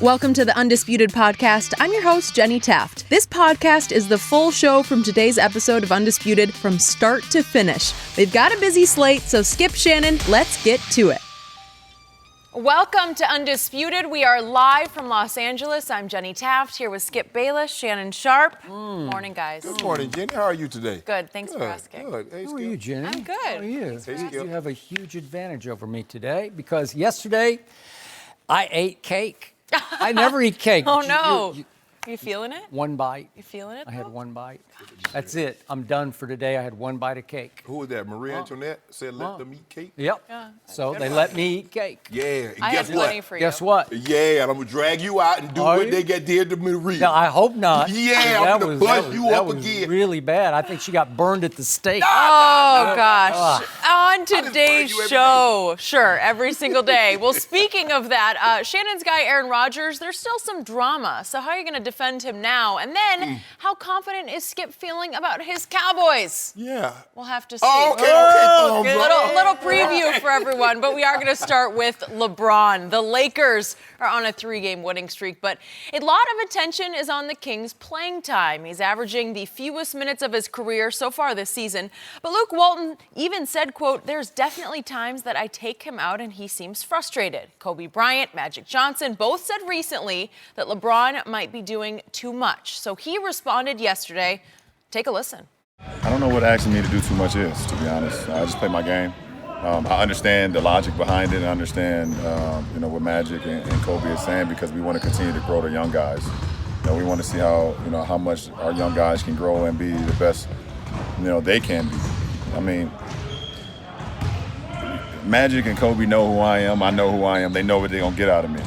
Welcome to the Undisputed podcast. I'm your host, Jenny Taft. This podcast is the full show from today's episode of Undisputed from start to finish. We've got a busy slate, so skip Shannon. Let's get to it. Welcome to Undisputed. We are live from Los Angeles. I'm Jenny Taft here with Skip Bayless, Shannon Sharpe. Morning, guys. Good morning, Jenny. How are you today? Good. Thanks for asking. Good. Hey, How are you, Jenny? I'm good. How are you? Hey, You have a huge advantage over me today because yesterday I ate cake. I never eat cake. Oh, no. You feeling it? One bite. You feeling it, I had though? one bite. That's it. I'm done for today. I had one bite of cake. Who was that? Marie Antoinette said let them eat cake? Yep. Yeah. So they let me eat cake. Yeah. And I guess had what? plenty for you. Guess what? Yeah, and I'm going to drag you out and do Are what you? they did to Marie. No, I hope not. Yeah, I'm gonna bust you up that was again. really bad. I think she got burned at the stake. Oh, gosh. On just today's burn you every show. Sure, every single day. Well, speaking of that, Shannon's guy, Aaron Rodgers, there's still some drama. So how are you going to defend him now? And then, how confident is Skip feeling about his Cowboys? Yeah. We'll have to see. Okay. Little preview for everyone, but we are going to start with LeBron. The Lakers are on a 3-game winning streak, but a lot of attention is on the Kings' playing time. He's averaging the fewest minutes of his career so far this season. But Luke Walton even said, quote, "There's definitely times that I take him out and he seems frustrated." Kobe Bryant, Magic Johnson both said recently that LeBron might be doing too much. So he responded yesterday. Take a listen. I don't know what asking me to do too much is, to be honest. I just play my game. I understand the logic behind it. I understand, what Magic and Kobe is saying because we want to continue to grow the young guys. We want to see how much our young guys can grow and be the best, they can be. I mean, Magic and Kobe know who I am. I know who I am. They know what they're going to get out of me.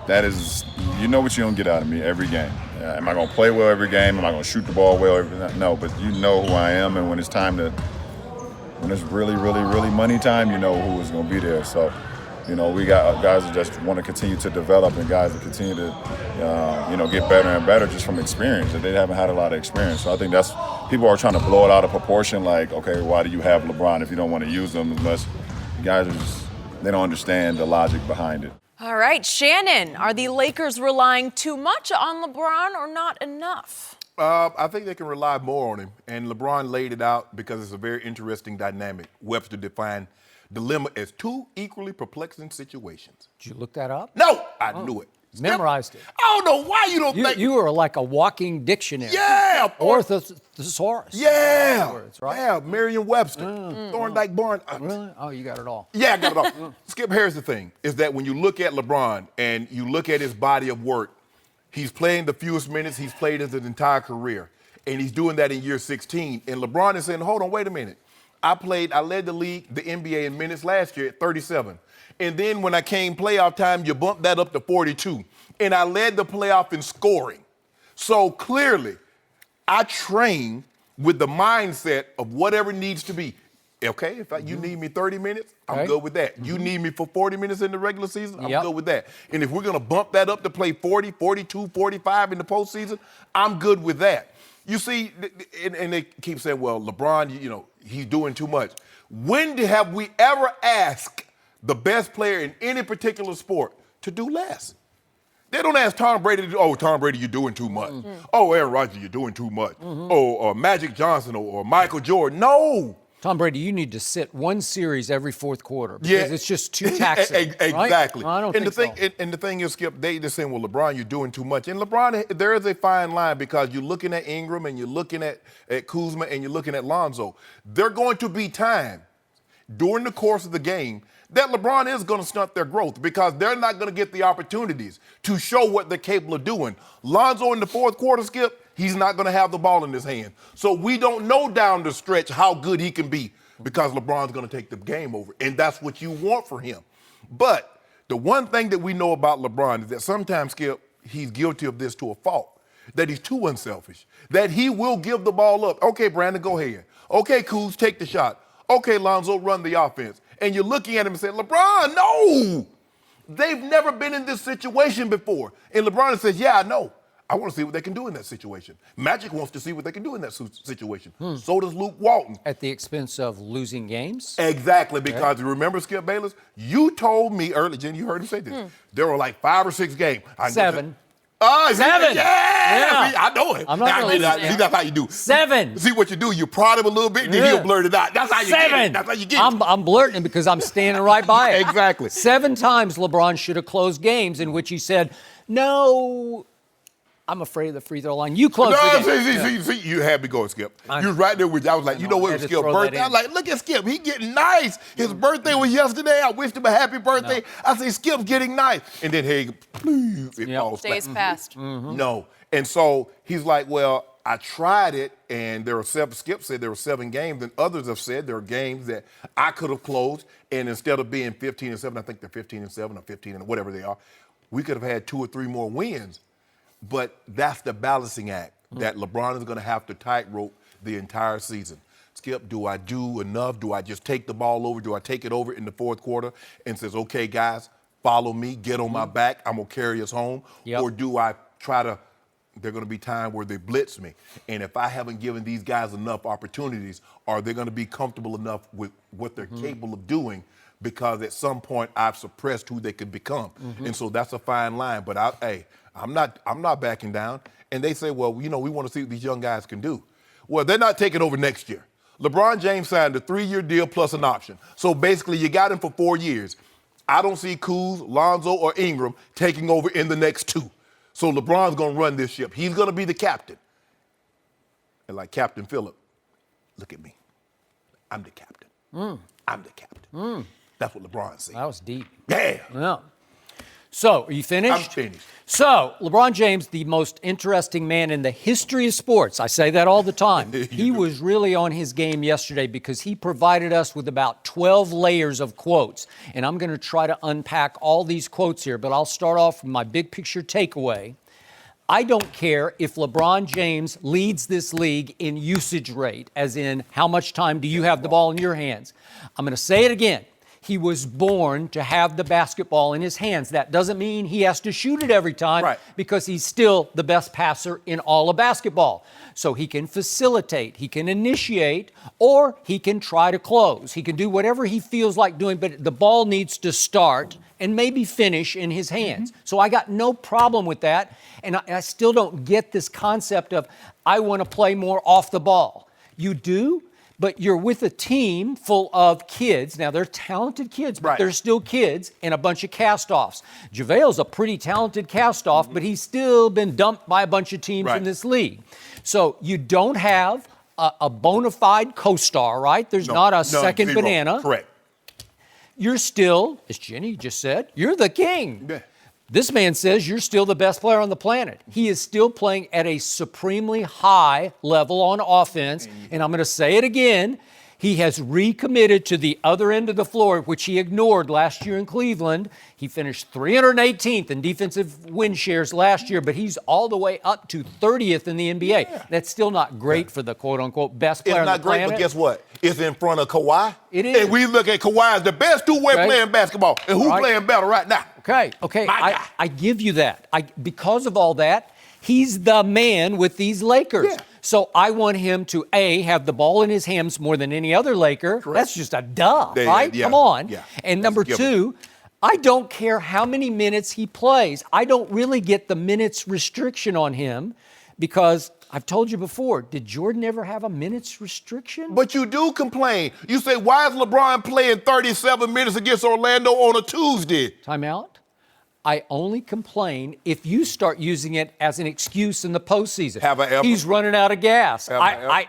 That is, you know what you're going to get out of me every game. Am I going to play well every game? Am I going to shoot the ball well? No, but you know who I am, and when it's time when it's really, really, really money time, you know who is going to be there. So, we got guys that just want to continue to develop and guys that continue to, get better and better just from experience. And they haven't had a lot of experience. So I think that's people are trying to blow it out of proportion. Like, okay, why do you have LeBron if you don't want to use them as much? The guys are they don't understand the logic behind it. All right, Shannon, are the Lakers relying too much on LeBron or not enough? I think they can rely more on him. And LeBron laid it out because it's a very interesting dynamic. Webster defined dilemma as two equally perplexing situations. Did you look that up? No, I knew it. Memorized it. I don't know why you don't think. You are like a walking dictionary. Yeah. Or thesaurus. Yeah. Words, right? Yeah, Merriam-Webster, Thorndike Barnes. Really? Oh, you got it all. Yeah, I got it all. Skip, here's the thing, is that when you look at LeBron and you look at his body of work, he's playing the fewest minutes he's played in his entire career. And he's doing that in year 16. And LeBron is saying, hold on, wait a minute. I led the league, the NBA in minutes last year at 37. And then when I came playoff time, you bumped that up to 42. And I led the playoff in scoring. So clearly, I train with the mindset of whatever needs to be. Okay, if you need me 30 minutes, I'm good with that. You need me for 40 minutes in the regular season, I'm good with that. And if we're going to bump that up to play 40, 42, 45 in the postseason, I'm good with that. You see, and they keep saying, well, LeBron, he's doing too much. When have we ever asked the best player in any particular sport to do less? They don't ask Tom Brady, Tom Brady, you're doing too much. Oh, Aaron Rodgers, you're doing too much. Or Magic Johnson or Michael Jordan. No. Tom Brady, you need to sit one series every fourth quarter because it's just too taxing. Exactly. Right? No, I don't think so. And the thing is, Skip, they just saying, well, LeBron, you're doing too much. And LeBron, there is a fine line because you're looking at Ingram and you're looking at Kuzma and you're looking at Lonzo. There are going to be time during the course of the game that LeBron is going to stunt their growth because they're not going to get the opportunities to show what they're capable of doing. Lonzo in the fourth quarter, Skip, he's not going to have the ball in his hand. So we don't know down the stretch how good he can be because LeBron's going to take the game over. And that's what you want for him. But the one thing that we know about LeBron is that sometimes, Skip, he's guilty of this to a fault, that he's too unselfish, that he will give the ball up. Okay, Brandon, go ahead. Okay, Kuz, take the shot. Okay, Lonzo, run the offense. And you're looking at him and saying, LeBron, no! They've never been in this situation before. And LeBron says, yeah, I know. I want to see what they can do in that situation. Magic wants to see what they can do in that situation. So does Luke Walton. At the expense of losing games? Exactly, because you remember Skip Bayless? You told me earlier, Jen, you heard him say this. There were like 5 or 6 games. 7. Oh, 7. Yeah. See, I know it. I'm not See, listening. that's how you do. 7. See what you do? You prod him a little bit, and then he'll blurt it out. That's how you 7. get it. That's how you get it. I'm blurting it because I'm standing right by it. Exactly. 7 times LeBron should have closed games in which he said, no, I'm afraid of the free throw line. You close the game. See, you had me going, Skip. You was right there with you. I was like, you know what, it was Skip's birthday. I was like, look at Skip. He getting nice. His birthday was yesterday. I wished him a happy birthday. I say, Skip's getting nice. And then, hey, please, it falls Days back. passed. No. And so he's like, well, I tried it, and there were 7. Skip said there were 7 games, and others have said there are games that I could have closed, and instead of being 15-7, I think they're 15-7 or 15 and whatever they are, we could have had 2 or 3 more wins. But that's the balancing act that LeBron is going to have to tightrope the entire season. Skip, do I do enough? Do I just take the ball over? Do I take it over in the fourth quarter and says, okay, guys, follow me, get on my back, I'm going to carry us home? Yep. Or do I try to, there's going to be time where they blitz me. And if I haven't given these guys enough opportunities, are they going to be comfortable enough with what they're capable of doing? Because at some point I've suppressed who they could become. And so that's a fine line. But I'm not backing down. And they say, well, we want to see what these young guys can do. Well, they're not taking over next year. LeBron James signed a 3-year deal plus an option. So basically you got him for 4 years. I don't see Kuz, Lonzo, or Ingram taking over in the next 2. So LeBron's going to run this ship. He's going to be the captain. And like Captain Phillip, look at me. I'm the captain. I'm the captain. That's what LeBron said. That was deep. Yeah. So, are you finished? I'm finished. So, LeBron James, the most interesting man in the history of sports. I say that all the time. He was really on his game yesterday because he provided us with about 12 layers of quotes. And I'm going to try to unpack all these quotes here, but I'll start off with my big picture takeaway. I don't care if LeBron James leads this league in usage rate, as in how much time do you have the ball in your hands. I'm going to say it again. He was born to have the basketball in his hands. That doesn't mean he has to shoot it every time because he's still the best passer in all of basketball. So he can facilitate, he can initiate, or he can try to close. He can do whatever he feels like doing, but the ball needs to start and maybe finish in his hands. So I got no problem with that. And I still don't get this concept of, I want to play more off the ball. You do? But you're with a team full of kids. Now, they're talented kids, but they're still kids and a bunch of cast-offs. JaVale's a pretty talented cast-off, but he's still been dumped by a bunch of teams in this league. So you don't have a bona fide co-star, right? There's not a second banana. Correct. You're still, as Jenny just said, you're the king. Yeah. This man says you're still the best player on the planet. He is still playing at a supremely high level on offense. And I'm going to say it again. He has recommitted to the other end of the floor, which he ignored last year in Cleveland. He finished 318th in defensive win shares last year, but he's all the way up to 30th in the NBA. Yeah. That's still not great for the quote-unquote best player on the planet. It's not great, but guess what? It's in front of Kawhi. It is. And we look at Kawhi as the best two-way playing basketball. And who's playing better right now? Okay. I give you that. Because of all that, he's the man with these Lakers. Yeah. So I want him to, A, have the ball in his hands more than any other Laker. Correct. That's just a duh, right? Yeah. Come on. Yeah. And number two, I don't care how many minutes he plays. I don't really get the minutes restriction on him because I've told you before, did Jordan ever have a minutes restriction? But you do complain. You say, why is LeBron playing 37 minutes against Orlando on a Tuesday? Timeout. I only complain if you start using it as an excuse in the postseason. Have I ever? He's running out of gas. I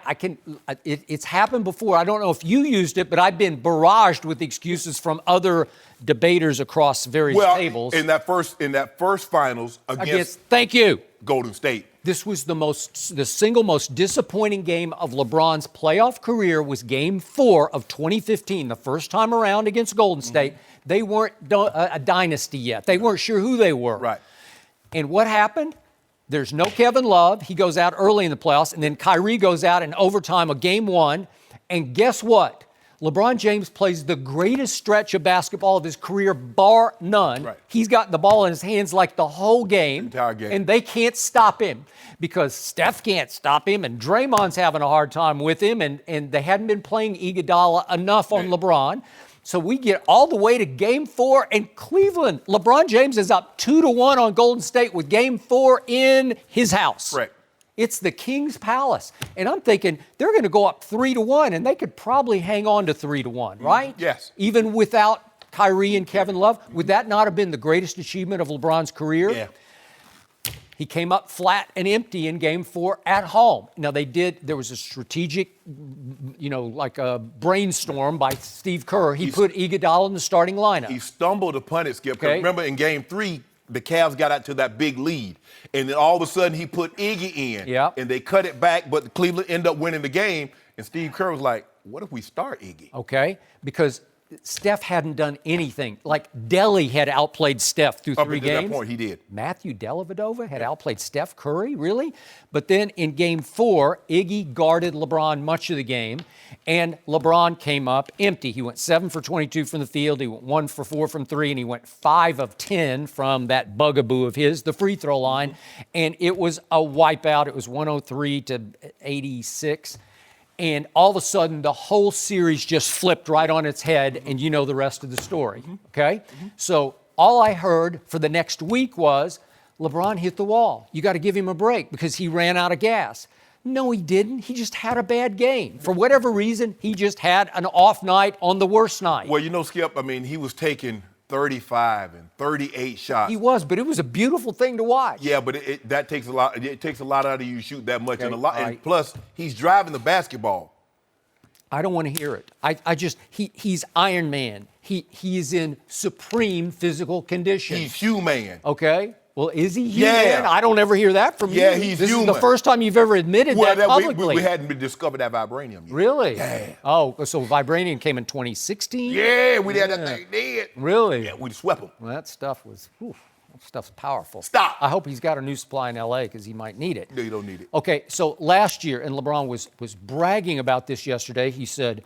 It's happened before. I don't know if you used it, but I've been barraged with excuses from other debaters across various tables. In that first finals against thank you. Golden State. This was the single most disappointing game of LeBron's playoff career was Game 4 of 2015, the first time around against Golden State. They weren't a dynasty yet. They weren't sure who they were. Right. And what happened? There's no Kevin Love. He goes out early in the playoffs, and then Kyrie goes out in overtime of Game 1. And guess what? LeBron James plays the greatest stretch of basketball of his career, bar none. Right. He's got the ball in his hands like the whole game. Entire game. And they can't stop him because Steph can't stop him, and Draymond's having a hard time with him, and they hadn't been playing Iguodala enough on LeBron. So we get all the way to Game 4 in Cleveland. LeBron James is up 2-1 on Golden State with Game 4 in his house. Right. It's the King's Palace. And I'm thinking they're going to go up 3-1, and they could probably hang on to 3-1, right? Yes. Even without Kyrie and Kevin Love. Would that not have been the greatest achievement of LeBron's career? Yeah. He came up flat and empty in Game 4 at home. Now, there was a strategic, like a brainstorm by Steve Kerr. He put Iguodala in the starting lineup. He stumbled upon it, Skip. 'Cause Okay. Remember, in Game 3, the Cavs got out to that big lead. And then all of a sudden, he put Iggy in. Yep. And they cut it back, but Cleveland ended up winning the game. And Steve Kerr was like, what if we start Iggy? Okay? Because Steph hadn't done anything. Like Delly had outplayed Steph through Up 3 until games. that point, he did. Matthew Dellavedova had outplayed Steph Curry, really? But then in Game 4, Iggy guarded LeBron much of the game, and LeBron came up empty. He went 7 for 22 from the field, he went 1 for 4 from 3, and he went 5 of 10 from that bugaboo of his, the free throw line, and it was a wipeout. It was 103-86. And all of a sudden, the whole series just flipped right on its head, and you know the rest of the story, okay? So all I heard for the next week was, LeBron hit the wall. You got to give him a break because he ran out of gas. No, he didn't. He just had a bad game. For whatever reason, he just had an off night on the worst night. Well, Skip, he was taking 35 and 38 shots. He was, but it was a beautiful thing to watch. Yeah, but that takes a lot. It takes a lot out of you to shoot that much, Okay, and plus he's driving the basketball. I don't want to hear it. He's Iron Man. He is in supreme physical condition. He's human. Okay. Well, is he human? Yeah. I don't ever hear that from you. Yeah, he's this human. is the first time you've ever admitted that publicly. We hadn't been discovered that vibranium yet. Really? Yeah. Oh, so vibranium came in 2016? Yeah, we had that thing dead. Really? Yeah, we swept him. Well, that stuff's powerful. Stop. I hope he's got a new supply in L.A. because he might need it. No, you don't need it. Okay, so last year, and LeBron was bragging about this yesterday. He said,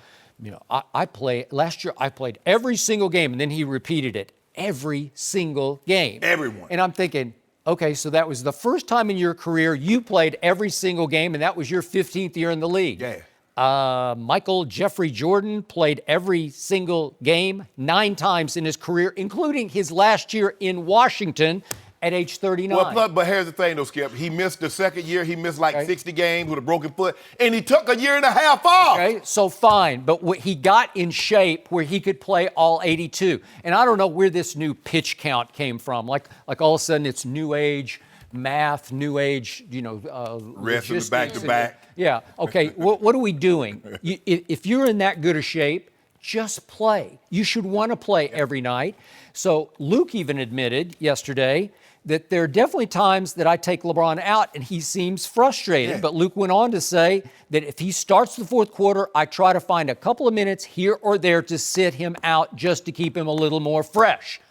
last year I played every single game, and then he repeated it, every single game. Everyone. And I'm thinking, okay, so that was the first time in your career you played every single game, and that was your 15th year in the league. Yeah. Michael Jeffrey Jordan played every single game 9 times in his career, including his last year in Washington at age 39. Well, but here's the thing, though, Skip. He missed the second year. He missed like Okay. 60 games with a broken foot, and he took a year and a half off. Okay, so fine, but he got in shape where he could play all 82. And I don't know where this new pitch count came from. Like all of a sudden it's new age math, new age, Rest in the logistics back-to-back. Yeah, okay, what are we doing? If you're in that good a shape, just play. You should want to play every night. So Luke even admitted yesterday that there are definitely times that I take LeBron out and he seems frustrated. Yeah. But Luke went on to say that if he starts the fourth quarter, I try to find a couple of minutes here or there to sit him out just to keep him a little more fresh.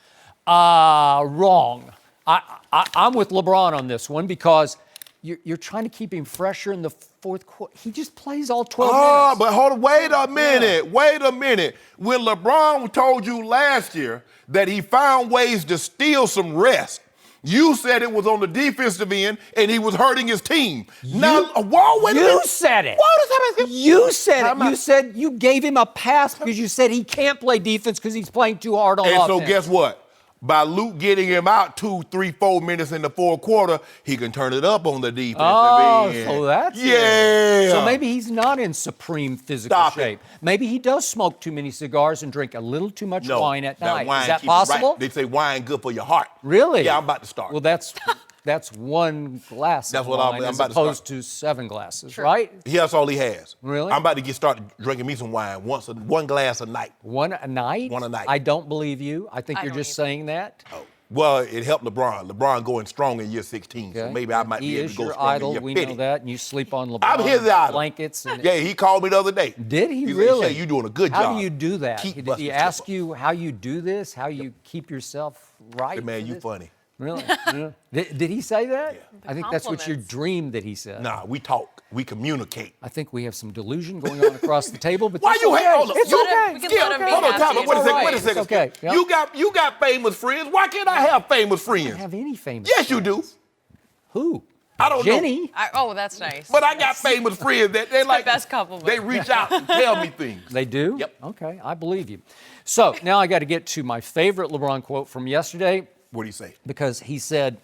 Wrong. I'm with LeBron on this one because you're trying to keep him fresher in the fourth quarter. He just plays all 12 minutes. But hold on, wait a minute. Wait a minute. When LeBron told you last year that he found ways to steal some rest, you said it was on the defensive end and he was hurting his team. You said it. You said it. You said you gave him a pass because you said he can't play defense because he's playing too hard on And offense. so guess what? By Luke getting him out 2, 3, 4 minutes in the fourth quarter, he can turn it up on the defensive end. So that's yeah. it. So maybe he's not in supreme physical Stop shape. it. One Maybe he does smoke too many cigars and drink a little too much wine at night. Wine Is that keeps you right. possible? They say wine good for your heart. Really? Yeah, I'm about to start. Well, that's one glass That's of what wine I'm as about to opposed start. to 7 glasses, right? That's all he has. Really? I'm about to start drinking me some wine one glass a night. One a night? One a night. I don't believe you. I think I you're don't just either. saying that. Oh. Well, it helped LeBron. LeBron going strong in year 16, so Okay. maybe I might He be able is to go your strong idol. in year We 50. know that, and you sleep on LeBron I'm his idol. blankets. And Yeah, he called me the other day. Did he said, really? "Shay, you're doing a good job. How do you do that? Keep Did busting he ask slipper." you how you do this? How you keep yourself right? Hey, man, for you this? funny. Really? Yeah. Did he say that? Yeah. I think that's what you Compliments. dreamed that he said. Nah, we talk. We communicate. I think we have some delusion going on across the table, but Why that's you okay. hate all the- It's You- okay. We can Skip, let him be hold on, happy. time out. Wait a It's second. all Wait a right. second. It's okay. Skip. You got famous friends. Why can't I have famous I friends? don't have any famous Yes, you do. friends. Who? I don't know. Jenny? Oh, that's nice. But I got famous friends that they like. best compliment. They reach out and tell me things. They do? Yep. Okay, I believe you. So now I got to get to my favorite LeBron quote from yesterday, What do you say? because he said,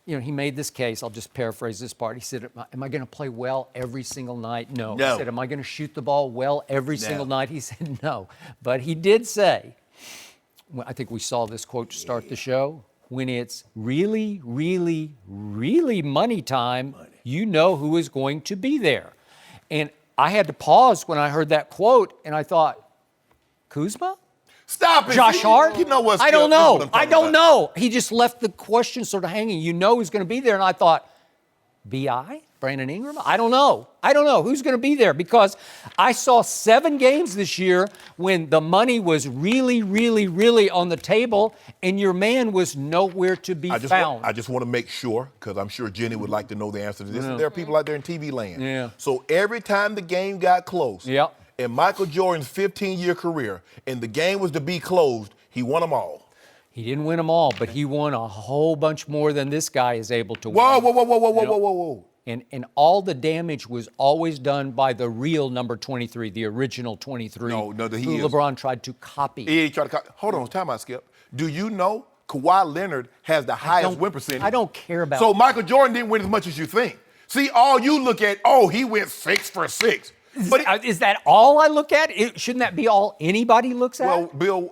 he made this case. I'll just paraphrase this part. He said, am I going to play well every single night? No. No. He said, am I going to shoot the ball well every No. single night? He said, no. But he did say, I think we saw this quote to start the show, when it's really, really, really money time, you know who is going to be there. And I had to pause when I heard that quote, and I thought, Kuzma? Stop it. Josh See, Hart? You know what? I Skip? don't This is know. what I'm I talking don't about. know. He just left the question sort of hanging. You know who's going to be there. And I thought, B.I.? Brandon Ingram? I don't know. I don't know who's going to be there, because I saw 7 games this year when the money was really, really, really on the table, and your man was nowhere to be found. I just want to make sure, because I'm sure Jenny would like to know the answer to this. And there are people out there in TV land. Yeah. So every time the game got close, Yep. in Michael Jordan's 15-year career, and the game was to be closed, he won them all. He didn't win them all, but he won a whole bunch more than this guy is able to Whoa, win. whoa, whoa, whoa, whoa, whoa, You know? whoa, whoa, whoa. And all the damage was always done by the real number 23, the original 23, No, he who is. LeBron tried to copy. He ain't trying to hold on, time out, Skip. Do you know Kawhi Leonard has the highest win percentage? I don't care about So Michael Jordan didn't win as much as you think. See, all you look at, he went 6 for 6. But Is that all I look at? Shouldn't that be all anybody looks at? well,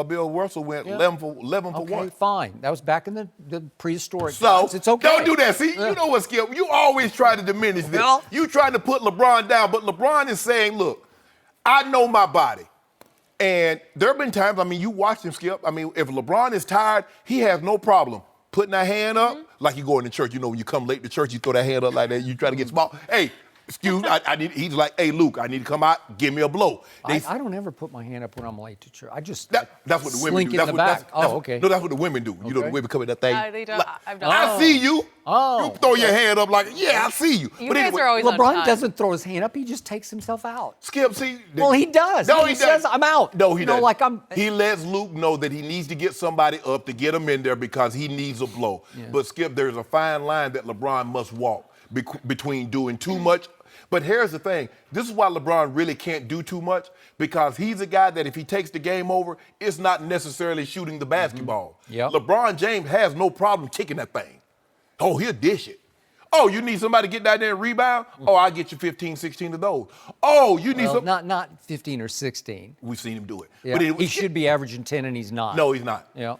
Bill Russell went 11 for okay, 1. fine. That was back in the prehistoric So times. It's okay. don't do that. See, you know what, Skip? You always try to diminish this. Well- You trying to put LeBron down, but LeBron is saying, look, I know my body. And there have been times, you watch him, Skip. If LeBron is tired, he has no problem putting that hand up like you go in the church. When you come late to church, you throw that hand up like that. You try to get small. Hey, excuse me, I need. He's like, hey, Luke, I need to come out. Give me a blow. I don't ever put my hand up when I'm late to church. I just That's what the women slink do. in the back. Okay. No, that's what the women do. You know, the Okay. women come in that thing. They don't. Like, I've done I that. see you. Oh. You throw your hand up like, yeah, I see you. You guys are always on LeBron time. doesn't throw his hand up. He just takes himself out. Skip, see. Well, he does. No, He he says, doesn't. "I'm out." No, he You know, doesn't. like I'm- He lets Luke know that he needs to get somebody up to get him in there because he needs a blow. Yeah. But Skip, there's a fine line that LeBron must walk between doing too much. But here's the thing. This is why LeBron really can't do too much, because he's a guy that if he takes the game over, it's not necessarily shooting the basketball. Yep. LeBron James has no problem kicking that thing. Oh, he'll dish it. Oh, you need somebody to get down there and rebound? Oh, I'll get you 15, 16 of those. Oh, you need Well, some. not 15 or 16. We've seen him do it. Yeah. But He should be averaging 10, and he's not. No, he's not. Yeah.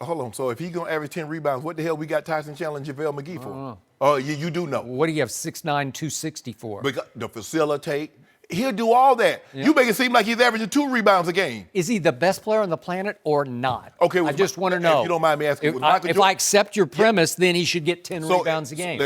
Hold on. So if he's going to average 10 rebounds, what the hell we got Tyson Chandler and JaVale McGee for? Oh, you do know. What do you have 6'9", 260 for? Because the facilitate. He'll do all that. Yeah. You make it seem like he's averaging 2 rebounds a game. Is he the best player on the planet or not? Okay, I with just want to if know. you don't mind me asking, If, with I, Michael if Jordan- I accept your premise, then he should get 10 rebounds a game.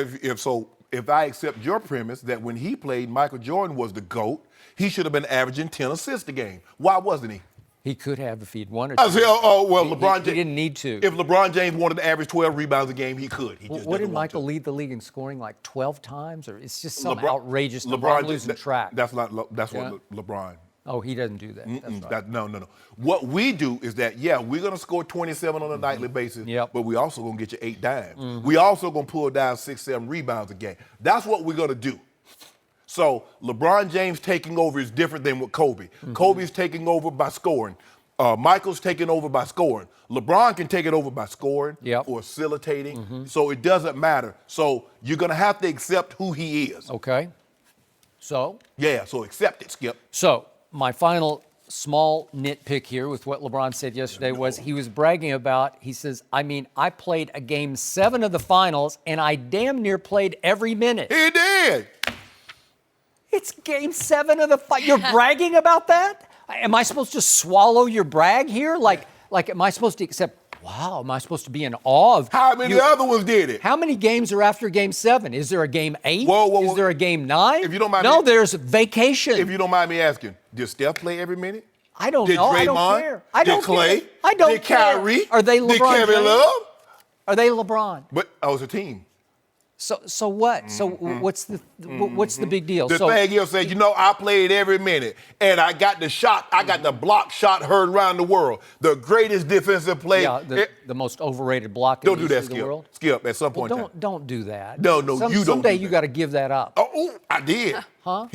If I accept your premise that when he played, Michael Jordan was the GOAT, he should have been averaging 10 assists a game. Why wasn't he? He could have if he'd wanted I to. said, well, He LeBron James. didn't need to. If LeBron James wanted to average 12 rebounds a game, he could. He just What did doesn't want Michael to. lead the league in scoring, like 12 times? Or it's just some LeBron- outrageous number. I'm losing track. That's what Yeah. LeBron. Oh, he doesn't do that. That's right. No. What we do is that, we're going to score 27 on a nightly basis, Yep. but we also going to get you 8 dimes. We also going to pull down 6, 7 rebounds a game. That's what we're going to do. So LeBron James taking over is different than with Kobe. Kobe's taking over by scoring. Michael's taking over by scoring. LeBron can take it over by scoring Yep. or facilitating. So it doesn't matter. So you're going to have to accept who he is. Okay. So So accept it, Skip. my final small nitpick here with what LeBron said yesterday was he was bragging about, he says, I played a game 7 of the finals, and I damn near played every minute. He did. It's game 7 of the finals. You're bragging about that? Am I supposed to swallow your brag here? Like, am I supposed to accept, wow, am I supposed to be in awe of How many you? other ones did it? How many games are after game 7? Is there a game 8? Whoa. Is there a game 9? If you don't mind no, me- there's vacation. If you don't mind me asking, did Steph play every minute? I don't Did know. Draymond? I don't care. I don't Did Klay? care. I don't Did care. Kyrie? Are they Did LeBron Kevin James? Love? Are they LeBron? But I was a team. So what? So what's the big deal? The thing is, said, I played every minute, and I got the shot. I got the block shot heard around the world. The greatest defensive play. Yeah, the most overrated block in Don't do the that, history of the world. Skip. At some point in time. Don't do that. No, you don't. Someday do you that. got to give that up. Oh, I did. Huh?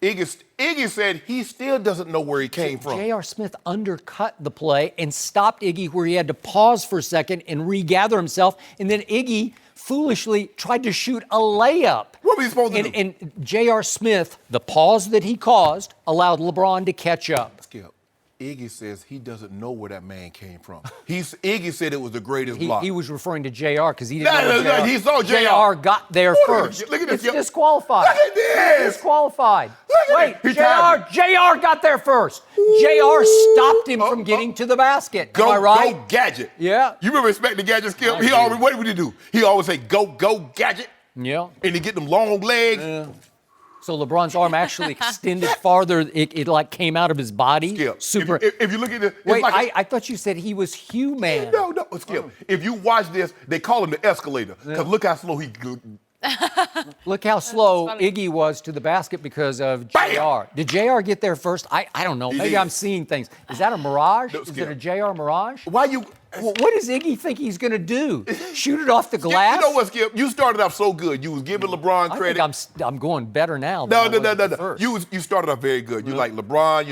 Iggy said he still doesn't know where he came from. J.R. Smith undercut the play and stopped Iggy where he had to pause for a second and regather himself, and then Iggy foolishly tried to shoot a layup. What were you supposed to do? And J.R. Smith, the pause that he caused, allowed LeBron to catch up. Skip. Iggy says he doesn't know where that man came from. Iggy said it was the greatest block. He was referring to JR because he didn't know No, he saw JR. JR got there first. Look at this. It's disqualified. Look at this. It's disqualified. Look at Wait, it. JR got there first. JR stopped him from getting to the basket. Am I right? Go Gadget. Yeah. You remember Respect the Gadget, Skip? I do. What would he do? He always say, go Gadget. Yeah. And he get them long legs. Yeah. So LeBron's arm actually extended farther. It like came out of his body. Skip. Super. If you look at it, Wait, like I thought you said he was human. No, Skip. If you watch this, they call him the escalator. Because look how slow he. Look how slow funny. Iggy was to the basket because of Bam! JR. Did JR get there first? I don't know. He Maybe did. I'm seeing things. Is that a mirage? No, Is Skip. it a JR mirage? Why you? What does Iggy think he's going to do? Shoot it off the glass? You know what, Skip? You started off so good. You was giving LeBron I credit. think I'm going better now. Than I was at No. first. You started off very good. You like LeBron.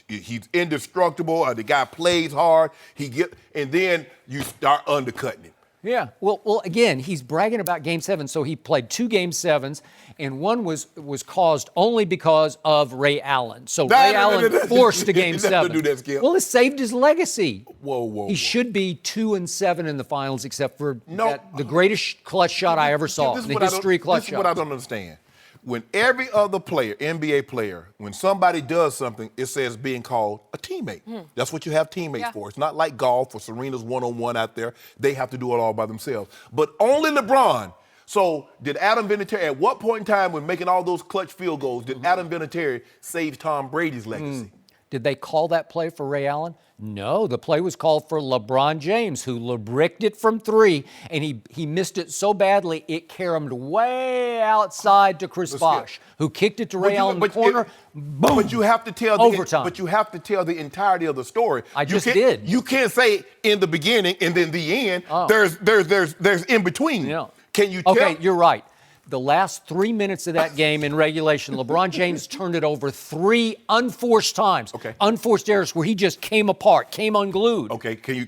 He's indestructible. The guy plays hard. And then you start undercutting him. Yeah. Well, again, he's bragging about Game 7, so he played 2 Game 7s, and one was caused only because of Ray Allen. So Ray Allen forced a Game 7. Do that, Skip. Well, it saved his legacy. Whoa. He should be 2-7 in the finals, except for No. the greatest clutch shot I ever saw in the history of clutch This is what I shots. don't understand. When every other player, NBA player, when somebody does something, it says being called a teammate. That's what you have teammates for. It's not like golf or Serena's one-on-one out there. They have to do it all by themselves. But only LeBron. So did Adam Vinatieri, at what point in time when making all those clutch field goals, did Adam Vinatieri save Tom Brady's legacy? Did they call that play for Ray Allen? No, the play was called for LeBron James, who LeBricked it from 3, and he missed it so badly it caromed way outside to Chris Bosh, who kicked it to Ray Allen in the corner. Boom! But you have to tell Overtime. But you have to tell the entirety of the story. I just did. You can't say in the beginning and then the end. There's in between. Yeah. Can you tell? Okay, you're right. The last 3 minutes of that game in regulation, LeBron James turned it over 3 unforced times. Okay. Unforced errors where he just came apart, came unglued. Okay, can you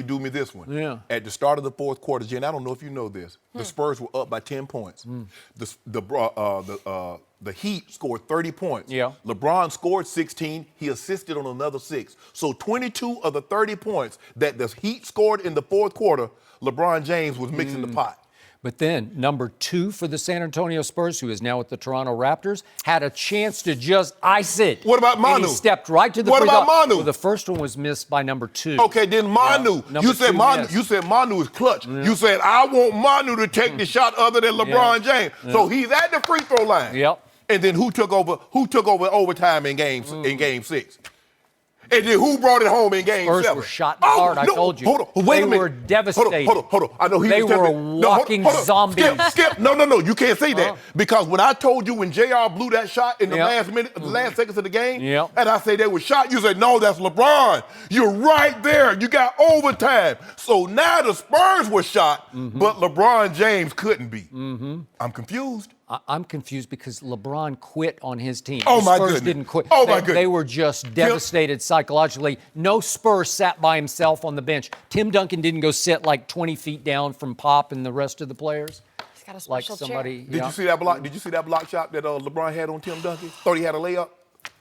do me this one? Yeah. At the start of the fourth quarter, Jen, I don't know if you know this. The Spurs were up by 10 points. The Heat scored 30 points. Yeah. LeBron scored 16. He assisted on another 6. So 22 of the 30 points that the Heat scored in the fourth quarter, LeBron James was mixing the pot. But then, number 2 for the San Antonio Spurs, who is now with the Toronto Raptors, had a chance to just ice it. What about Manu? And he stepped right to the What free about throw. Manu? Well, the first one was missed by number 2. Okay, then Manu. Yeah, number You said 2 Manu. missed. You said Manu is clutch. You said I want Manu to take the shot other than LeBron James. So he's at the free throw line. Yep. And then who took over overtime in game 6? And then who brought it home in game Spurs 7? were shot hard, I told you. Hold on. Wait They a minute. were devastated. Hold on. I know he They was telling were me. No, hold on, walking hold on. zombies. Skip. No. You can't say that. Because when I told you when JR blew that shot in the last minute, the last seconds of the game, and I say they were shot, you said, no, that's LeBron. You're right there. You got overtime. So now the Spurs were shot, but LeBron James couldn't be. I'm confused. I'm confused because LeBron quit on his team. Oh, the my Spurs goodness. didn't quit. Oh, my goodness. They were just devastated psychologically. No Spur sat by himself on the bench. Tim Duncan didn't go sit like 20 feet down from Pop and the rest of the players. He's got a Like special somebody. Did you see that block? Did you see that block shot that LeBron had on Tim Duncan? Thought he had a layup.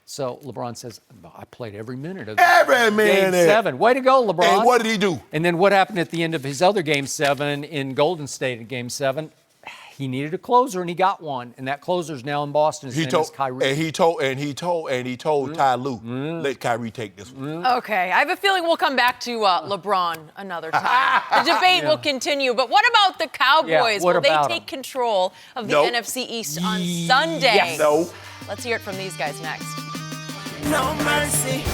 So LeBron says, I played every minute of Every minute. Game 7. Way to go, LeBron. And what did he do? And then what happened at the end of his other Game 7 in Golden State at Game 7? He needed a closer, and he got one. And that closer's now in Boston. His name is Kyrie. And he told Ty Lue, let Kyrie take this one. Okay, I have a feeling we'll come back to LeBron another time. The debate will continue. But what about the Cowboys? what Will they about take control of the Nope. NFC East on Sunday? Yes. No. Let's hear it from these guys next. no mercy.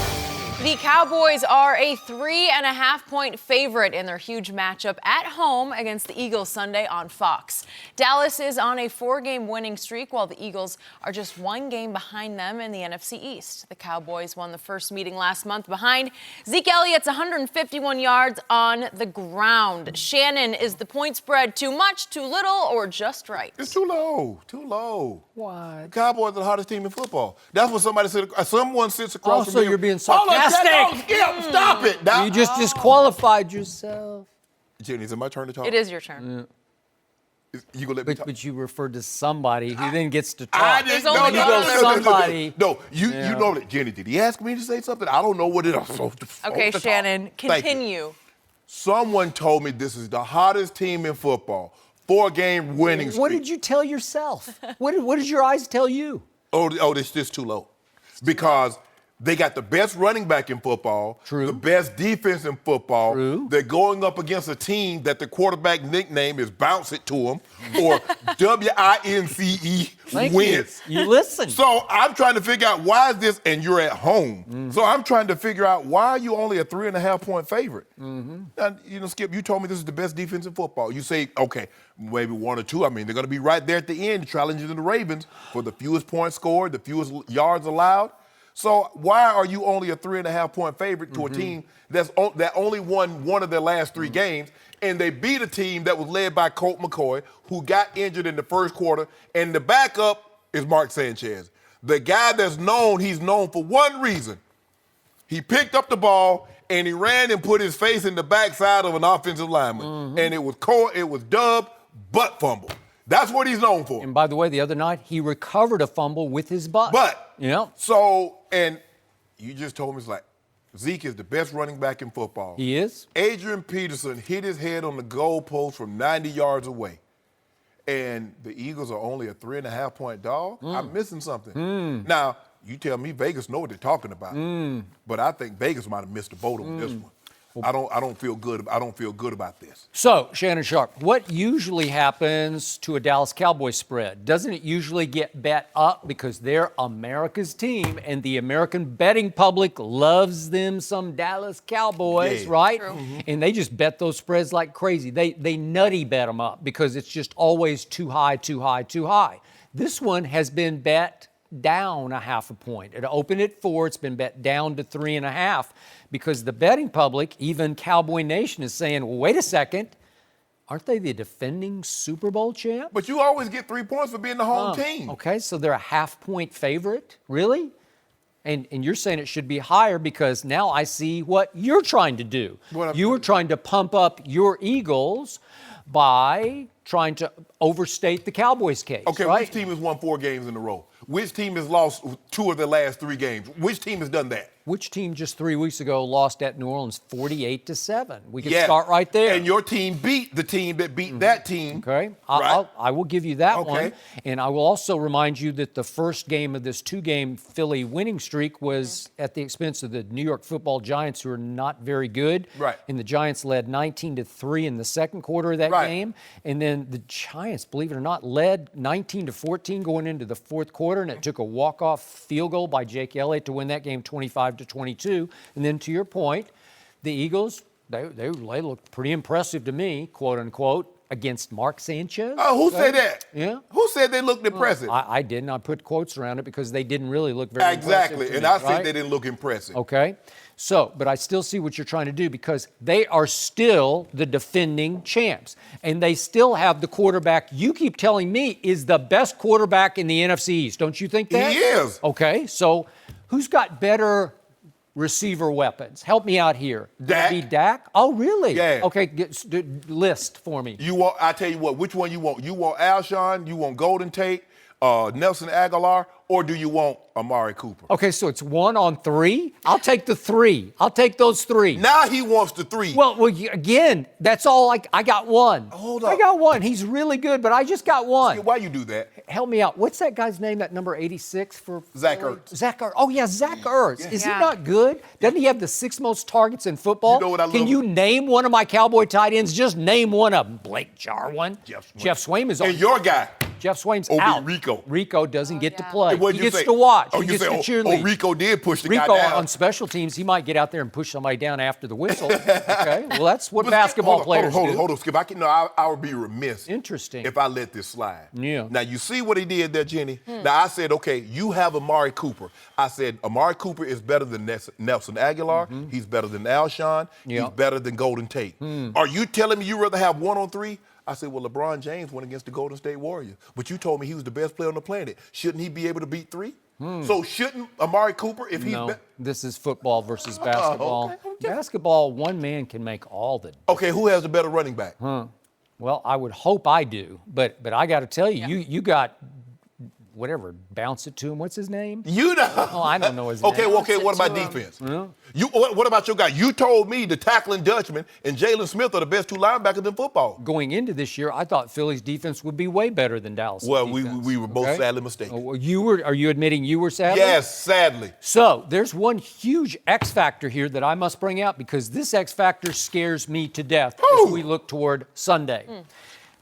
The Cowboys are a 3.5-point favorite in their huge matchup at home against the Eagles Sunday on Fox. Dallas is on a 4-game winning streak, while the Eagles are just 1 game behind them in the NFC East. The Cowboys won the first meeting last month behind Zeke Elliott's 151 yards on the ground. Shannon, is the point spread too much, too little, or just right? It's too low. Too low. Why? The Cowboys are the hottest team in football. That's what somebody said. Someone sits across from me. Also, you're being sarcastic. Stop it. Now, You just disqualified yourself. Jenny, is it my turn to talk? It is your turn. You gonna let me talk? But you referred to somebody who then gets to talk. I didn't There's only You go somebody. No, you know that. Jenny, did he ask me to say something? I don't know what it is. Okay, Shannon, Thank you. continue. Someone told me this is the hottest team in football. 4-game winning streak. What did you tell yourself? What did your eyes tell you? Oh, it's just too low. Because they got the best running back in football. True. The best defense in football. True. They're going up against a team that the quarterback nickname is Bounce It to Him, or WINCE Thank wins. You listen. So I'm trying to figure out why is this, and you're at home. So I'm trying to figure out why are you only a 3.5-point favorite. Now, Skip, you told me this is the best defense in football. You say, okay, maybe 1 or 2. I mean, they're going to be right there at the end, challenging the Ravens for the fewest points scored, the fewest yards allowed. So why are you only a 3.5-point favorite to a team that only won 1 of their last 3 games, and they beat a team that was led by Colt McCoy, who got injured in the first quarter, and the backup is Mark Sanchez, the guy he's known for one reason. He picked up the ball and he ran and put his face in the backside of an offensive lineman, and it was dubbed butt fumble. That's what he's known for. And by the way, the other night, he recovered a fumble with his butt. So, and you just told me it's like, Zeke is the best running back in football. He is? Adrian Peterson hit his head on the goalpost from 90 yards away. And the Eagles are only a 3.5-point dog? I'm missing something. Now, you tell me Vegas know what they're talking about. But I think Vegas might have missed the boat on this one. I don't feel good about this. So, Shannon Sharpe, what usually happens to a Dallas Cowboys spread? Doesn't it usually get bet up because they're America's team and the American betting public loves them some Dallas Cowboys, right? True. And they just bet those spreads like crazy. They nutty bet them up because it's just always too high, too high, too high. This one has been bet down 0.5 point. It opened at 4. It's been bet down to 3.5 because the betting public, even Cowboy Nation, is saying, well, wait a second, aren't they the defending Super Bowl champ? But you always get 3 points for being the home team. Okay, so they're a 0.5 point favorite? Really? And you're saying it should be higher because now I see what you're trying to do. You were trying to pump up your Eagles by trying to overstate the Cowboys case. Okay, right? which team has won 4 games in a row? Which team has lost 2 of their last 3 games? Which team has done that? Which team just 3 weeks ago lost at New Orleans 48-7? We can start right there. And your team beat the team that beat that team. Okay, Right? I will give you that Okay. one. And I will also remind you that the first game of this 2-game Philly winning streak was at the expense of the New York Football Giants, who are not very good. Right. And the Giants led 19-3 in the second quarter of that game. And then the Giants, believe it or not, led 19-14 going into the fourth quarter, and it took a walk-off field goal by Jake Elliott to win that game 25-22. And then to your point, the Eagles, they looked pretty impressive to me, quote unquote, against Mark Sanchez. Oh, who said that? Yeah. Who said they looked impressive? I didn't. I put quotes around it because they didn't really look very impressive. Exactly. And me, I said right? they didn't look impressive. Okay. So, but I still see what you're trying to do because they are still the defending champs. And they still have the quarterback you keep telling me is the best quarterback in the NFC East. Don't you think that? He is. Okay. So, who's got better receiver weapons? Help me out here. Dak. Would it be Dak? Oh, really? Yeah. Okay, list for me. I tell you what, which one you want? You want Alshon, you want Golden Tate, Nelson Aguilar, or do you want Amari Cooper? Okay, so it's 1 on 3? I'll take the 3. I'll take those 3. Now he wants the 3. Well, again, that's all I got 1. Hold up. I got 1. He's really good, but I just got 1. Why you do that? Help me out. What's that guy's name, that number 86 for Zach Ertz. Zach Ertz. Oh, yeah, Zach Ertz. Is he Yeah. not good? Doesn't he have the 6th most targets in football? You know what I Can love? you name one of my Cowboy tight ends? Just name one of them. Blake Jarwin. Jeff Swaim. Jeff Swaim is And your guy. Jeff Swain's Oh, out. Rico. Rico doesn't get to yeah. play. What'd He you gets say? to watch. Oh, he you gets say, to cheerlead. Rico did push the Rico guy down. on special teams, he might get out there and push somebody down after the whistle. Okay, well that's what But basketball Skip, players do. Hold on, Skip. I would be remiss. Interesting. If I let this slide. Yeah. Now you see what he did there, Jenny. Now I said, okay, you have Amari Cooper. I said Amari Cooper is better than Nelson Aguilar. He's better than Alshon. Yeah. He's better than Golden Tate. Are you telling me you rather have 1-on-3? I said, well, LeBron James went against the Golden State Warriors, but you told me he was the best player on the planet. Shouldn't he be able to beat 3? So shouldn't Amari Cooper, if he's No, this is football versus basketball. okay. Basketball, one man can make all the. Okay, who has the better running back? Well, I would hope I do, but I got to tell you, you got whatever, bounce it to him. What's his name? You know. Oh, I don't know his name. Okay, what about defense? What about your guy? You told me the tackling Dutchman and Jalen Smith are the best 2 linebackers in football. Going into this year, I thought Philly's defense would be way better than Dallas. Well, we were both sadly mistaken. Oh, are you admitting you were sadly? Yes, sadly. So there's one huge X factor here that I must bring out because this X factor scares me to death as we look toward Sunday.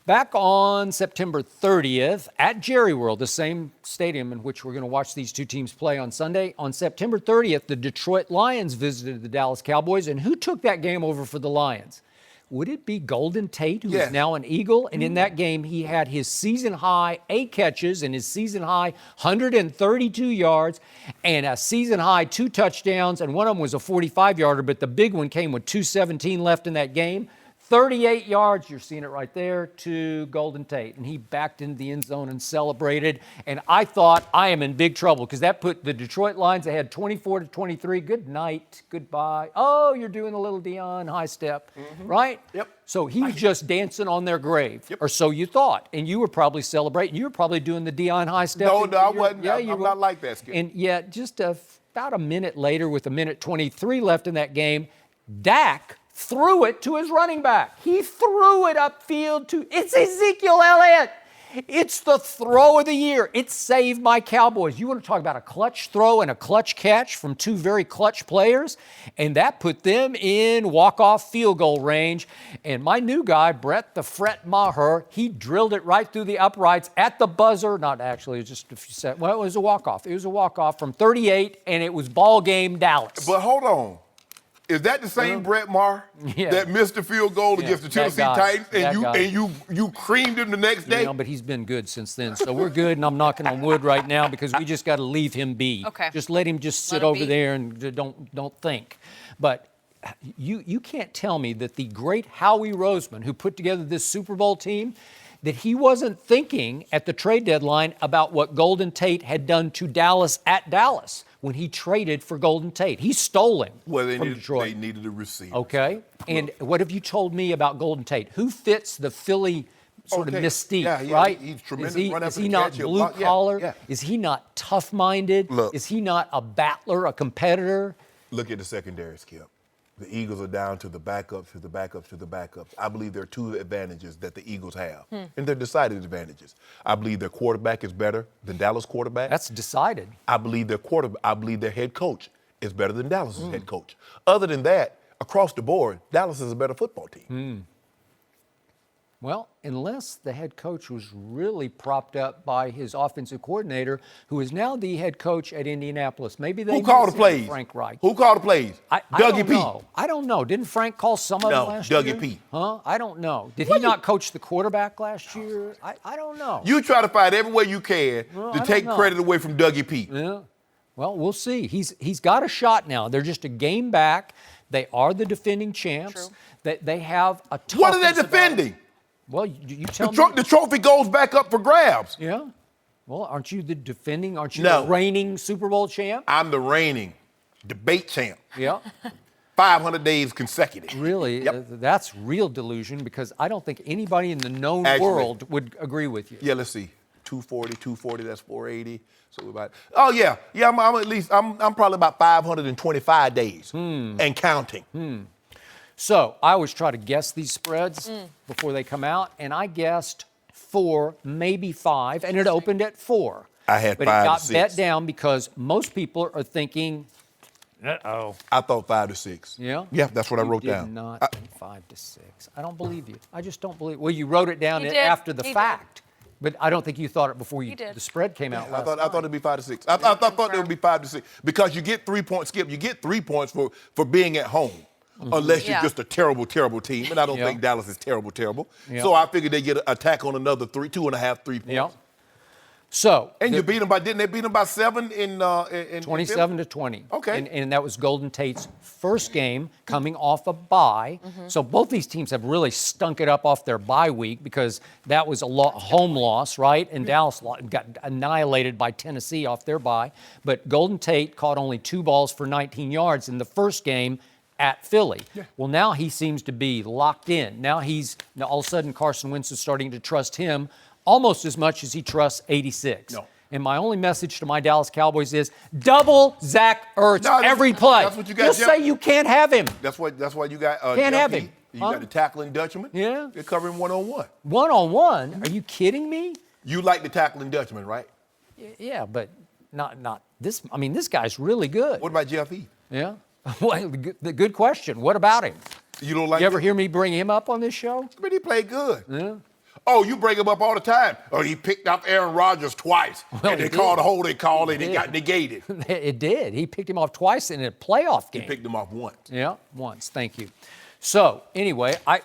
Back on September 30th at Jerry World, the same stadium in which we're going to watch these two teams play on Sunday, on September 30th, the Detroit Lions visited the Dallas Cowboys. And who took that game over for the Lions? Would it be Golden Tate, who is now an Eagle? And in that game, he had his season-high 8 catches and his season-high 132 yards and a season-high 2 touchdowns, and one of them was a 45-yarder, but the big one came with 2:17 left in that game. 38 yards, you're seeing it right there, to Golden Tate. And he backed into the end zone and celebrated. And I thought, I am in big trouble because that put the Detroit Lions ahead 24-23. Good night, goodbye. Oh, you're doing a little Deion high step, right? Yep. So he was just dancing on their grave, or so you thought. And you were probably celebrating. You were probably doing the Deion high step. No, I wasn't. Yeah, I'm not like that, Skip. And yet, just about a minute later, with 1:23 left in that game, Dak threw it to his running back. He threw it upfield it's Ezekiel Elliott. It's the throw of the year. It saved my Cowboys. You want to talk about a clutch throw and a clutch catch from 2 very clutch players? And that put them in walk-off field goal range. And my new guy, Brett the Fret Maher, he drilled it right through the uprights at the buzzer. Not actually, it was just a few seconds. Well, it was a walk-off. It was a walk-off from 38, and it was ball game Dallas. But hold on. Is that the same Brett Maher that missed the field goal against the Tennessee Titans and you creamed him the next day? But he's been good since then. So we're good, and I'm knocking on wood right now because we just got to leave him be. Okay. Just let him just sit over there and don't think. But you can't tell me that the great Howie Roseman, who put together this Super Bowl team, that he wasn't thinking at the trade deadline about what Golden Tate had done to Dallas at Dallas when he traded for Golden Tate. He stole him from Detroit. They needed a receiver. Okay. And what have you told me about Golden Tate? Who fits the Philly sort of mystique, right? He's tremendous. Is he not blue collar? Is he not tough-minded? Is he not a battler, a competitor? Look at the secondary, Skip. The Eagles are down to the backups, to the backups, to the backups. I believe there are 2 advantages that the Eagles have, and they're decided advantages. I believe their quarterback is better than Dallas' quarterback. That's decided. I believe their head coach is better than Dallas' head coach. Other than that, across the board, Dallas is a better football team. Well, unless the head coach was really propped up by his offensive coordinator, who is now the head coach at Indianapolis. Maybe they Who called the plays? Frank Reich. Who called the plays? Dougie P. I don't know. Didn't Frank call some of them last year? No, Dougie P. Huh? I don't know. Did he not coach the quarterback last year? I don't know. You try to find every way you can to take credit away from Dougie P. Yeah. Well, we'll see. He's got a shot now. They're just a game back. They are the defending champs. They have a toughness. What are they defending? Well, you tell me. The trophy goes back up for grabs. Yeah. Well, aren't you the reigning Super Bowl champ? I'm the reigning debate champ. Yeah. 500 days consecutive. Really? Yep. That's real delusion because I don't think anybody in the known world would agree with you. Yeah, let's see. 240, that's 480. So about, I'm probably about 525 days and counting. So I always try to guess these spreads before they come out, and I guessed 4, maybe 5, and it opened at 4. I had 5 But it got 6. bet down because most people are thinking, uh-oh. I thought 5 to 6. Yeah? Yeah, that's what I wrote down. Did not think 5 to 6. I don't believe you. I just don't believe. Well, you wrote it down He did. after the He fact. But I don't think you thought it before He did. the spread came out. I thought it'd be 5-6. I thought it would be 5-6 because you get 3 points. Skip, you get 3 points for being at home, unless you're just a terrible, terrible team. And I don't think Dallas is terrible, terrible. So I figured they get an attack on another 2.5, 3 points. Yeah. So you beat them by, didn't they beat them by 7 in 27-20. Okay. And that was Golden Tate's first game coming off a bye. So both these teams have really stunk it up off their bye week because that was a home loss, right? And Dallas got annihilated by Tennessee off their bye. But Golden Tate caught only 2 balls for 19 yards in the first game at Philly. Yeah. Well, now he seems to be locked in. Now all of a sudden Carson Wentz is starting to trust him almost as much as he trusts 86. No. And my only message to my Dallas Cowboys is double Zach Ertz every play. That's what you got. Just say you can't have him. That's why you got. Can't have him. You got the tackling Dutchman. Yeah. They're covering 1-on-1. 1-on-1? Are you kidding me? You like the tackling Dutchman, right? Yeah, but not this. I mean, this guy's really good. What about Jeff Heath? Yeah. Well, the good question. What about him? You don't like? You ever hear me bring him up on this show? But he played good. Yeah. Oh, you bring him up all the time. Oh, he picked up Aaron Rodgers twice, and they called a hold. They called it. It got negated. It did. He picked him off twice in a playoff game. He picked him off once. Yeah, once. Thank you. So anyway, 4,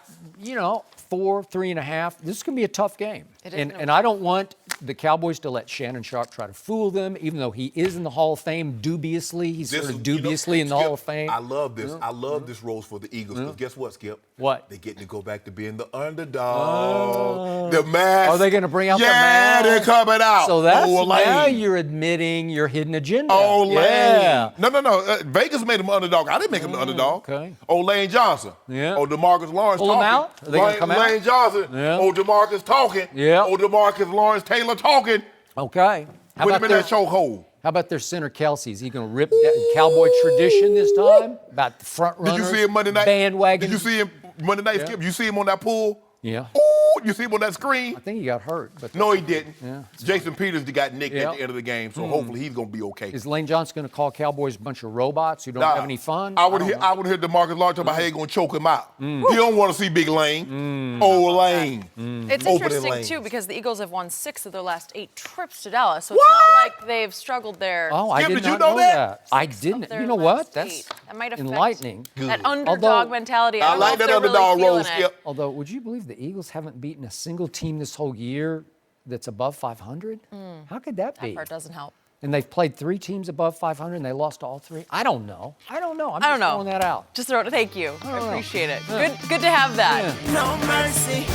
3.5. This is going to be a tough game. And I don't want the Cowboys to let Shannon Sharpe try to fool them, even though he is in the Hall of Fame dubiously. He's sort of dubiously in the Hall of Fame. I love this. I love this role for the Eagles. Because guess what, Skip? What? They get to go back to being the underdog. The mask. Are they going to bring out the Yeah, mask? they're coming out. So that's Lane. now you're admitting your hidden agenda. Lane. Yeah. No. Vegas made him an underdog. I didn't make him an underdog. Okay. Lane Johnson. Yeah. DeMarcus Lawrence Pull talking. him out? Are they going to come out? Lane Johnson. Yeah. DeMarcus talking. Yeah. DeMarcus Lawrence Taylor talking. Okay. Put him in that chokehold. How about their center Kelsey? Is he going to rip that Cowboy tradition this time? About the front runners, Did you see him Monday night? bandwagon? Did you see him Monday night, Skip? You see him on that pool? Yeah. Ooh, you see him on that screen? I think he got hurt. But No, he didn't. Yeah. Jason Peters got nicked at the end of the game, so hopefully he's going to be okay. Is Lane Johnson going to call Cowboys a bunch of robots who don't have any fun? I would hear DeMarcus Lawrence talk about how he's going to choke him out. He don't want to see Big Lane. Lane. It's Open interesting, lane. too, because the Eagles have won 6 of their last 8 trips to Dallas, so it's not like they've struggled there. Oh, I Skip, did did you not know know that? I didn't. Their You know last what? That's 8. That might affect enlightening. that underdog Although- mentality. I don't like know if that they're underdog really role, feeling it. Skip. Although, would you believe the Eagles haven't beaten a single team this whole year that's above 500? How could that be? That part doesn't help. And they've played 3 teams above 500 and they lost to all 3? I don't know. I'm I don't just know. throwing that out. Just thank you. I know. appreciate it. Good to have that. Yeah. No mercy.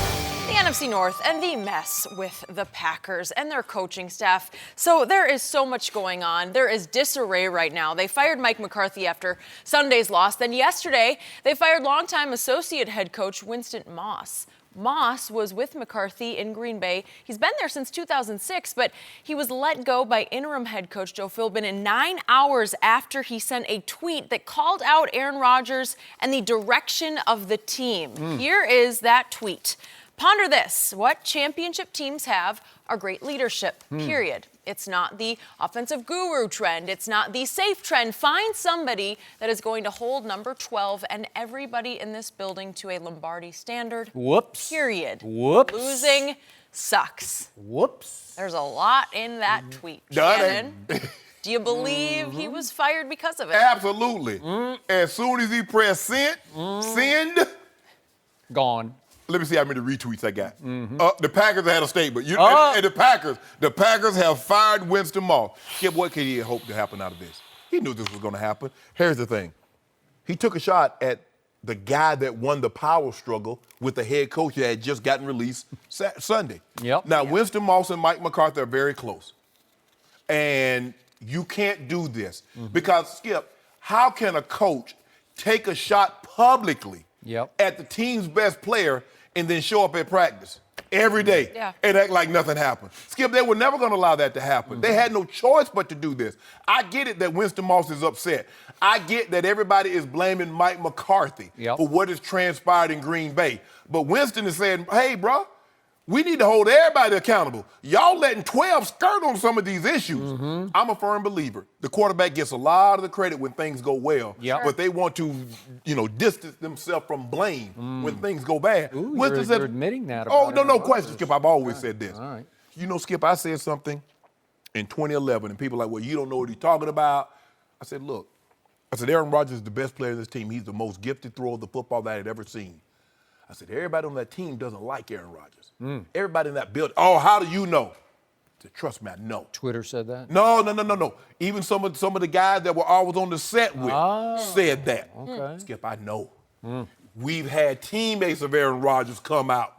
The NFC North and the mess with the Packers and their coaching staff. So there is so much going on. There is disarray right now. They fired Mike McCarthy after Sunday's loss. Then yesterday, they fired longtime associate head coach Winston Moss. Moss was with McCarthy in Green Bay. He's been there since 2006, but he was let go by interim head coach Joe Philbin in 9 hours after he sent a tweet that called out Aaron Rodgers and the direction of the team. Here is that tweet. Ponder this. What championship teams have are great leadership, period. It's not the offensive guru trend. It's not the safe trend. Find somebody that is going to hold number 12 and everybody in this building to a Lombardi standard. Whoops. Period. Whoops. Losing sucks. Whoops. There's a lot in that tweet. Done it. Shannon, do you believe he was fired because of it? Absolutely. As soon as he pressed send, Gone. let me see how many retweets I got. The Packers had a statement. And the Packers have fired Winston Moss. Skip, what could he hope to happen out of this? He knew this was going to happen. Here's the thing. He took a shot at the guy that won the power struggle with the head coach that had just gotten released Sunday. Yep. Now, Winston Moss and Mike McCarthy are very close. And you can't do this. Because, Skip, how can a coach take a shot publicly at the team's best player and then show up at practice every day and act like nothing happened? Skip, they were never going to allow that to happen. They had no choice but to do this. I get it that Winston Moss is upset. I get that everybody is blaming Mike McCarthy for what has transpired in Green Bay. But Winston is saying, hey, bro, we need to hold everybody accountable. Y'all letting 12 skirt on some of these issues. I'm a firm believer. The quarterback gets a lot of the credit when things go well, but they want to, distance themselves from blame when things go bad. Ooh, Winston you're admitting that. Oh, about no Aaron question, Rodgers. Skip. I've always said this. All right. You know, Skip, I said something in 2011, and people are like, well, you don't know what he's talking about. I said, look, Aaron Rodgers is the best player in this team. He's the most gifted thrower of the football that I had ever seen. I said, everybody on that team doesn't like Aaron Rodgers. Everybody in that building, oh, how do you know? I said, trust me, I know. Twitter said that? No. Even some of the guys that were always on the set with said that. Okay. Skip, I know. We've had teammates of Aaron Rodgers come out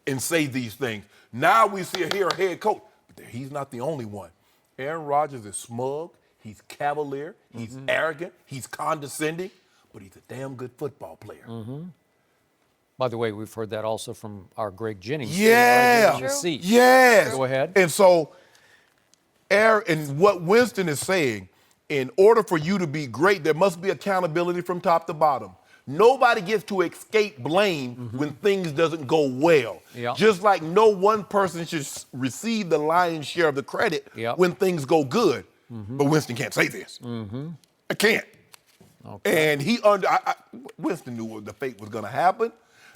and say these things. Now we see a head coach, but he's not the only one. Aaron Rodgers is smug. He's cavalier. He's arrogant. He's condescending, but he's a damn good football player. By the way, we've heard that also from our Greg Jennings. Yeah. Yes. Go ahead. And so, and what Winston is saying, in order for you to be great, there must be accountability from top to bottom. Nobody gets to escape blame when things doesn't go well. Yep. Just like no one person should receive the lion's share of the credit when things go good. But Winston can't say this. I can't. Okay. And Winston knew what the fate was going to happen.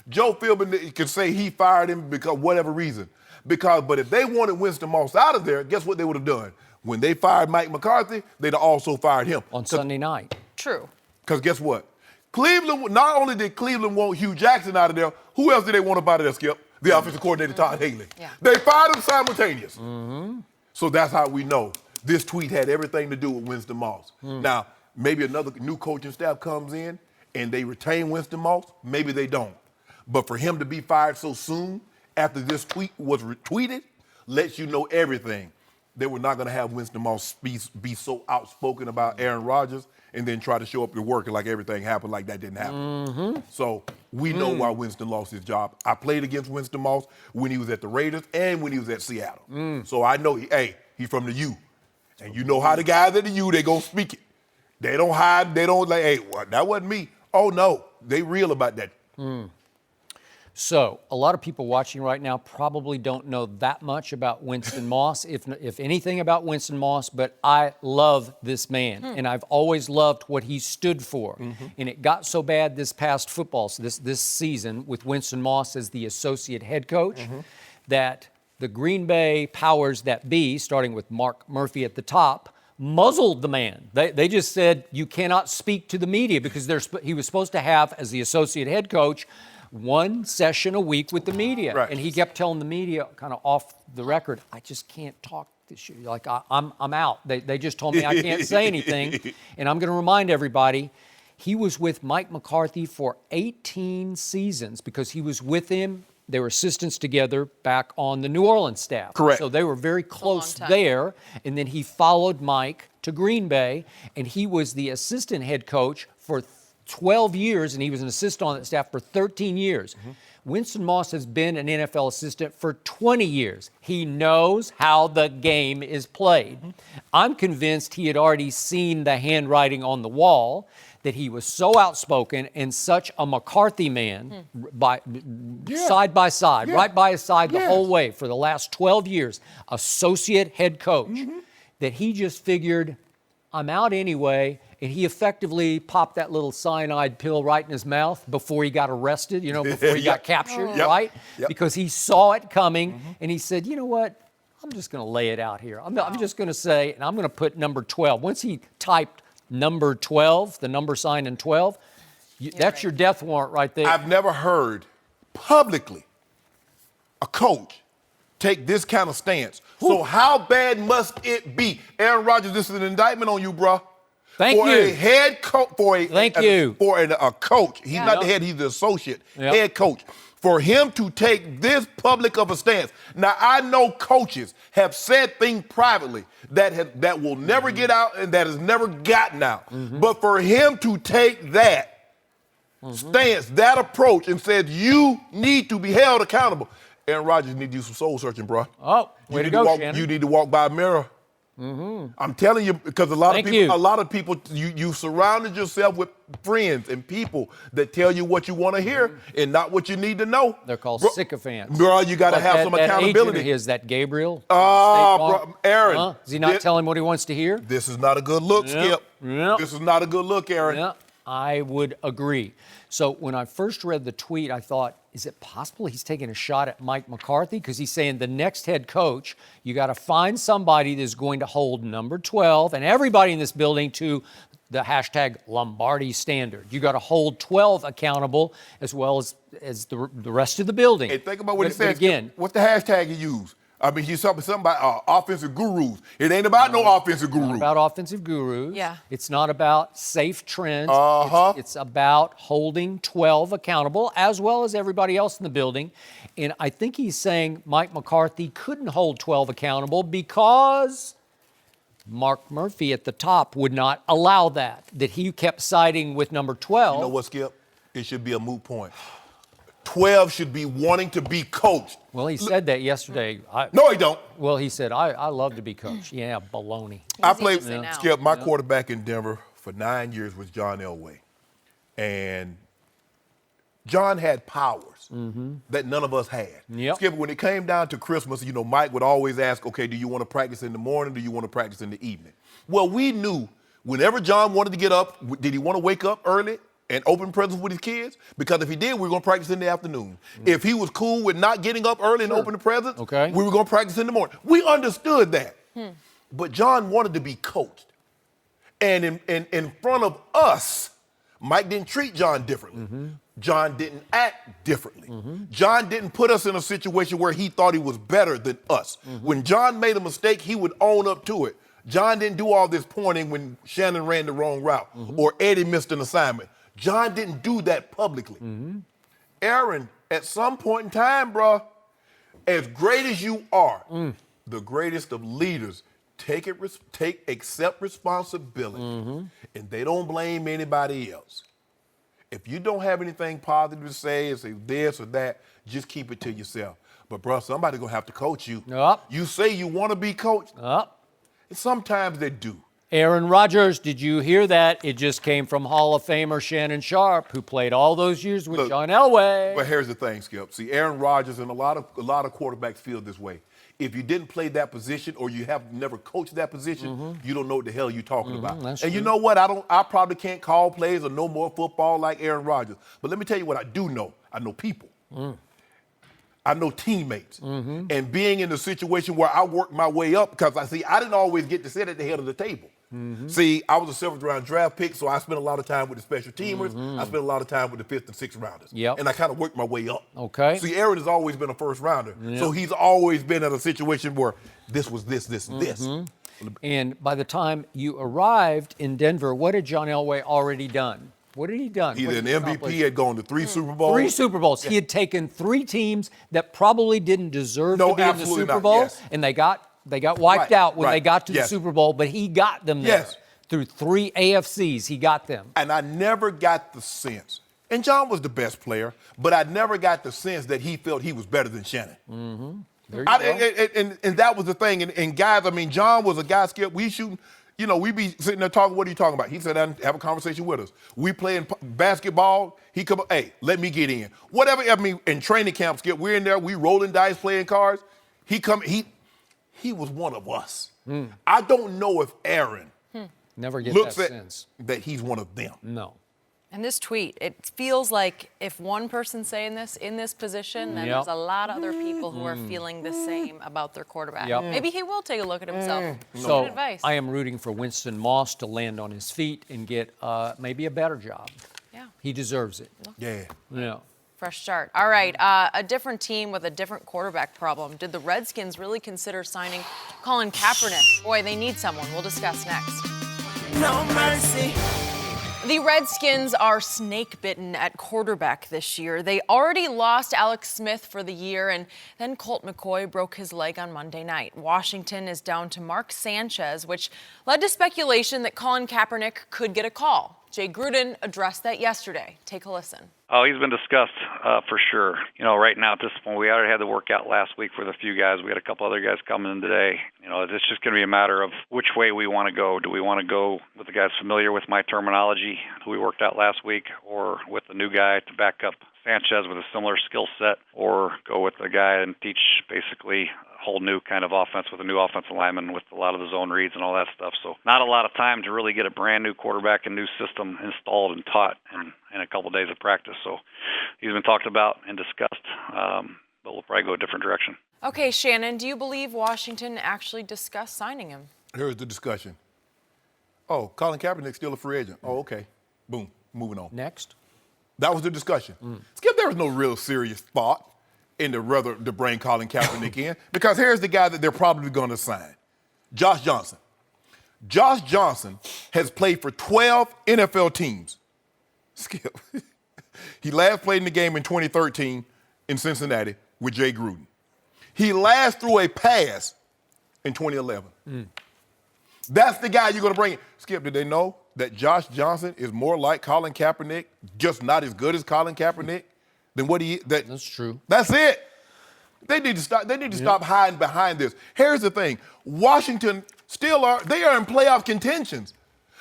Joe Philbin could say he fired him because whatever reason. But if they wanted Winston Moss out of there, guess what they would have done? When they fired Mike McCarthy, they'd have also fired him. On Sunday night. True. Because guess what? Cleveland, not only did Cleveland want Hugh Jackson out of there, who else did they want up out of there, Skip? The offensive coordinator, Todd Haley. Yeah. They fired him simultaneous. So that's how we know this tweet had everything to do with Winston Moss. Now, maybe another new coaching staff comes in and they retain Winston Moss. Maybe they don't. But for him to be fired so soon after this tweet was retweeted lets you know everything. They were not going to have Winston Moss be so outspoken about Aaron Rodgers and then try to show up to work like everything happened like that didn't happen. So we know why Winston lost his job. I played against Winston Moss when he was at the Raiders and when he was at Seattle. So I know, he's from the U. And you know how the guys at the U, they going to speak it. They don't hide. They don't like, hey, well, that wasn't me. Oh, no. They real about that. So a lot of people watching right now probably don't know that much about Winston Moss, if anything about Winston Moss, but I love this man, and I've always loved what he stood for. And it got so bad this past this season with Winston Moss as the associate head coach that the Green Bay powers that be, starting with Mark Murphy at the top, muzzled the man. They just said, you cannot speak to the media because he was supposed to have, as the associate head coach, one session a week with the media. Right. And he kept telling the media, kind of off the record, I just can't talk this year. Like, I'm out. They just told me I can't say anything. And I'm going to remind everybody, he was with Mike McCarthy for 18 seasons because he was with him. They were assistants together back on the New Orleans staff. Correct. So they were very close there. And then he followed Mike to Green Bay, and he was the assistant head coach for 12 years, and he was an assistant on that staff for 13 years. Winston Moss has been an NFL assistant for 20 years. He knows how the game is played. I'm convinced he had already seen the handwriting on the wall, that he was so outspoken and such a McCarthy man, side by side, right by his side the whole way for the last 12 years, associate head coach, that he just figured, I'm out anyway. And he effectively popped that little cyanide pill right in his mouth before he got arrested, before he got captured, right? Because he saw it coming, and he said, you know what? I'm just going to lay it out here. I'm just going to say, and I'm going to put number 12. Once he typed number 12, the number sign in 12, that's your death warrant right there. I've never heard publicly a coach take this kind of stance. So how bad must it be? Aaron Rodgers, this is an indictment on you, bro. Thank you. A head coach, for a coach, he's not the head, he's the associate head coach. For him to take this public of a stance. Now, I know coaches have said things privately that will never get out and that has never gotten out. But for him to take that stance, that approach, and said, you need to be held accountable. Aaron Rodgers need to do some soul searching, bro. Oh, way to go, Shannon. You need to walk by a mirror. I'm telling you, because a lot of people, you surrounded yourself with friends and people that tell you what you want to hear and not what you need to know. They're called sycophants. Bro, you got to have some accountability. That agent of that Gabriel? Bro, Aaron. Is he not telling what he wants to hear? This is not a good look, Skip. This is not a good look, Aaron. I would agree. So when I first read the tweet, I thought, is it possible he's taking a shot at Mike McCarthy? Because he's saying the next head coach, you got to find somebody that's going to hold number 12 and everybody in this building to the hashtag Lombardi standard. You got to hold 12 accountable as well as the rest of the building. Hey, think about what he said. Again, what's the hashtag he used? I mean, he's talking about offensive gurus. It ain't about no offensive gurus. Not about offensive gurus. Yeah. It's not about safe trends. It's about holding 12 accountable as well as everybody else in the building. And I think he's saying Mike McCarthy couldn't hold 12 accountable because Mark Murphy at the top would not allow that he kept siding with number 12. You know what, Skip? It should be a moot point. 12 should be wanting to be coached. Well, he said that yesterday. No, he don't. Well, he said, I love to be coached. Yeah, baloney. I played, Skip, my quarterback in Denver for 9 years was John Elway. And John had powers that none of us had. Yep. Skip, when it came down to Christmas, you know, Mike would always ask, okay, do you want to practice in the morning? Do you want to practice in the evening? Well, we knew whenever John wanted to get up, did he want to wake up early and open presents with his kids? Because if he did, we were going to practice in the afternoon. If he was cool with not getting up early and opening presents, we were going to practice in the morning. We understood that. But John wanted to be coached. And in front of us, Mike didn't treat John differently. John didn't act differently. John didn't put us in a situation where he thought he was better than us. When John made a mistake, he would own up to it. John didn't do all this pointing when Shannon ran the wrong route or Eddie missed an assignment. John didn't do that publicly. Aaron, at some point in time, bro, as great as you are, the greatest of leaders, accept responsibility, and they don't blame anybody else. If you don't have anything positive to say, say this or that, just keep it to yourself. But, bro, somebody's going to have to coach you. You say you want to be coached, and sometimes they do. Aaron Rodgers, did you hear that? It just came from Hall of Famer Shannon Sharpe, who played all those years with John Elway. But here's the thing, Skip. See, Aaron Rodgers and a lot of quarterbacks feel this way. If you didn't play that position or you have never coached that position, you don't know what the hell you're talking about. That's and true. you know what? I probably can't call plays or know more football like Aaron Rodgers. But let me tell you what I do know. I know people. I know teammates. And being in the situation where I worked my way up, because I didn't always get to sit at the head of the table. See, I was a 7th round draft pick, so I spent a lot of time with the special teamers. I spent a lot of time with the 5th and 6th rounders. And I kind of worked my way up. See, Aaron has always been a first rounder. So he's always been in a situation where this was this, this, and this. And by the time you arrived in Denver, what had John Elway already done? What had he done? He's an MVP, had gone to 3 Super Bowls. 3 Super Bowls. He had taken 3 teams that probably didn't deserve to be in the Super Bowl, and they got wiped out when they got to the Super Bowl, but he got them there. Through 3 AFCs, he got them. And I never got the sense, and John was the best player, but I never got the sense that he felt he was better than Shannon. There you go. And that was the thing. And guys, I mean, John was a guy, Skip, we shooting, you know, we be sitting there talking, what are you talking about? He said, have a conversation with us. We playing basketball. He come up, hey, let me get in. Whatever, I mean, in training camp, Skip, we're in there, we rolling dice, playing cards. He was one of us. I don't know if Aaron never get looks that at sense that he's one of them. No. And this tweet, it feels like if one person's saying this in this position, then there's a lot of other people who are feeling the same about their quarterback. Maybe he will take a look at himself. So Good advice. I am rooting for Winston Moss to land on his feet and get maybe a better job. He deserves it. Yeah. Fresh start. All right, a different team with a different quarterback problem. Did the Redskins really consider signing Colin Kaepernick? Boy, they need someone. We'll discuss next. No mercy. The Redskins are snake-bitten at quarterback this year. They already lost Alex Smith for the year, and then Colt McCoy broke his leg on Monday night. Washington is down to Mark Sanchez, which led to speculation that Colin Kaepernick could get a call. Jay Gruden addressed that yesterday. Take a listen. Oh, he's been discussed for sure. You know, right now at this point, we already had the workout last week with a few guys. We had a couple other guys coming in today. You know, it's just going to be a matter of which way we want to go. Do we want to go with the guys familiar with my terminology, who we worked out last week, or with the new guy to back up Sanchez with a similar skill set, or go with the guy and teach basically whole new kind of offense with a new offensive lineman with a lot of the zone reads and all that stuff. So not a lot of time to really get a brand new quarterback and new system installed and taught in a couple of days of practice. So he's been talked about and discussed, but we'll probably go a different direction. Okay, Shannon, do you believe Washington actually discussed signing him? Here's the discussion. Oh, Colin Kaepernick's still a free agent. Oh, okay. Boom. Moving on. Next. That was the discussion. Skip, there was no real serious thought into whether to bring Colin Kaepernick in, because here's the guy that they're probably going to sign, Josh Johnson. Josh Johnson has played for 12 NFL teams. Skip. He last played in the game in 2013 in Cincinnati with Jay Gruden. He last threw a pass in 2011. That's the guy you're going to bring in. Skip, did they know that Josh Johnson is more like Colin Kaepernick, just not as good as Colin Kaepernick? Then what that's true. That's it. They need to stop. They need to stop hiding behind this. Here's the thing: Washington they are in playoff contentions,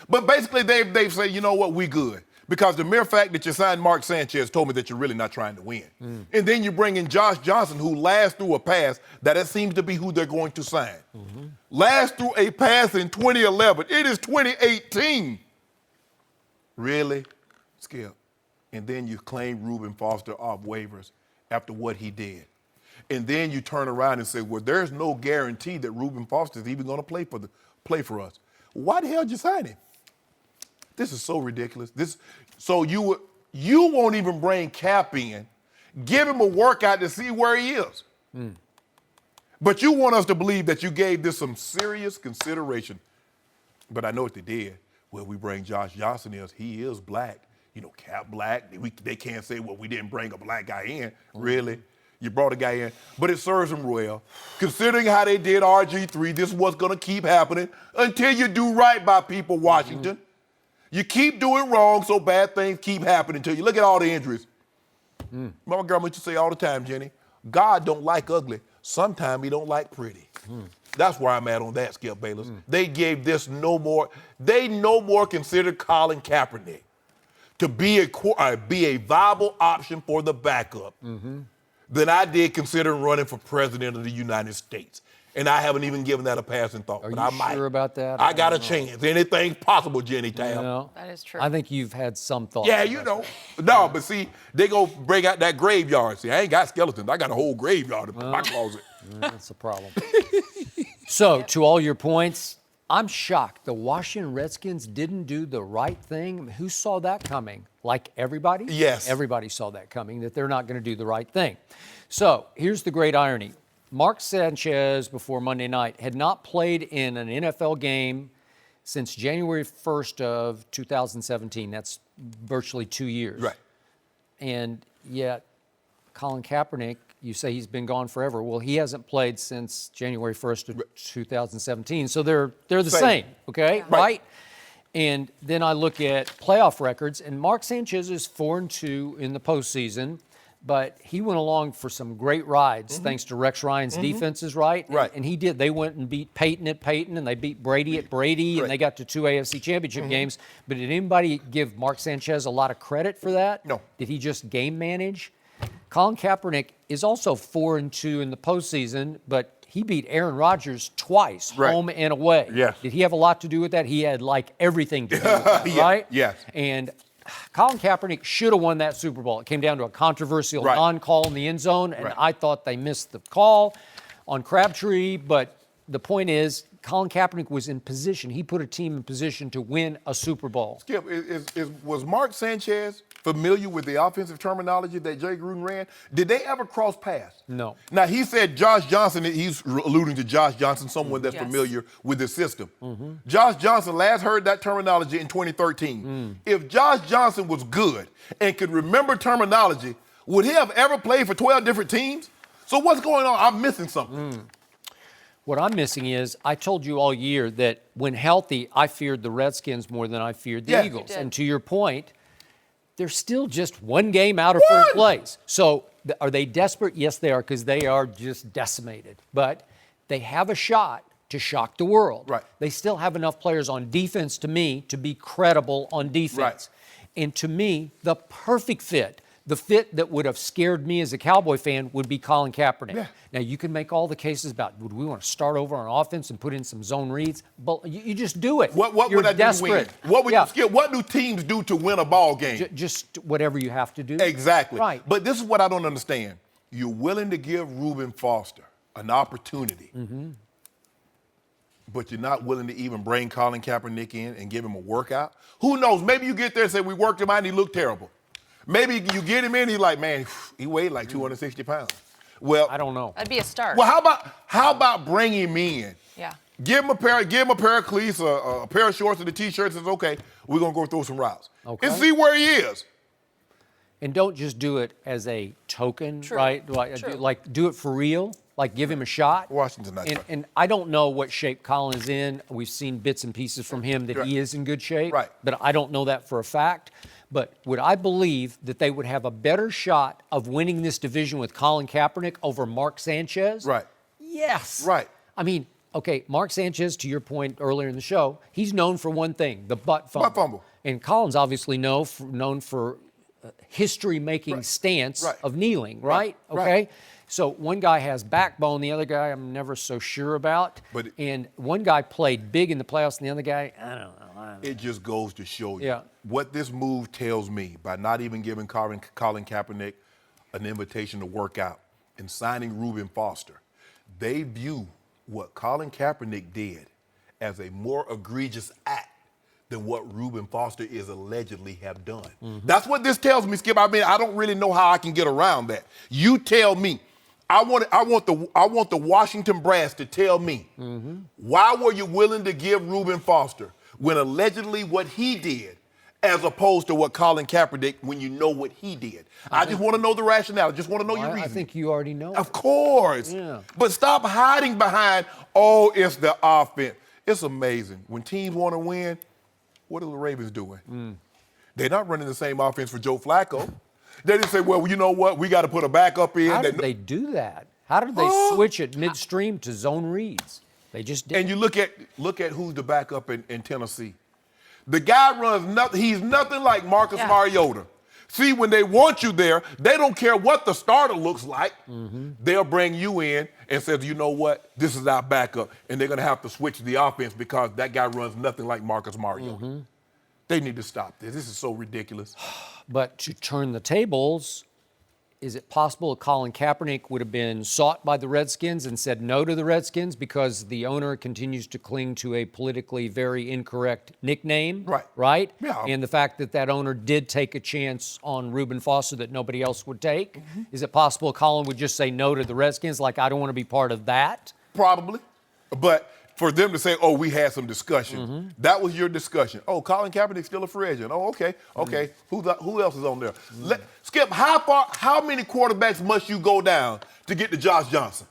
but basically they've said, you know what, we good, because the mere fact that you signed Mark Sanchez told me that you're really not trying to win. And then you bring in Josh Johnson, who last threw a pass. That seems to be who they're going to sign. Last threw a pass in 2011. It is 2018. Really, Skip? And then you claim Reuben Foster off waivers after what he did. And then you turn around and say, well, there's no guarantee that Reuben Foster is even going to play for us. Why the hell did you sign him? This is so ridiculous. So you won't even bring Cap in, give him a workout to see where he is. But you want us to believe that you gave this some serious consideration. But I know what they did. Well, we bring Josh Johnson in. He is black. You know, Cap black. They can't say, well, we didn't bring a black guy in. Really? You brought a guy in. But it serves him well. Considering how they did RG3, this is what's going to keep happening until you do right by people, Washington. You keep doing wrong, so bad things keep happening until you look at all the injuries. My grandma used to say all the time, Jenny, God don't like ugly. Sometimes he don't like pretty. That's where I'm at on that, Skip Bayless. They gave this no more considered Colin Kaepernick to be a viable option for the backup than I did considering running for president of the United States. And I haven't even given that a passing thought. Are but you I might. sure about that? I got a chance. Anything's possible, Jenny Taft. You know, That is true. I think you've had some thoughts. Yeah, you know. No, but see, they go break out that graveyard. See, I ain't got skeletons. I got a whole graveyard in my closet. That's a problem. So, to all your points, I'm shocked. The Washington Redskins didn't do the right thing. Who saw that coming? Like everybody? Yes. Everybody saw that coming, that they're not going to do the right thing. So, here's the great irony. Mark Sanchez, before Monday night, had not played in an NFL game since January 1st of 2017. That's virtually 2 years. Right. And yet, Colin Kaepernick, you say he's been gone forever. Well, he hasn't played since January 1st of 2017. So they're the same, okay? Yeah. Right? And then I look at playoff records, and Mark Sanchez is 4-2 in the postseason. But he went along for some great rides thanks to Rex Ryan's defenses, right? Right. And he did. They went and beat Peyton at Peyton, and they beat Brady at Brady, and they got to 2 AFC Championship games. But did anybody give Mark Sanchez a lot of credit for that? No. Did he just game manage? Colin Kaepernick is also 4-2 in the postseason, but he beat Aaron Rodgers twice, home and away. Yes. Did he have a lot to do with that? He had like everything to do with that, right? Yes. And Colin Kaepernick should have won that Super Bowl. It came down to a controversial non-call in the end zone, and I thought they missed the call on Crabtree. But the point is, Colin Kaepernick was in position. He put a team in position to win a Super Bowl. Skip, was Mark Sanchez familiar with the offensive terminology that Jay Gruden ran? Did they ever cross paths? No. Now, he said Josh Johnson, he's alluding to Josh Johnson, someone that's familiar with the system. Josh Johnson last heard that terminology in 2013. If Josh Johnson was good and could remember terminology, would he have ever played for 12 different teams? So what's going on? I'm missing something. What I'm missing is, I told you all year that when healthy, I feared the Redskins more than I feared the Eagles. And to your point, they're still just one game out of first place. So are they desperate? Yes, they are, because they are just decimated. But they have a shot to shock the world. Right. They still have enough players on defense, to me, to be credible on defense. And to me, the perfect fit, The fit that would have scared me as a Cowboy fan would be Colin Kaepernick. Yeah. Now, you can make all the cases about, would we want to start over on offense and put in some zone reads? But you just do it. What You're would I do to win? desperate. What would Yeah. Skip, what do teams do to win a ball game? Just whatever you have to do. Exactly. Right. But this is what I don't understand. You're willing to give Reuben Foster an opportunity, but you're not willing to even bring Colin Kaepernick in and give him a workout? Who knows? Maybe you get there and say, we worked him out and he looked terrible. Maybe you get him in, he's like, man, he weighed like 260 pounds. Well, I don't know. That'd be a start. Well, how about bringing him in? Yeah. Give him a pair of cleats, a pair of shorts and a t-shirt. Says, okay, we're gonna go through some routes and see where he is. And don't just do it as a token, True. right? True. Like do it for real. Like give him a shot. Washington's not trying. And I don't know what shape Colin's in. We've seen bits and pieces from him that he is in good shape. Right. But I don't know that for a fact. But would I believe that they would have a better shot of winning this division with Colin Kaepernick over Mark Sanchez? Right. Yes. Right. I mean, okay, Mark Sanchez, to your point earlier in the show, he's known for one thing, the butt fumble. Butt fumble. And Colin's obviously known for history-making stance of kneeling, right? Right. Okay? So one guy has backbone, the other guy I'm never so sure about. And one guy played big in the playoffs, and the other guy, I don't know. It just goes to show you Yeah. what this move tells me by not even giving Colin Kaepernick an invitation to work out and signing Reuben Foster. They view what Colin Kaepernick did as a more egregious act than what Reuben Foster is allegedly have done. That's what this tells me, Skip. I mean, I don't really know how I can get around that. You tell me. I want the Washington brass to tell me why were you willing to give Reuben Foster when allegedly what he did, as opposed to what Colin Kaepernick when you know what he did. I just want to know the rationale. I just want to know your reason. I think you already know. Of course. Yeah. But stop hiding behind, oh, it's the offense. It's amazing. When teams want to win, what are the Ravens doing? They're not running the same offense for Joe Flacco. They didn't say, well, you know what? We got to put a backup in. How did they do that? How did they switch it midstream to zone reads? They just did. And you look at who's the backup in Tennessee. The guy runs nothing. He's nothing like Marcus Mariota. See, when they want you there, they don't care what the starter looks like. They'll bring you in and say, you know what? This is our backup. And they're going to have to switch the offense because that guy runs nothing like Marcus Mariota. They need to stop this. This is so ridiculous. But to turn the tables, is it possible that Colin Kaepernick would have been sought by the Redskins and said no to the Redskins because the owner continues to cling to a politically very incorrect nickname? Right. Right? Yeah. And the fact that that owner did take a chance on Reuben Foster that nobody else would take? Is it possible Colin would just say no to the Redskins, like, I don't want to be part of that? Probably. But for them to say, oh, we had some discussion. That was your discussion. Oh, Colin Kaepernick's still a free agent. Oh, okay. Who else is on there? Skip, how many quarterbacks must you go down to get to Josh Johnson?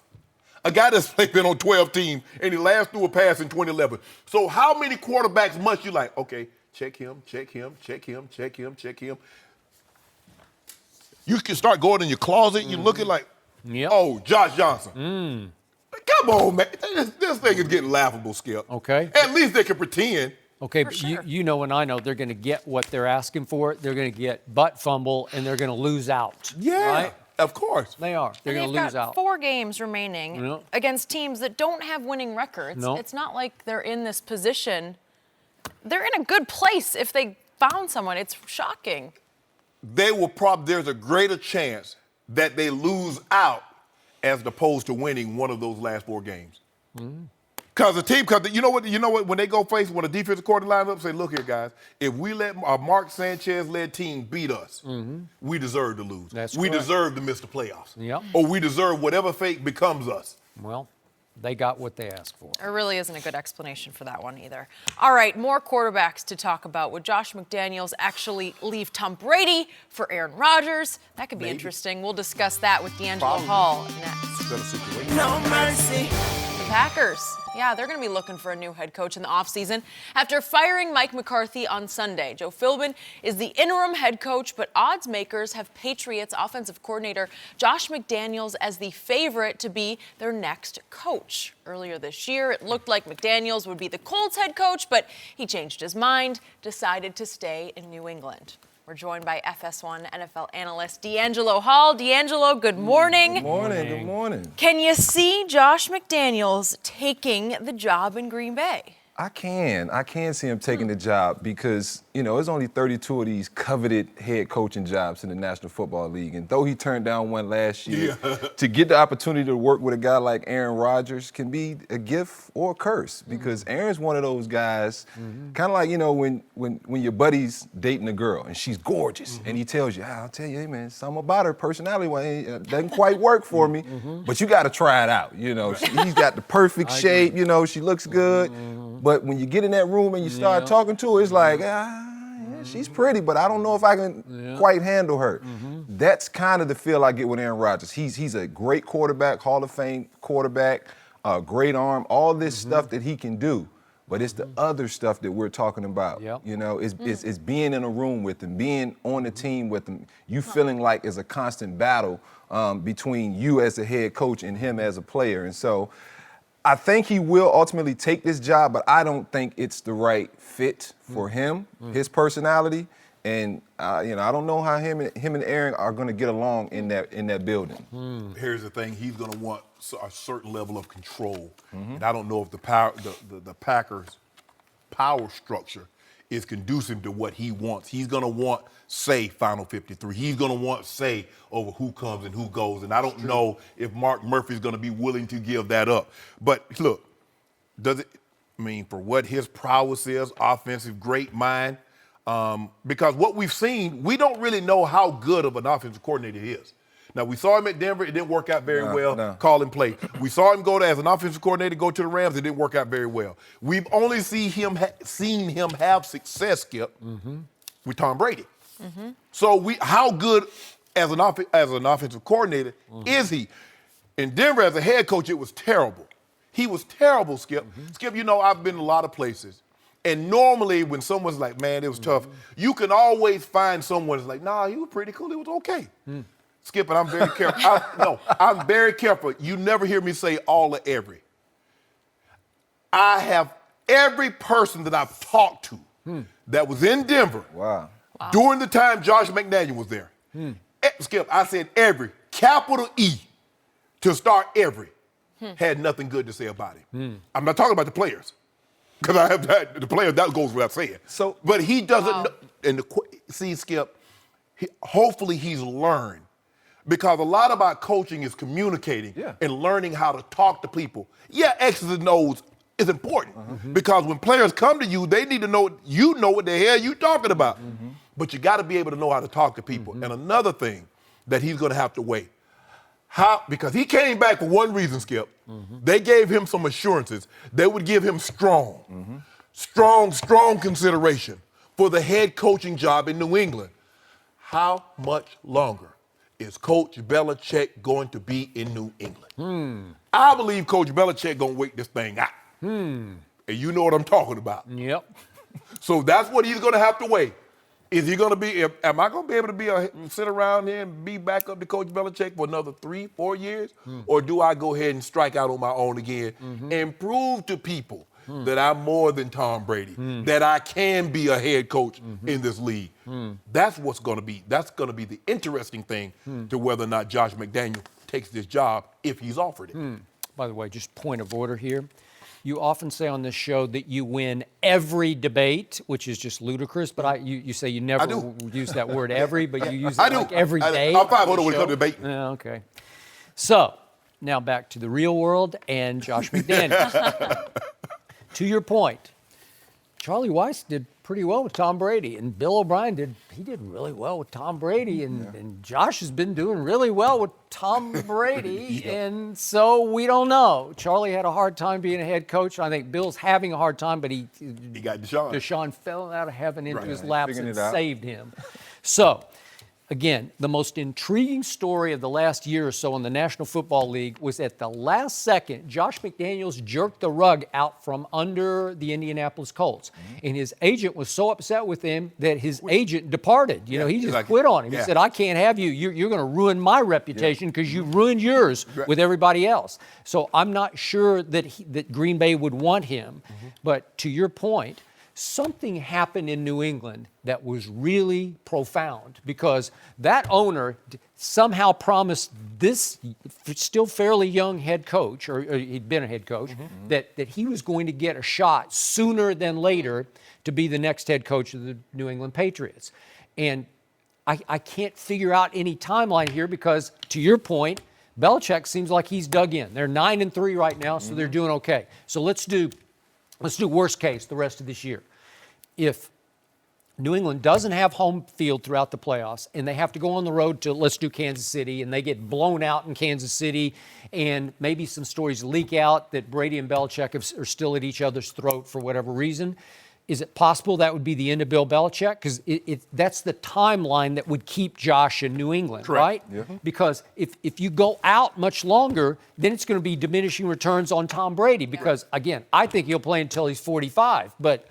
A guy that's been on 12 teams, and he last threw a pass in 2011. So how many quarterbacks must you check him. You can start going in your closet, you're looking like, oh, Josh Johnson. Come on, man. This thing is getting laughable, Skip. Okay. At least they can pretend. Okay, but you know and I know they're going to get what they're asking for. They're going to get butt fumble, and they're going to lose out. Yeah, right? Of course. They are. They're going to lose out. 4 games remaining against teams that don't have winning records. No. It's not like they're in this position. They're in a good place if they found someone. It's shocking. There's a greater chance that they lose out as opposed to winning one of those last 4 games. Because you know what, when they go face, when a defensive coordinator lines up, say, look here, guys, if we let a Mark Sanchez-led team beat us, we deserve to lose. We correct. deserve to miss the playoffs. Yep. Or we deserve whatever fate becomes us. Well, they got what they asked for. There really isn't a good explanation for that one either. All right, more quarterbacks to talk about. Would Josh McDaniels actually leave Tom Brady for Aaron Rodgers? That could be interesting. We'll discuss that with D'Angelo Hall next. No mercy. The Packers. Yeah, they're going to be looking for a new head coach in the offseason. After firing Mike McCarthy on Sunday, Joe Philbin is the interim head coach, but odds makers have Patriots offensive coordinator Josh McDaniels as the favorite to be their next coach. Earlier this year, it looked like McDaniels would be the Colts head coach, but he changed his mind, decided to stay in New England. We're joined by FS1 NFL analyst D'Angelo Hall. D'Angelo, good morning. Good morning. Good morning. Can you see Josh McDaniels taking the job in Green Bay? I can see him taking the job because, there's only 32 of these coveted head coaching jobs in the National Football League. And though he turned down one last year, to get the opportunity to work with a guy like Aaron Rodgers can be a gift or a curse because Aaron's one of those guys, kind of like, when your buddy's dating a girl and she's gorgeous and he tells you, I'll tell you, hey, man, something about her personality doesn't quite work for me, but you got to try it out. He's got the perfect shape, she looks good. But when you get in that room and you start talking to her, it's like, she's pretty, but I don't know if I can quite handle her. That's kind of the feel I get with Aaron Rodgers. He's a great quarterback, Hall of Fame quarterback, great arm, all this stuff that he can do. But it's the other stuff that we're talking about. Yep. It's being in a room with him, being on the team with him. You feeling like it's a constant battle between you as a head coach and him as a player. And so I think he will ultimately take this job, but I don't think it's the right fit for him, his personality, and I don't know how him and Aaron are going to get along in that building. Here's the thing: he's going to want a certain level of control, and I don't know if the Packers' power structure is conducive to what he wants. He's going to want say Final 53. He's going to want say over who comes and who goes. And I don't know if Mark Murphy's going to be willing to give that up. But look, for what his prowess is, offensive, great mind, because what we've seen, we don't really know how good of an offensive coordinator he is. Now, we saw him at Denver. It didn't work out very well, call and play. We saw him as an offensive coordinator, go to the Rams. It didn't work out very well. We've only seen him have success, Skip, with Tom Brady. So how good as an offensive coordinator is he? In Denver, as a head coach, it was terrible. He was terrible, Skip. Skip, I've been a lot of places. And normally when someone's like, man, it was tough, you can always find someone that's like, nah, he was pretty cool. It was okay. Skip, and I'm very careful. I'm very careful. You never hear me say all or every. I have every person that I've talked to that was in Denver during the time Josh McDaniels was there. Skip, I said every, capital E, to start every, had nothing good to say about him. I'm not talking about the players, because I have the players, that goes without saying. But he doesn't know, and see, Skip, hopefully he's learned. Because a lot about coaching is communicating and learning how to talk to people. Yeah, X's and O's is important because when players come to you, they need to know you know what the hell you talking about. But you got to be able to know how to talk to people. And another thing that he's going to have to weigh, because he came back for one reason, Skip. They gave him some assurances. They would give him strong consideration for the head coaching job in New England. How much longer is Coach Belichick going to be in New England? I believe Coach Belichick going to wait this thing out. And you know what I'm talking about. Yep. So that's what he's going to have to weigh. Is he going to be, am I going to be able to sit around here and be back up to Coach Belichick for another 3-4 years? Or do I go ahead and strike out on my own again and prove to people that I'm more than Tom Brady, that I can be a head coach in this league? That's what's going to be. That's going to be the interesting thing to whether or not Josh McDaniels takes this job if he's offered it. By the way, just point of order here. You often say on this show that you win every debate, which is just ludicrous, but you say you never use that word every, but you use it like every day. I'm 500 when it comes to debating. Okay. So, now back to the real world and Josh McDaniels. To your point, Charlie Weiss did pretty well with Tom Brady, and Bill O'Brien did really well with Tom Brady, and Josh has been doing really well with Tom Brady, and so we don't know. Charlie had a hard time being a head coach. I think Bill's having a hard time, but he got Deshaun. Deshaun fell out of heaven into his laps and saved him. So, again, the most intriguing story of the last year or so in the National Football League was at the last second, Josh McDaniels jerked the rug out from under the Indianapolis Colts. And his agent was so upset with him that his agent departed. He just quit on him. He said, I can't have you. You're going to ruin my reputation because you ruined yours with everybody else. So I'm not sure that Green Bay would want him. But to your point, something happened in New England that was really profound because that owner somehow promised this still fairly young head coach, or he'd been a head coach, that he was going to get a shot sooner than later to be the next head coach of the New England Patriots. And I can't figure out any timeline here because, to your point, Belichick seems like he's dug in. They're 9-3 right now, so they're doing okay. So let's do worst case the rest of this year. If New England doesn't have home field throughout the playoffs and they have to go on the road to, let's do Kansas City, and they get blown out in Kansas City, and maybe some stories leak out that Brady and Belichick are still at each other's throat for whatever reason, is it possible that would be the end of Bill Belichick? Because that's the timeline that would keep Josh in New England, right? Yeah. Because if you go out much longer, then it's going to be diminishing returns on Tom Brady because, again, I think he'll play until he's 45. But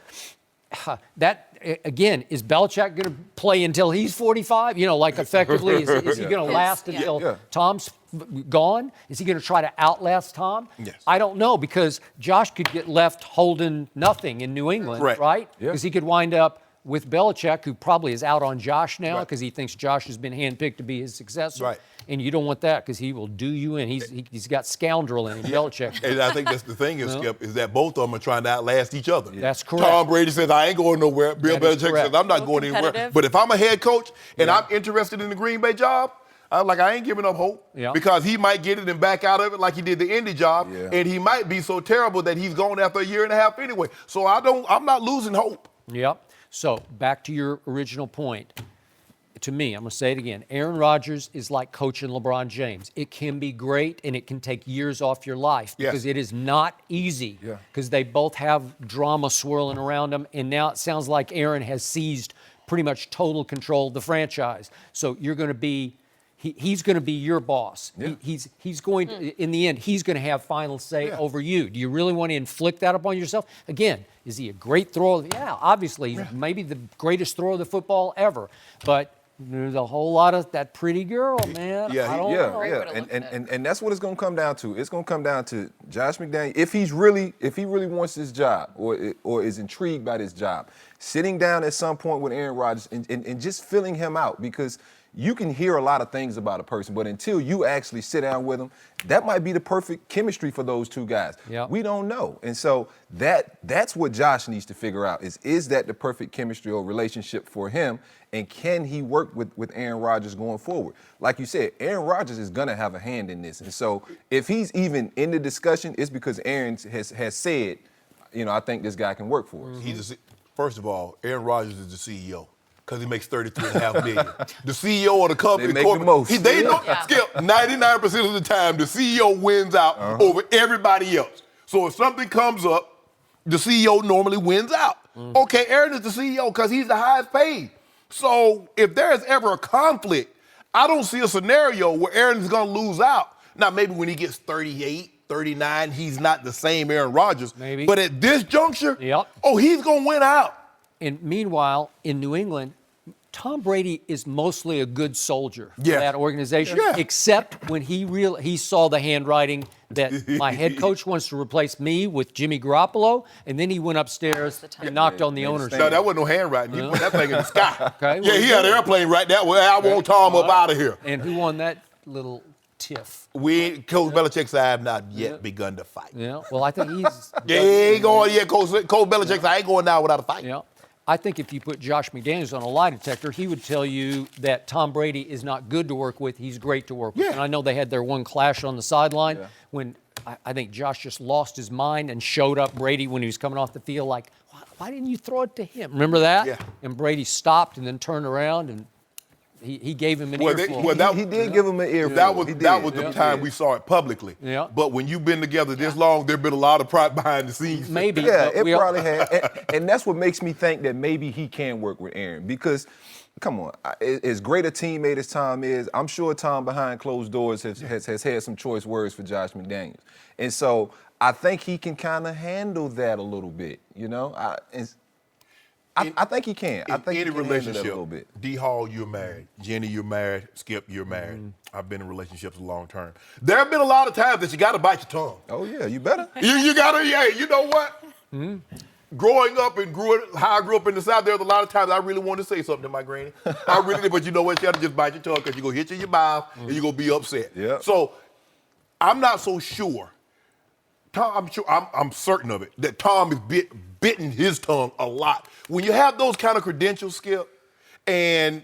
that, again, is Belichick going to play until he's 45? You know, like effectively, is he going to last until Tom's gone? Is he going to try to outlast Tom? Yes. I don't know because Josh could get left holding nothing in New England, right? Because he could wind up with Belichick, who probably is out on Josh now because he thinks Josh has been handpicked to be his successor. Right. And you don't want that because he will do you in. He's got scoundrel in him, Belichick. And I think that's the thing, Skip, is that both of them are trying to outlast each other. That's correct. Tom Brady says, I ain't going nowhere. Bill Belichick says, I'm not going anywhere. But if I'm a head coach and I'm interested in the Green Bay job, I ain't giving up hope because he might get it and back out of it like he did the Indy job, and he might be so terrible that he's gone after a year and a half anyway. So I'm not losing hope. Yep. So back to your original point. To me, I'm going to say it again, Aaron Rodgers is like coaching LeBron James. It can be great, and it can take years off your life because it is not easy because they both have drama swirling around them, and now it sounds like Aaron has seized pretty much total control of the franchise. So you're going to be he's going to be your boss. Yeah. He's going to, in the end, he's going to have final say over you. Do you really want to inflict that upon yourself? Again, is he a great thrower? Yeah, obviously, maybe the greatest thrower of the football ever. But there's a whole lot of that pretty girl, man. I don't know. And that's what it's going to come down to. It's going to come down to Josh McDaniels, if he really wants this job or is intrigued by this job, sitting down at some point with Aaron Rodgers and just filling him out, because you can hear a lot of things about a person, but until you actually sit down with them, that might be the perfect chemistry for those two guys. Yep. We don't know. And so that's what Josh needs to figure out is that the perfect chemistry or relationship for him, and can he work with Aaron Rodgers going forward? Like you said, Aaron Rodgers is going to have a hand in this. And so if he's even in the discussion, it's because Aaron has said, I think this guy can work for us. Mm-hmm. First of all, Aaron Rodgers is the CEO. Because he makes $33.5 million. The CEO of the company, they make the most. Skip, 99% of the time, the CEO wins out over everybody else. So if something comes up, the CEO normally wins out. Okay, Aaron is the CEO because he's the highest paid. So if there's ever a conflict, I don't see a scenario where Aaron is going to lose out. Now, maybe when he gets 38, 39, he's not the same Aaron Rodgers. Maybe. But at this juncture, he's going to win out. And meanwhile, in New England, Tom Brady is mostly a good soldier for that organization, except when he saw the handwriting that my head coach wants to replace me with Jimmy Garoppolo, and then he went upstairs and knocked on the owner's door. No, that wasn't no handwriting. He put that thing in the sky. Okay, he had an airplane right there. Well, I want Tom up out of here. And who won that little tiff? Coach Belichick said, I have not yet begun to fight. Yeah, well, I think he's... He ain't going yet. Coach Belichick said, I ain't going now without a fight. Yeah. I think if you put Josh McDaniels on a lie detector, he would tell you that Tom Brady is not good to work with. He's great to work with. And I know they had their one clash on the sideline when I think Josh just lost his mind and showed up Brady when he was coming off the field like, why didn't you throw it to him? Remember that? Yeah. And Brady stopped and then turned around and he gave him an earful. He did give him an earful. That was the time we saw it publicly. Yeah. But when you've been together this long, there's been a lot of pride behind the scenes. Maybe. Yeah, it probably had. And that's what makes me think that maybe he can work with Aaron. Because, come on, as great a teammate as Tom is, I'm sure Tom behind closed doors has had some choice words for Josh McDaniels. And so I think he can kind of handle that a little bit, I think he can. I think any he can relationship, handle that a little bit. D. Hall, you're married. Jenny, you're married. Skip, you're married. I've been in relationships long term. There have been a lot of times that you got to bite your tongue. Oh, yeah, you better. You got to, you know what? growing up and how I grew up in the South, there was a lot of times I really wanted to say something to my granny. I really did, but you know what? You had to just bite your tongue because you're going to hit you in your mouth and you're going to be upset. Yep. So I'm not so sure. I'm certain of it, that Tom is bitten his tongue a lot. When you have those kind of credentials, Skip, and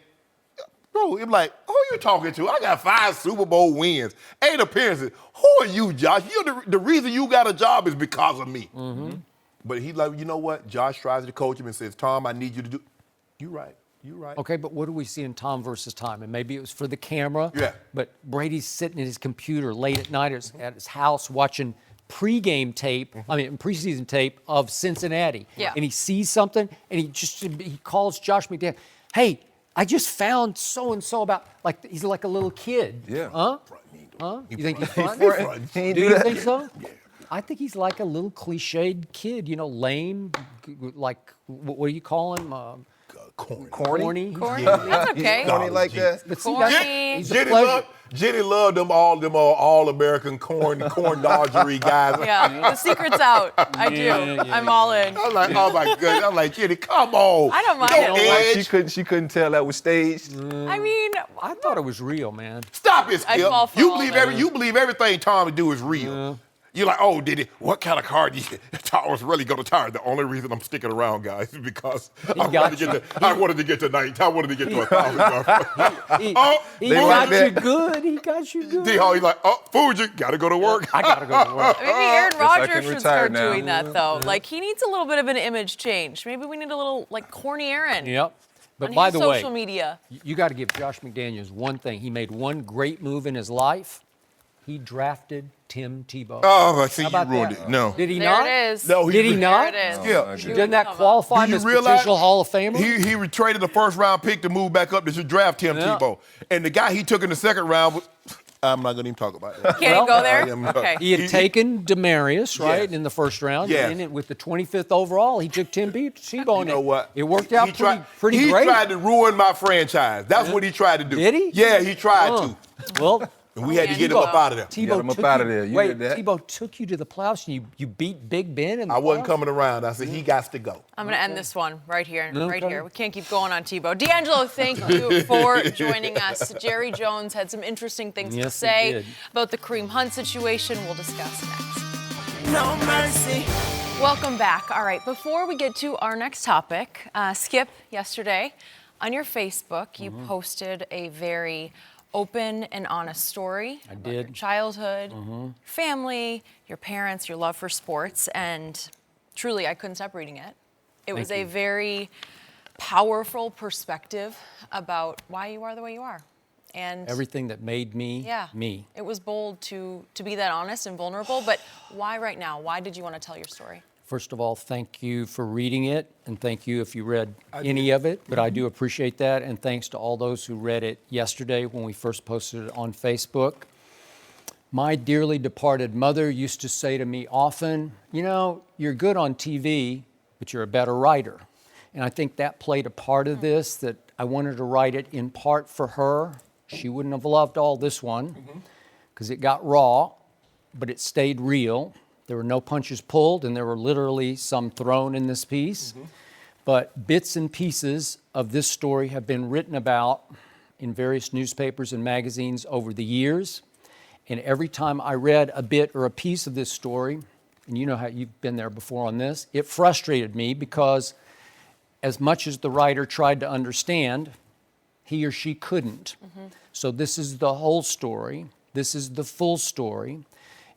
bro, it's like, who you talking to? I got 5 Super Bowl wins, 8 appearances. Who are you, Josh? The reason you got a job is because of me. Mm-hmm. But he's like, you know what? Josh tries to coach him and says, Tom, I need you to do. You right. You right. Okay, but what do we see in Tom versus Time? And maybe it was for the camera. Yeah. But Brady's sitting at his computer late at night at his house watching preseason tape of Cincinnati. Yeah. And he sees something and he calls Josh McDaniels, hey, I just found so-and-so about, like, he's like a little kid. Yeah. Huh? You think he's front? He Do you think so? Yeah. I think he's like a little cliched kid, lame, like, what do you call him? Corny. Corny. That's okay. Corny like that. But see, Corny. he's a pleasure. Jenny loved them all-American corn dodgery guys. Yeah, the secret's out. I do. I'm all in. I'm like, oh my goodness. I'm like, Jenny, come on. I don't mind Don't it. edge. She couldn't tell that was staged. I mean, I thought it was real, man. Stop it, I Skip. fall for You all believe that. you believe everything Tom would do is real. You're like, oh, did it? What kind of card Tom was really going to tire? The only reason I'm sticking around, guys, is because I wanted to get to 9. I wanted to get to 1,000 yards. He They got like you that. good. He got you good. D-Hall, he's like, oh, fooled you. Got to go to work. I got to go to work. maybe Aaron Guess I Rodgers can should retire start now. doing that, though. Like, he needs a little bit of an image change. Maybe we need a little, like, corny Aaron. Yep. But on by his the way, social media. you got to give Josh McDaniels one thing. He made one great move in his life. He drafted Tim Tebow. Oh, I see How you about ruined that? it. No. Did he There not? it is. No, Did he not? There it is. Yeah. Shoot, Doesn't that come qualify Do him you as realize potential Hall of Famer? He traded the first-round pick to move back up to draft Tim Yeah. Tebow. And the guy he took in the second round, I'm not going to even talk about that. Can't even go there? I am- Okay. He had taken Demarius, right, Yes. in the first round. Yes. And then with the 25th overall, he took Tim Tebow. You know what? It worked out pretty he great. He tried to ruin my franchise. That's what he tried to do. Did he? Yeah, he tried to. Well, And we had to get him Tebow. up out of there. Tebow him up took outta there. You wait, heard that? Tebow took you to the playoffs and you beat Big Ben in the I wasn't playoffs? coming around. I said, he got to go. I'm going to end this one right here. Right Okay. here. We can't keep going on Tebow. D'Angelo, thank you for joining us. Jerry Jones had some interesting things to Yes, he say did. about the Kareem Hunt situation. We'll discuss next. No mercy. Welcome back. All right, before we get to our next topic, Skip, yesterday on your Facebook, you posted a very open and honest story about your did. childhood, family, your parents, your love for sports, and truly, I couldn't stop reading it. It was a very powerful perspective about why you are the way you are. And Everything that made me me. it was bold to be that honest and vulnerable, but why right now? Why did you want to tell your story? First of all, thank you for reading it, and thank you if you read any of it, but I do appreciate that, and thanks to all those who read it yesterday when we first posted it on Facebook. My dearly departed mother used to say to me often, you're good on TV, but you're a better writer. And I think that played a part of this, that I wanted to write it in part for her. She wouldn't have loved all this one, because it got raw, but it stayed real. There were no punches pulled, and there were literally some thrown in this piece. But bits and pieces of this story have been written about in various newspapers and magazines over the years. And every time I read a bit or a piece of this story, and you know how you've been there before on this, it frustrated me because as much as the writer tried to understand, he or she couldn't. So this is the whole story. This is the full story.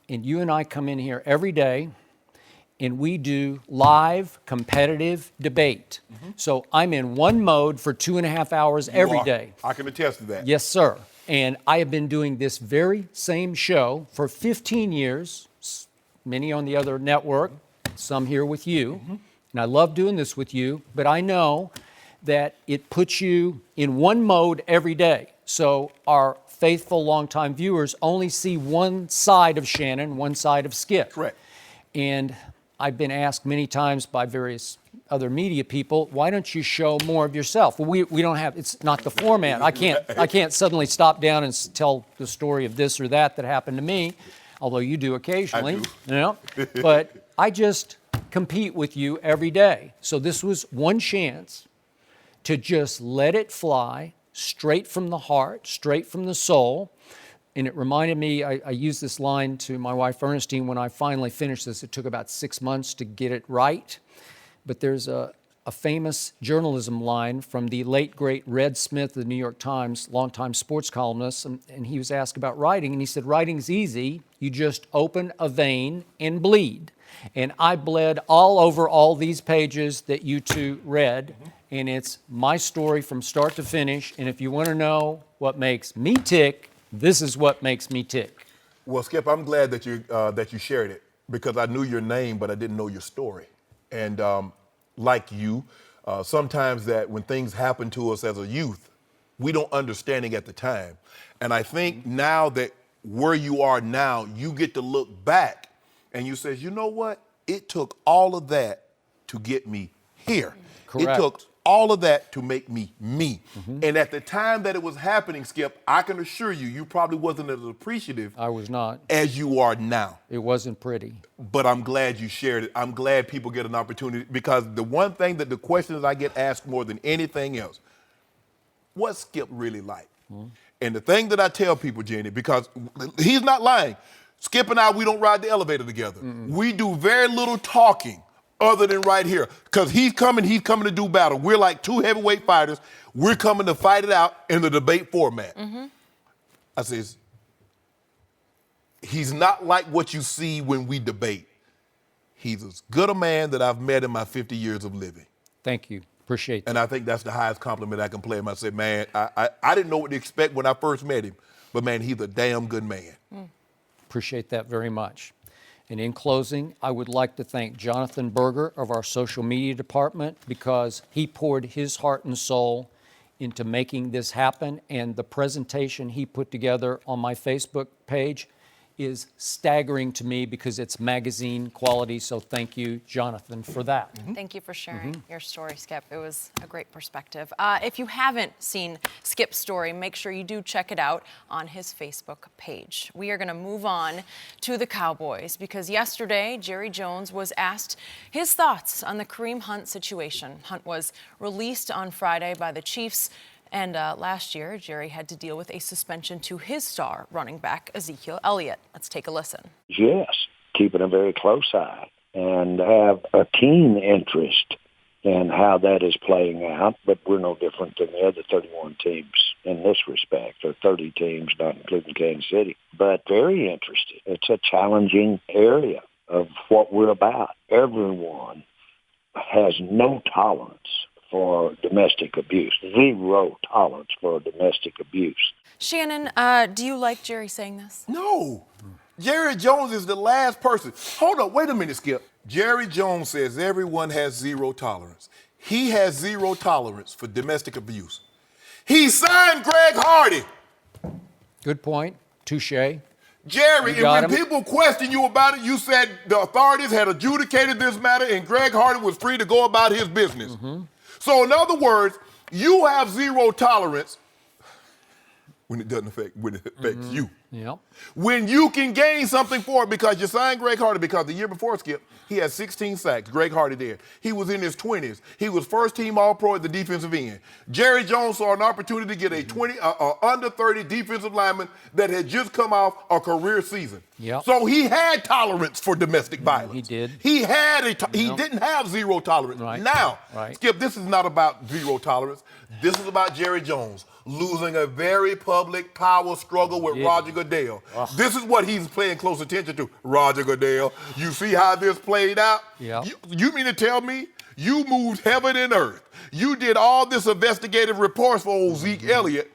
And you and I come in here every day and we do live competitive debate. So I'm in one mode for 2.5 hours every day. I can attest to that. Yes, sir. And I have been doing this very same show for 15 years, many on the other network, some here with you. And I love doing this with you, but I know that it puts you in one mode every day. So our faithful longtime viewers only see one side of Shannon, one side of Skip. Correct. And I've been asked many times by various other media people, why don't you show more of yourself? Well, we don't have, it's not the format. I can't suddenly stop down and tell the story of this or that happened to me, although you do occasionally. I do. But I just compete with you every day. So this was one chance to just let it fly straight from the heart, straight from the soul. And it reminded me, I used this line to my wife Ernestine when I finally finished this. It took about 6 months to get it right. But there's a famous journalism line from the late, great Red Smith of the New York Times, longtime sports columnist, and he was asked about writing, and he said, writing's easy. You just open a vein and bleed. And I bled all over all these pages that you two read, and it's my story from start to finish. And if you want to know what makes me tick, this is what makes me tick. Well, Skip, I'm glad that you shared it, because I knew your name, but I didn't know your story. And like you, sometimes that when things happen to us as a youth, we don't understand it at the time. And I think now that where you are now, you get to look back and you say, you know what? It took all of that to get me here. Correct. It took all of that to make me me. And at the time that it was happening, Skip, I can assure you, you probably wasn't as appreciative I was not. as you are now. It wasn't pretty. But I'm glad you shared it. I'm glad people get an opportunity, because the one thing that the questions I get asked more than anything else, what's Skip really like? And the thing that I tell people, Jenny, because he's not lying, Skip and I, we don't ride the elevator together. We do very little talking other than right here, because he's coming to do battle. We're like two heavyweight fighters. We're coming to fight it out in the debate format. I says, he's not like what you see when we debate. He's as good a man that I've met in my 50 years of living. Thank you. Appreciate that. And I think that's the highest compliment I can play him. I said, man, I didn't know what to expect when I first met him, but man, he's a damn good man. Appreciate that very much. And in closing, I would like to thank Jonathan Berger of our social media department, because he poured his heart and soul into making this happen. And the presentation he put together on my Facebook page is staggering to me, because it's magazine quality. So thank you, Jonathan, for that. Thank you for sharing your story, Skip. It was a great perspective. If you haven't seen Skip's story, make sure you do check it out on his Facebook page. We are going to move on to the Cowboys, because yesterday Jerry Jones was asked his thoughts on the Kareem Hunt situation. Hunt was released on Friday by the Chiefs. And last year, Jerry had to deal with a suspension to his star running back, Ezekiel Elliott. Let's take a listen. Yes, keeping a very close eye and have a keen interest in how that is playing out. But we're no different than the other 31 teams in this respect, or 30 teams, not including Kansas City. But very interested. It's a challenging area of what we're about. Everyone has no tolerance for domestic abuse, zero tolerance for domestic abuse. Shannon, do you like Jerry saying this? No. Jerry Jones is the last person. Hold up, wait a minute, Skip. Jerry Jones says everyone has zero tolerance. He has zero tolerance for domestic abuse. He signed Greg Hardy. Good point. Touche. Jerry, and when him. people question you about it, you said the authorities had adjudicated this matter and Greg Hardy was free to go about his business. So in other words, you have zero tolerance when it doesn't affect you. Yep. When you can gain something for it, because you signed Greg Hardy, because the year before, Skip, he had 16 sacks. Greg Hardy did. He was in his 20s. He was first-team All-Pro at the defensive end. Jerry Jones saw an opportunity to get a under 30 defensive lineman that had just come off a career season. Yep. So he had tolerance for domestic violence. He did. He had he didn't have zero tolerance. Right. Now, Right. Skip, this is not about zero tolerance. This is about Jerry Jones losing a very public power struggle with Roger Goodell. This is what he's paying close attention to. Roger Goodell, you see how this played out? Yeah. You mean to tell me you moved heaven and earth? You did all this investigative reports for old Zeke Elliott,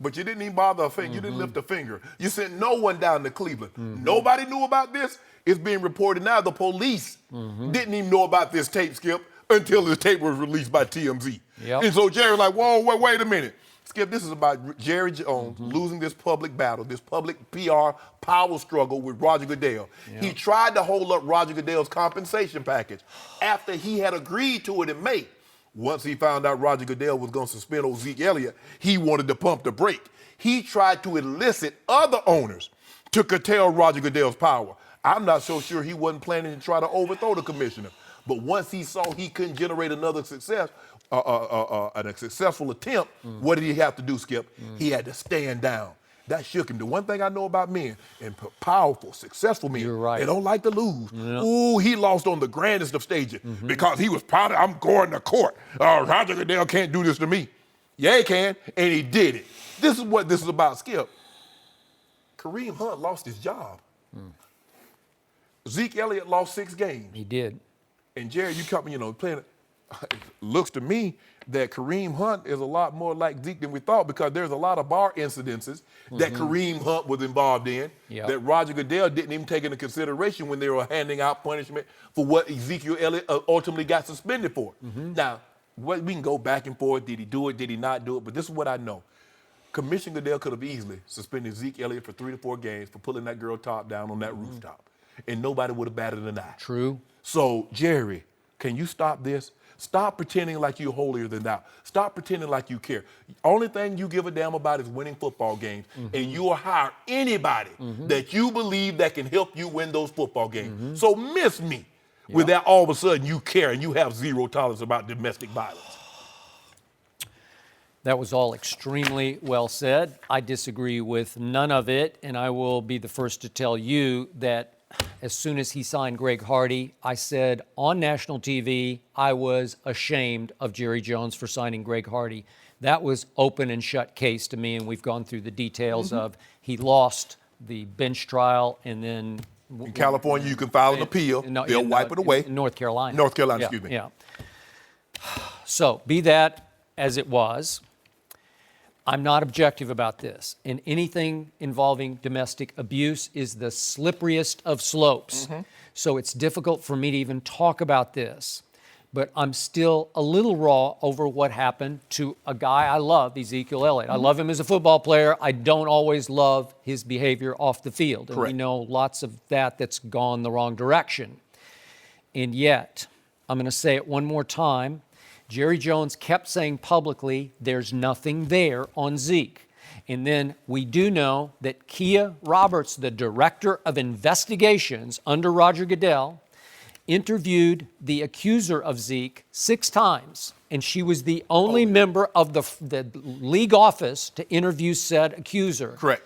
but you didn't even bother a finger. You didn't lift a finger. You sent no one down to Cleveland. Nobody knew about this. It's being reported now. The police didn't even know about this tape, Skip, until the tape was released by TMZ. Yep. And so Jerry's like, whoa, wait a minute. Skip, this is about Jerry Jones losing this public battle, this public PR power struggle with Roger Goodell. Yeah. He tried to hold up Roger Goodell's compensation package after he had agreed to it in May. Once he found out Roger Goodell was going to suspend old Zeke Elliott, he wanted to pump the brake. He tried to elicit other owners to curtail Roger Goodell's power. I'm not so sure he wasn't planning to try to overthrow the commissioner. But once he saw he couldn't generate another success, a successful attempt, what did he have to do, Skip? He had to stand down. That shook him. The one thing I know about men, and powerful, successful men, You're right. they don't like to lose. Yeah. Ooh, he lost on the grandest of stages because he was proud of, I'm going to court. Roger Goodell can't do this to me. Yeah, he can, and he did it. This is what this is about, Skip. Kareem Hunt lost his job. Zeke Elliott lost 6 games. He did. And Jerry, you come, playing it. Looks to me that Kareem Hunt is a lot more like Zeke than we thought because there's a lot of bar incidences that Kareem Hunt was involved in that Roger Goodell didn't even take into consideration when they were handing out punishment for what Ezekiel Elliott ultimately got suspended for. Now, we can go back and forth. Did he do it? Did he not do it? But this is what I know. Commissioner Goodell could have easily suspended Zeke Elliott for 3 to 4 games for pulling that girl top down on that rooftop. And nobody would have batted an eye. True. So, Jerry, can you stop this? Stop pretending like you're holier than thou. Stop pretending like you care. Only thing you give a damn about is winning football games, and you will hire anybody that you believe that can help you win those football games. So miss me with that all of a sudden you care and you have zero tolerance about domestic violence. That was all extremely well said. I disagree with none of it, and I will be the first to tell you that as soon as he signed Greg Hardy, I said on national TV, I was ashamed of Jerry Jones for signing Greg Hardy. That was open and shut case to me, and we've gone through the details of he lost the bench trial, and then in California, you can file an appeal. They'll wipe it away. In North Carolina. North Carolina, excuse me. Yeah. So be that as it was, I'm not objective about this. And anything involving domestic abuse is the slipperiest of slopes. So it's difficult for me to even talk about this. But I'm still a little raw over what happened to a guy I love, Ezekiel Elliott. I love him as a football player. I don't always love his behavior off the field. And we know lots of that's gone the wrong direction. And yet, I'm going to say it one more time, Jerry Jones kept saying publicly, there's nothing there on Zeke. And then we do know that Kia Roberts, the director of investigations under Roger Goodell, interviewed the accuser of Zeke 6 times. And she was the only member of the league office to interview said accuser. Correct.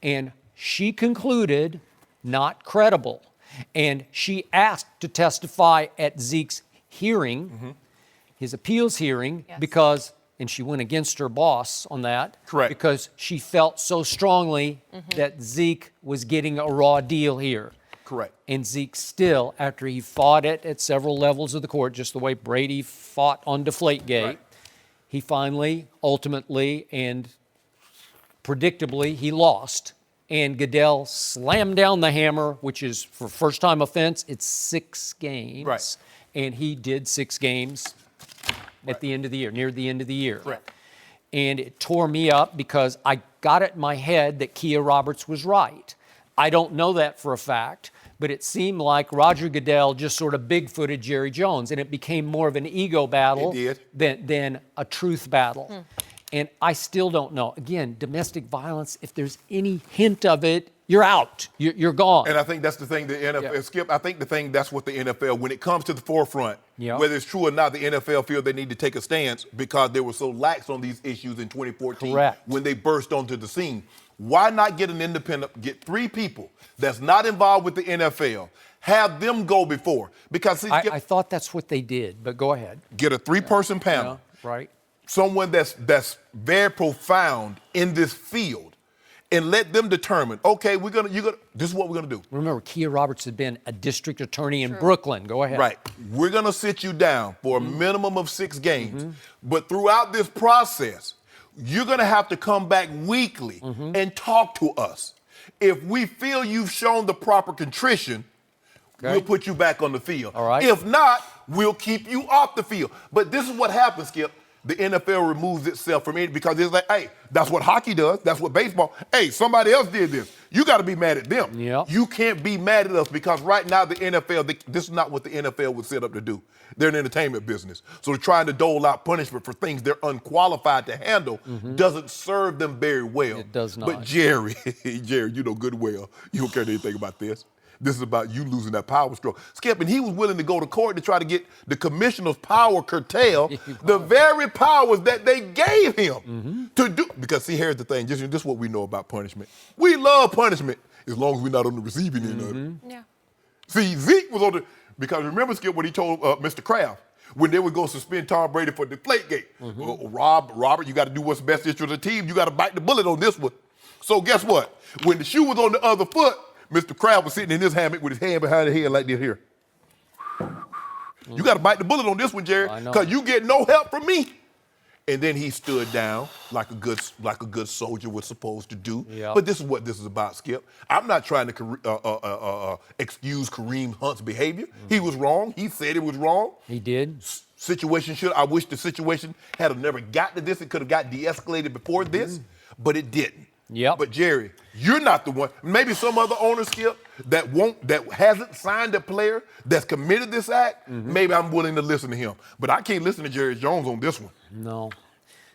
And she concluded not credible. And she asked to testify at Zeke's hearing, his appeals hearing, because, and she went against her boss on that. Correct. Because she felt so strongly that Zeke was getting a raw deal here. Correct. And Zeke still, after he fought it at several levels of the court, just the way Brady fought on Deflategate, he finally, ultimately, and predictably, he lost. And Goodell slammed down the hammer, which is, for first-time offense, it's 6 games. Right. And he did 6 games at the end of the year, near the end of the year. Correct. And it tore me up because I got it in my head that Kia Roberts was right. I don't know that for a fact, but it seemed like Roger Goodell just sort of big-footed Jerry Jones, and it became more of an ego battle than a truth battle. And I still don't know. Again, domestic violence, if there's any hint of it, you're out. You're gone. And I think that's the thing the NFL, Skip, I think that's what the NFL, when it comes to the forefront, whether it's true or not, the NFL feel they need to take a stance because they were so lax on these issues in 2014 when they burst onto the scene. Why not get an independent, get 3 people that's not involved with the NFL, have them go before? Because see, I thought that's what they did, but go ahead. Get a 3-person panel. Right. Someone that's very profound in this field, and let them determine, okay, this is what we're gonna do. Remember, Kia Roberts had been a district attorney in Brooklyn. Go ahead. Right. We're gonna sit you down for a minimum of 6 games, but throughout this process, you're gonna have to come back weekly and talk to us. If we feel you've shown the proper contrition, we'll put you back on the field. All right. If not, we'll keep you off the field. But this is what happens, Skip. The NFL removes itself from it because it's like, hey, that's what hockey does. That's what baseball. Hey, somebody else did this. You got to be mad at them. You can't be mad at us because right now the NFL, this is not what the NFL was set up to do. They're an entertainment business. So they're trying to dole out punishment for things they're unqualified to handle doesn't serve them very well. It does not. But Jerry, you know good well, you don't care anything about this. This is about you losing that power stroke. Skip, and he was willing to go to court to try to get the commissioner's power curtailed, the very powers that they gave him to do. Because, see, here's the thing. This is what we know about punishment. We love punishment as long as we're not on the receiving end of it. Yeah. See, Zeke was on the, because remember, Skip, what he told Mr. Kraft, when they would go suspend Tom Brady for Deflategate. Well, Robert, you got to do what's best interest of the team. You got to bite the bullet on this one. So guess what? When the shoe was on the other foot, Mr. Kraft was sitting in his hammock with his hand behind his head like this here. You got to bite the bullet on this one, Jerry, because you get no help from me. And then he stood down like a good soldier was supposed to do. Yep. But this is what this is about, Skip. I'm not trying to excuse Kareem Hunt's behavior. He was wrong. He said it was wrong. He did. I wish the situation had never got to this. It could have got de-escalated before this, but it didn't. Yep. But Jerry, you're not the one. Maybe some other owner, Skip, that hasn't signed a player that's committed this act. Maybe I'm willing to listen to him. But I can't listen to Jerry Jones on this one. No.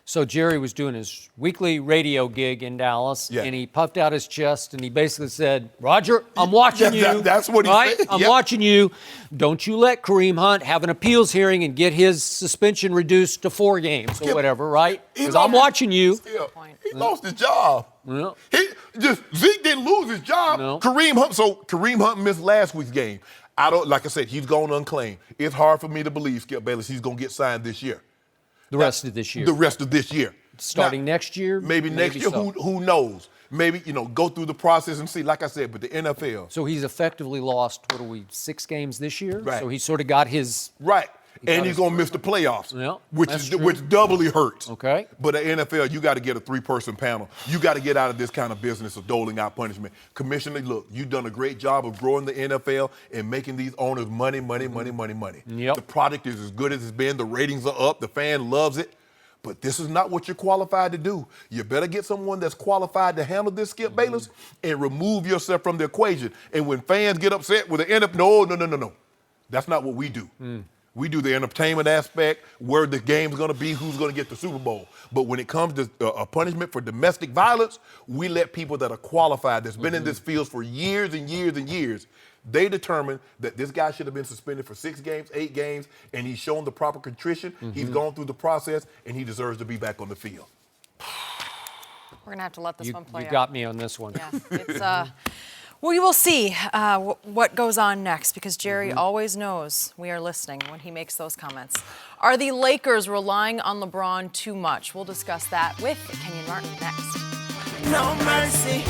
So Jerry was doing his weekly radio gig in Dallas, and he puffed out his chest, and he basically said, Roger, I'm watching you. That's what he said. I'm watching you. Don't you let Kareem Hunt have an appeals hearing and get his suspension reduced to 4 games or whatever, right? Because I'm watching you. He lost his job. Yeah. Zeke didn't lose his job. No. Kareem Hunt missed last week's game. Like I said, he's gone unclaimed. It's hard for me to believe, Skip Bayless, he's going to get signed this year. The rest of this year. The rest of this year. Starting next year? Maybe next year. So. Who knows? Maybe, go through the process and see. Like I said, but the NFL. So he's effectively lost, 6 games this year? Right. So he sort of got his... Right. And he's going to miss the playoffs, which doubly hurts. Okay. But at NFL, you got to get a 3-person panel. You got to get out of this kind of business of doling out punishment. Commissioner, look, you've done a great job of growing the NFL and making these owners money. Yep. The product is as good as it's been. The ratings are up. The fan loves it. But this is not what you're qualified to do. You better get someone that's qualified to handle this, Skip Bayless, and remove yourself from the equation. And when fans get upset with the NFL, no. That's not what we do. We do the entertainment aspect, where the game's going to be, who's going to get the Super Bowl. But when it comes to a punishment for domestic violence, we let people that are qualified, that's been in this field for years and years and years, they determine that this guy should have been suspended for 6 games, 8 games, and he's shown the proper contrition. He's gone through the process, and he deserves to be back on the field. We're going to have to let this one play out. You got me on this one. Yeah, it's... We will see what goes on next, because Jerry always knows we are listening when he makes those comments. Are the Lakers relying on LeBron too much? We'll discuss that with Kenyon Martin next. No mercy.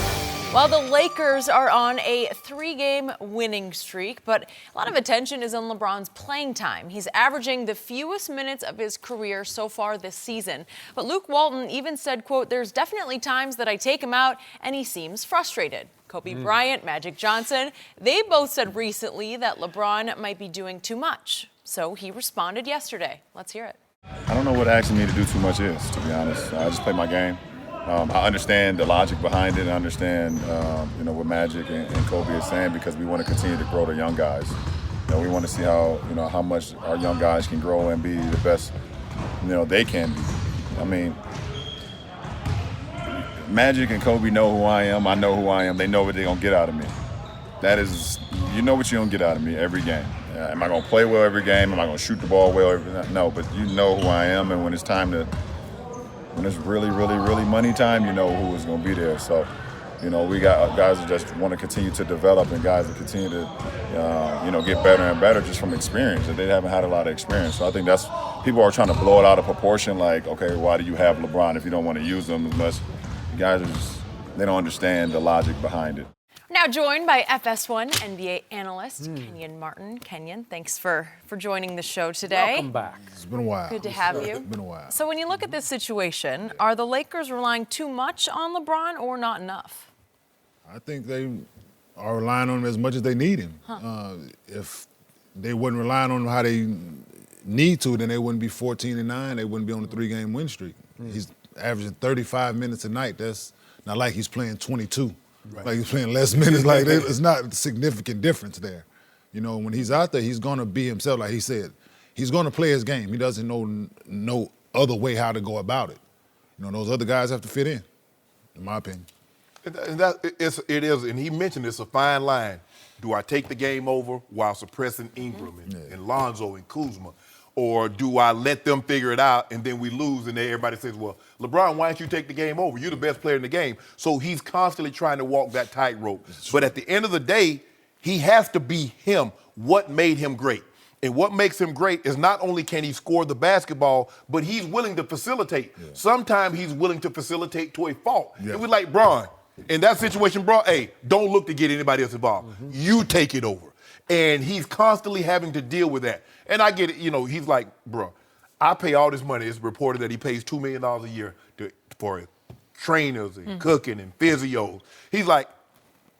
Well, the Lakers are on a 3-game winning streak, but a lot of attention is on LeBron's playing time. He's averaging the fewest minutes of his career so far this season. But Luke Walton even said, quote, "There's definitely times that I take him out and he seems frustrated." Kobe Bryant, Magic Johnson, they both said recently that LeBron might be doing too much. So he responded yesterday. Let's hear it. I don't know what asking me to do too much is, to be honest. I just play my game. I understand the logic behind it. I understand, what Magic and Kobe is saying, because we want to continue to grow the young guys. We want to see how much our young guys can grow and be the best, they can be. I mean, Magic and Kobe know who I am. I know who I am. They know what they're going to get out of me. That is, you know what you're going to get out of me every game. Am I going to play well every game? Am I going to shoot the ball well every game? No, but you know who I am, and when it's time to, when it's really, really, really money time, you know who is going to be there. So, we got guys that just want to continue to develop, and guys that continue to, get better and better just from experience. They haven't had a lot of experience. So I think that's, people are trying to blow it out of proportion, like, okay, why do you have LeBron if you don't want to use them as much? Guys are just, they don't understand the logic behind it. Now joined by FS1 NBA analyst Kenyon Martin. Kenyon, thanks for joining the show today. Welcome back. It's been a while. Good to have you. It's been a while. So when you look at this situation, are the Lakers relying too much on LeBron or not enough? I think they are relying on him as much as they need him. If they wasn't relying on him how they need to, then they wouldn't be 14-9. They wouldn't be on a 3-game win streak. He's averaging 35 minutes a night. That's not like he's playing 22. Right. Like he's playing less minutes. Like it's not a significant difference there. When he's out there, he's going to be himself. Like he said, he's going to play his game. He doesn't know no other way how to go about it. Those other guys have to fit in my opinion. It is, and he mentioned it's a fine line. Do I take the game over while suppressing Ingram and Lonzo and Kuzma? Or do I let them figure it out and then we lose and then everybody says, well, LeBron, why don't you take the game over? You're the best player in the game. So he's constantly trying to walk that tightrope. But at the end of the day, he has to be him. What made him great? And what makes him great is not only can he score the basketball, but he's willing to facilitate. Yeah. Sometimes he's willing to facilitate to a fault. Yeah. It was like Bron. In that situation, Bron, hey, don't look to get anybody else involved. Mm-hmm. You take it over. And he's constantly having to deal with that. And I get it, he's like, bro, I pay all this money. It's reported that he pays $2 million a year for trainers and cooking and physios. He's like,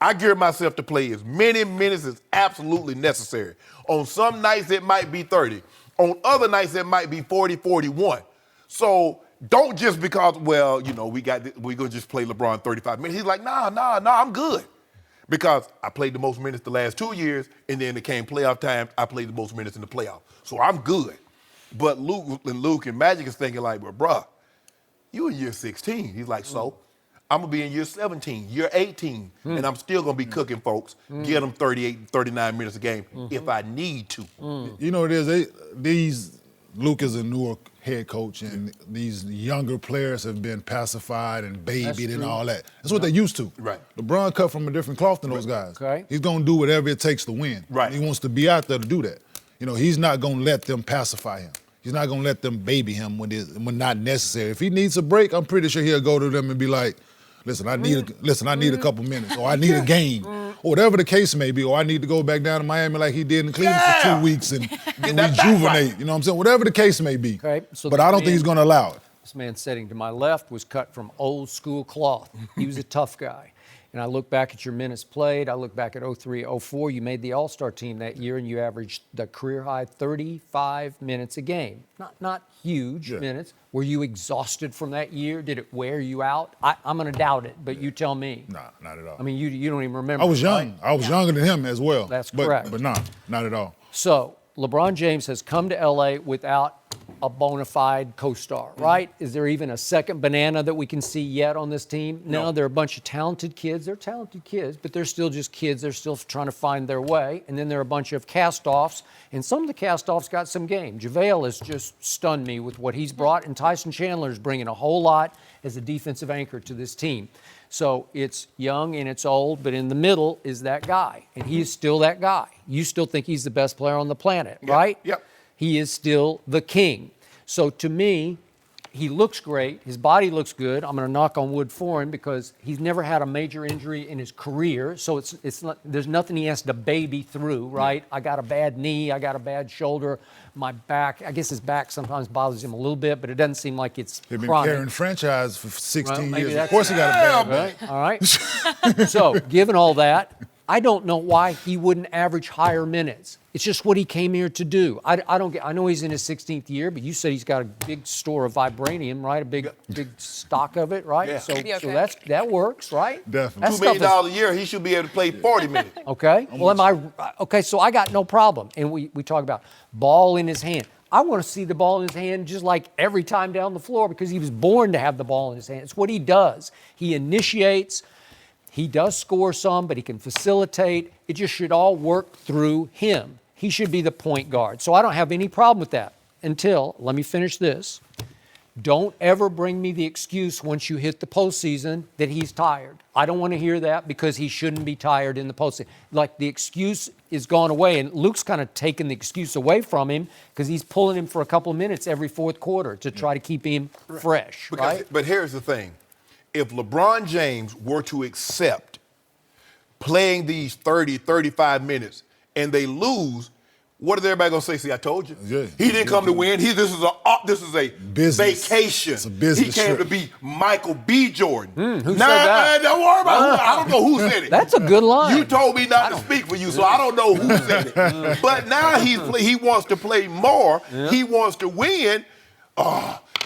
I gear myself to play as many minutes as absolutely necessary. On some nights, it might be 30. On other nights, it might be 40, 41. So don't just because, we're going to just play LeBron 35 minutes. He's like, nah, I'm good. Because I played the most minutes the last 2 years, and then it came playoff time, I played the most minutes in the playoffs. So I'm good. But Luke and Magic is thinking like, well, bruh, you in year 16. He's like, so? I'm going to be in year 17, year 18, and I'm still going to be cooking folks, get them 38, 39 minutes a game if I need to. You know what it is? Luke is a newer head coach, and these younger players have been pacified and babied and all that. That's what they used to. Right. LeBron cut from a different cloth than those guys. Okay. He's going to do whatever it takes to win. Right. He wants to be out there to do that. He's not going to let them pacify him. He's not going to let them baby him when not necessary. If he needs a break, I'm pretty sure he'll go to them and be like, listen, I need a couple minutes, or I need a game, or whatever the case may be, or I need to go back down to Miami like he did in Cleveland for 2 weeks and rejuvenate. You know what I'm saying? Whatever the case may be. Okay, so but I don't think he's going to allow it. This man sitting to my left was cut from old school cloth. He was a tough guy. And I look back at your minutes played. I look back at 03, 04. You made the All-Star team that year, and you averaged the career-high 35 minutes a game. Not huge minutes. Were you exhausted from that year? Did it wear you out? I'm going to doubt it, but you tell me. Nah, not at all. I mean, you don't even remember. I was young. Right? I was younger than him as well. That's correct. But not at all. So LeBron James has come to L.A. without a bona fide co-star, right? Is there even a second banana that we can see yet on this team? No, they're a bunch of talented kids. They're talented kids, but they're still just kids. They're still trying to find their way. And then there are a bunch of cast-offs, and some of the cast-offs got some game. JaVale has just stunned me with what he's brought, and Tyson Chandler is bringing a whole lot as a defensive anchor to this team. So it's young and it's old, but in the middle is that guy, and he is still that guy. You still think he's the best player on the planet, right? Yep. He is still the king. So to me, he looks great. His body looks good. I'm going to knock on wood for him because he's never had a major injury in his career. So it's not, there's nothing he has to baby through, right? I got a bad knee. I got a bad shoulder. My back, I guess his back sometimes bothers him a little bit, but it doesn't seem like it's They've been chronic. carrying franchise for 16 Well, years. Of course he got a bad back. Right? All right. So given all that, I don't know why he wouldn't average higher minutes. It's just what he came here to do. I know he's in his 16th year, but you said he's got a big store of vibranium, right? A big stock of it, right? Yeah. So that works, right? Definitely. $2 million a year, he should be able to play 40 minutes. Okay. Well, so I got no problem. And we talk about ball in his hand. I want to see the ball in his hand just like every time down the floor because he was born to have the ball in his hand. It's what he does. He initiates. He does score some, but he can facilitate. It just should all work through him. He should be the point guard. So I don't have any problem with that until, let me finish this. Don't ever bring me the excuse once you hit the postseason that he's tired. I don't want to hear that because he shouldn't be tired in the postseason. Like the excuse is gone away, and Luke's kind of taken the excuse away from him because he's pulling him for a couple of minutes every fourth quarter to try to keep him fresh, right? But here's the thing. If LeBron James were to accept playing these 30, 35 minutes and they lose, what is everybody going to say? See, I told you. Yeah. He didn't come to win. This is a business. Vacation. It's a business He came trip. to be Michael B. Jordan. Who said that? Don't worry about who. I don't know who said it. That's a good line. You told me not to speak for you, so I don't know who said it. But now he wants to play more. Yeah. He wants to win.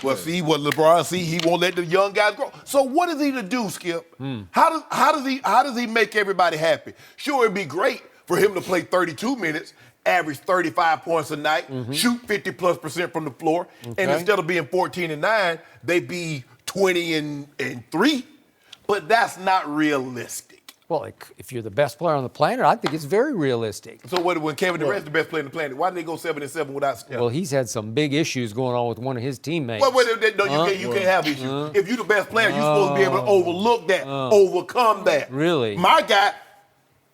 Well, see what LeBron he won't let the young guys grow. So what is he to do, Skip? How does he make everybody happy? Sure, it'd be great for him to play 32 minutes, average 35 points a night, shoot 50+% from the floor, and instead of being 14-9, they be 20-3. but that's not realistic. Well, if you're the best player on the planet, I think it's very realistic. So when Kevin Durant's the best player on the planet, why did they go 7-7 without Steph? Well, he's had some big issues going on with one of his teammates. Well, you can't have issues. If you're the best player, you're supposed to be able to overlook that, overcome that. Really? My guy,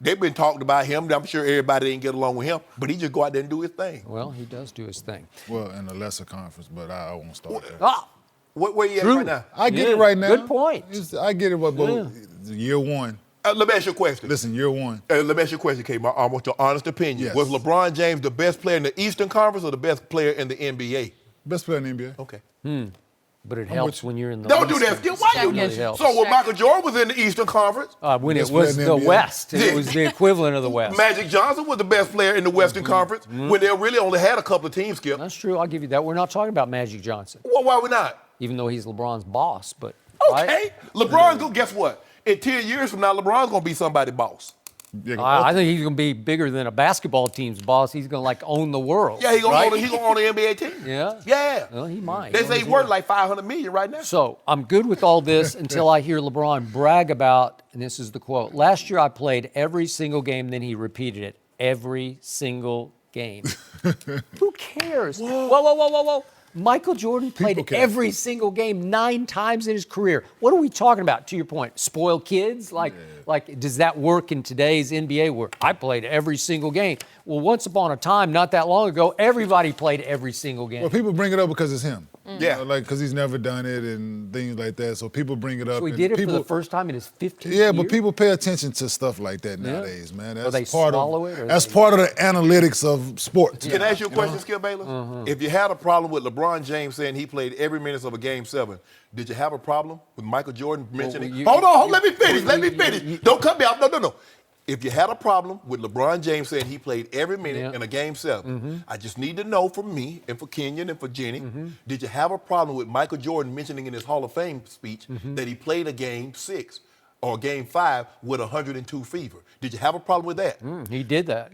they've been talking about him. I'm sure everybody didn't get along with him, but he just go out there and do his thing. Well, he does do his thing. Well, in a lesser conference, but I won't start there. Ah, Where you at True. right now? I get it right now. Good point. I get it, but year one. Let me ask you a question. Listen, year one. Let me ask you a question, K. I want your honest opinion. Yes. Was LeBron James the best player in the Eastern Conference or the best player in the NBA? Best player in the NBA. Okay. But it helps when you're in the Don't do Eastern. that, Skip. Why you? Really helps. So when Michael Jordan was in the Eastern Conference, When it Best was player the in the NBA. West, it was the equivalent of the West. Magic Johnson was the best player in the Western Conference when they really only had a couple of teams, Skip. That's true. I'll give you that. We're not talking about Magic Johnson, Well, why we not? even though he's LeBron's boss. But Okay. right? LeBron, guess what? In 10 years from now, LeBron's going to be somebody's boss. I think he's going to be bigger than a basketball team's boss. He's going to own the world. Yeah, he's going right? to own the NBA team. Yeah? Yeah. Well, he might. They say he's worth like $500 million right now. So I'm good with all this until I hear LeBron brag about, and this is the quote, last year I played every single game, then he repeated it, every single game. Who cares? Whoa. Michael Jordan played care. every single game 9 times in his career. What are we talking about, to your point? Spoiled kids? Like, does that work in today's NBA where I played every single game? Well, once upon a time, not that long ago, everybody played every single game. Well, people bring it up because it's him. Yeah. Because he's never done it and things like that. So people bring it up. So he and did it people, for the first time in his 15th Yeah, year? but people pay attention to stuff like that nowadays, man. That's they part swallow of, it, or That's they- part of the analytics of sports. Can I ask you a question, Skip Bayless? If you had a problem with LeBron James saying he played every minute of a Game 7, did you have a problem with Michael Jordan mentioning? Hold on, let me finish. Don't cut me off. No. If you had a problem with LeBron James saying he played every minute in a Game 7, I just need to know from me and for Kenyon and for Jenny, did you have a problem with Michael Jordan mentioning in his Hall of Fame speech that he played a Game 6 or Game 5 with 102 fever? Did you have a problem with that? He did that.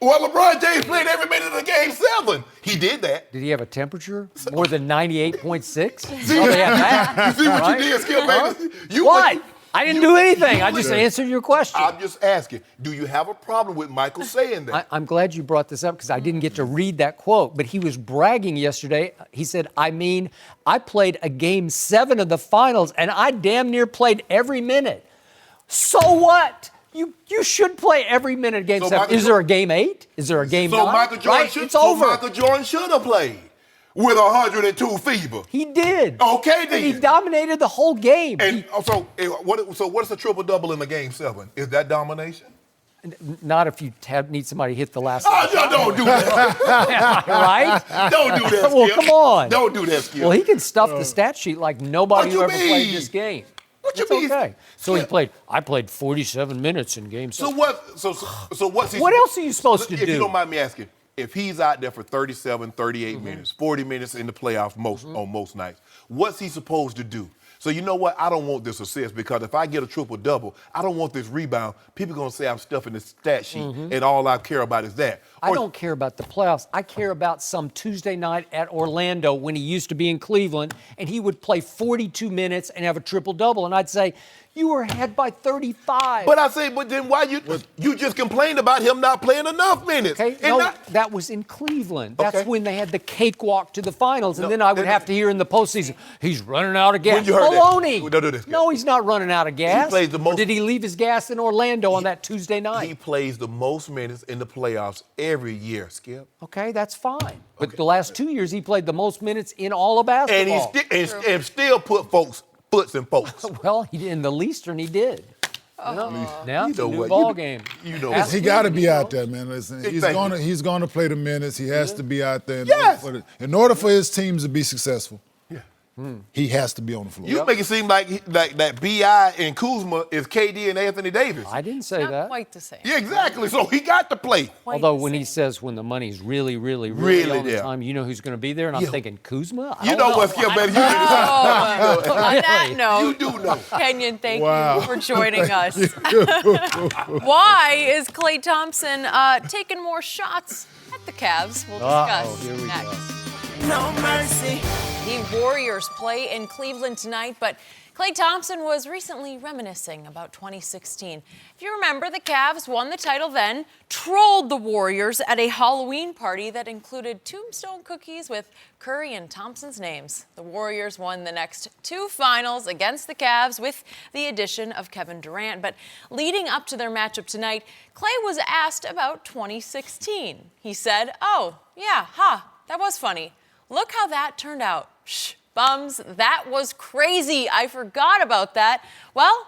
Well, LeBron James played every minute of Game 7. He did that. Did he have a temperature more than 98.6? See, Oh, they had that. you see what right? you did, Skip Bayless? You What? I didn't do anything. I you just listen. answered your question. I'm just asking, do you have a problem with Michael saying that? I'm glad you brought this up because I didn't get to read that quote, but he was bragging yesterday. He said, I played a Game 7 of the finals, and I damn near played every minute. So what? You should play every minute of Game 7. Michael Is there a Game 8? Is there a Game 9? Michael Jordan right? should, It's over. Michael Jordan should have played with 102 fever. He did. Okay, And then. he dominated the whole game. And what's a triple double in the Game 7? Is that domination? Not if you need somebody to hit the last. Don't do that. Right? Don't do that, Skip. Well, come on. Don't do that, Skip. Well, he can stuff the stat sheet like nobody What who you ever played mean? this game. What you It's mean? okay. So Skip. I played 47 minutes in Game 7. So what's What else are you supposed to If do? you don't mind me asking, if he's out there for 37, 38 minutes, 40 minutes in the playoffs on most nights, what's he supposed to do? So you know what? I don't want this assist because if I get a triple-double, I don't want this rebound. People are going to say I'm stuffing the stat sheet, and all I care about is that. I don't care about the playoffs. I care about some Tuesday night at Orlando when he used to be in Cleveland, and he would play 42 minutes and have a triple-double, and I'd say, you were ahead by 35. But then why you just complained about him not playing enough minutes? Okay, that was in Cleveland. That's when they had the cakewalk to the finals, and then I would have to hear in the postseason, he's running out of gas. When you heard that? Baloney. Don't do this. No, he's not running out of gas. He plays the most. Or did he leave his gas in Orlando on that Tuesday night? He plays the most minutes in the playoffs every year, Skip. Okay, that's fine. But the last 2 years, he played the most minutes in all of basketball. And still put foots in folks. Well, in the Eastern, he did. Now it's a new what? ball game. You know what? He got to be out there, man. Listen, Thank you. he's gonna play the minutes. He has to be out there. Yes. In order for his teams to be successful, he has to be on the floor. You make it seem like that B.I. and Kuzma is KD and Anthony Davis. I didn't say Not that. quite the same. Yeah, exactly. So he got to play. Although when he says when the money's really Really on the there. time, you know who's going to be there? And I'm thinking, Kuzma? I You don't know what, Skip, baby? On that note, You do know. Kenyon, thank Wow. you for joining us. Why is Klay Thompson taking more shots at the Cavs? We'll discuss Here we next. go. No mercy. The Warriors play in Cleveland tonight, but Klay Thompson was recently reminiscing about 2016. If you remember, the Cavs won the title then, trolled the Warriors at a Halloween party that included tombstone cookies with Curry and Thompson's names. The Warriors won the next 2 finals against the Cavs with the addition of Kevin Durant. But leading up to their matchup tonight, Klay was asked about 2016. He said, "Oh, yeah, that was funny. Look how that turned out. Shh. Bums, that was crazy. I forgot about that." Well,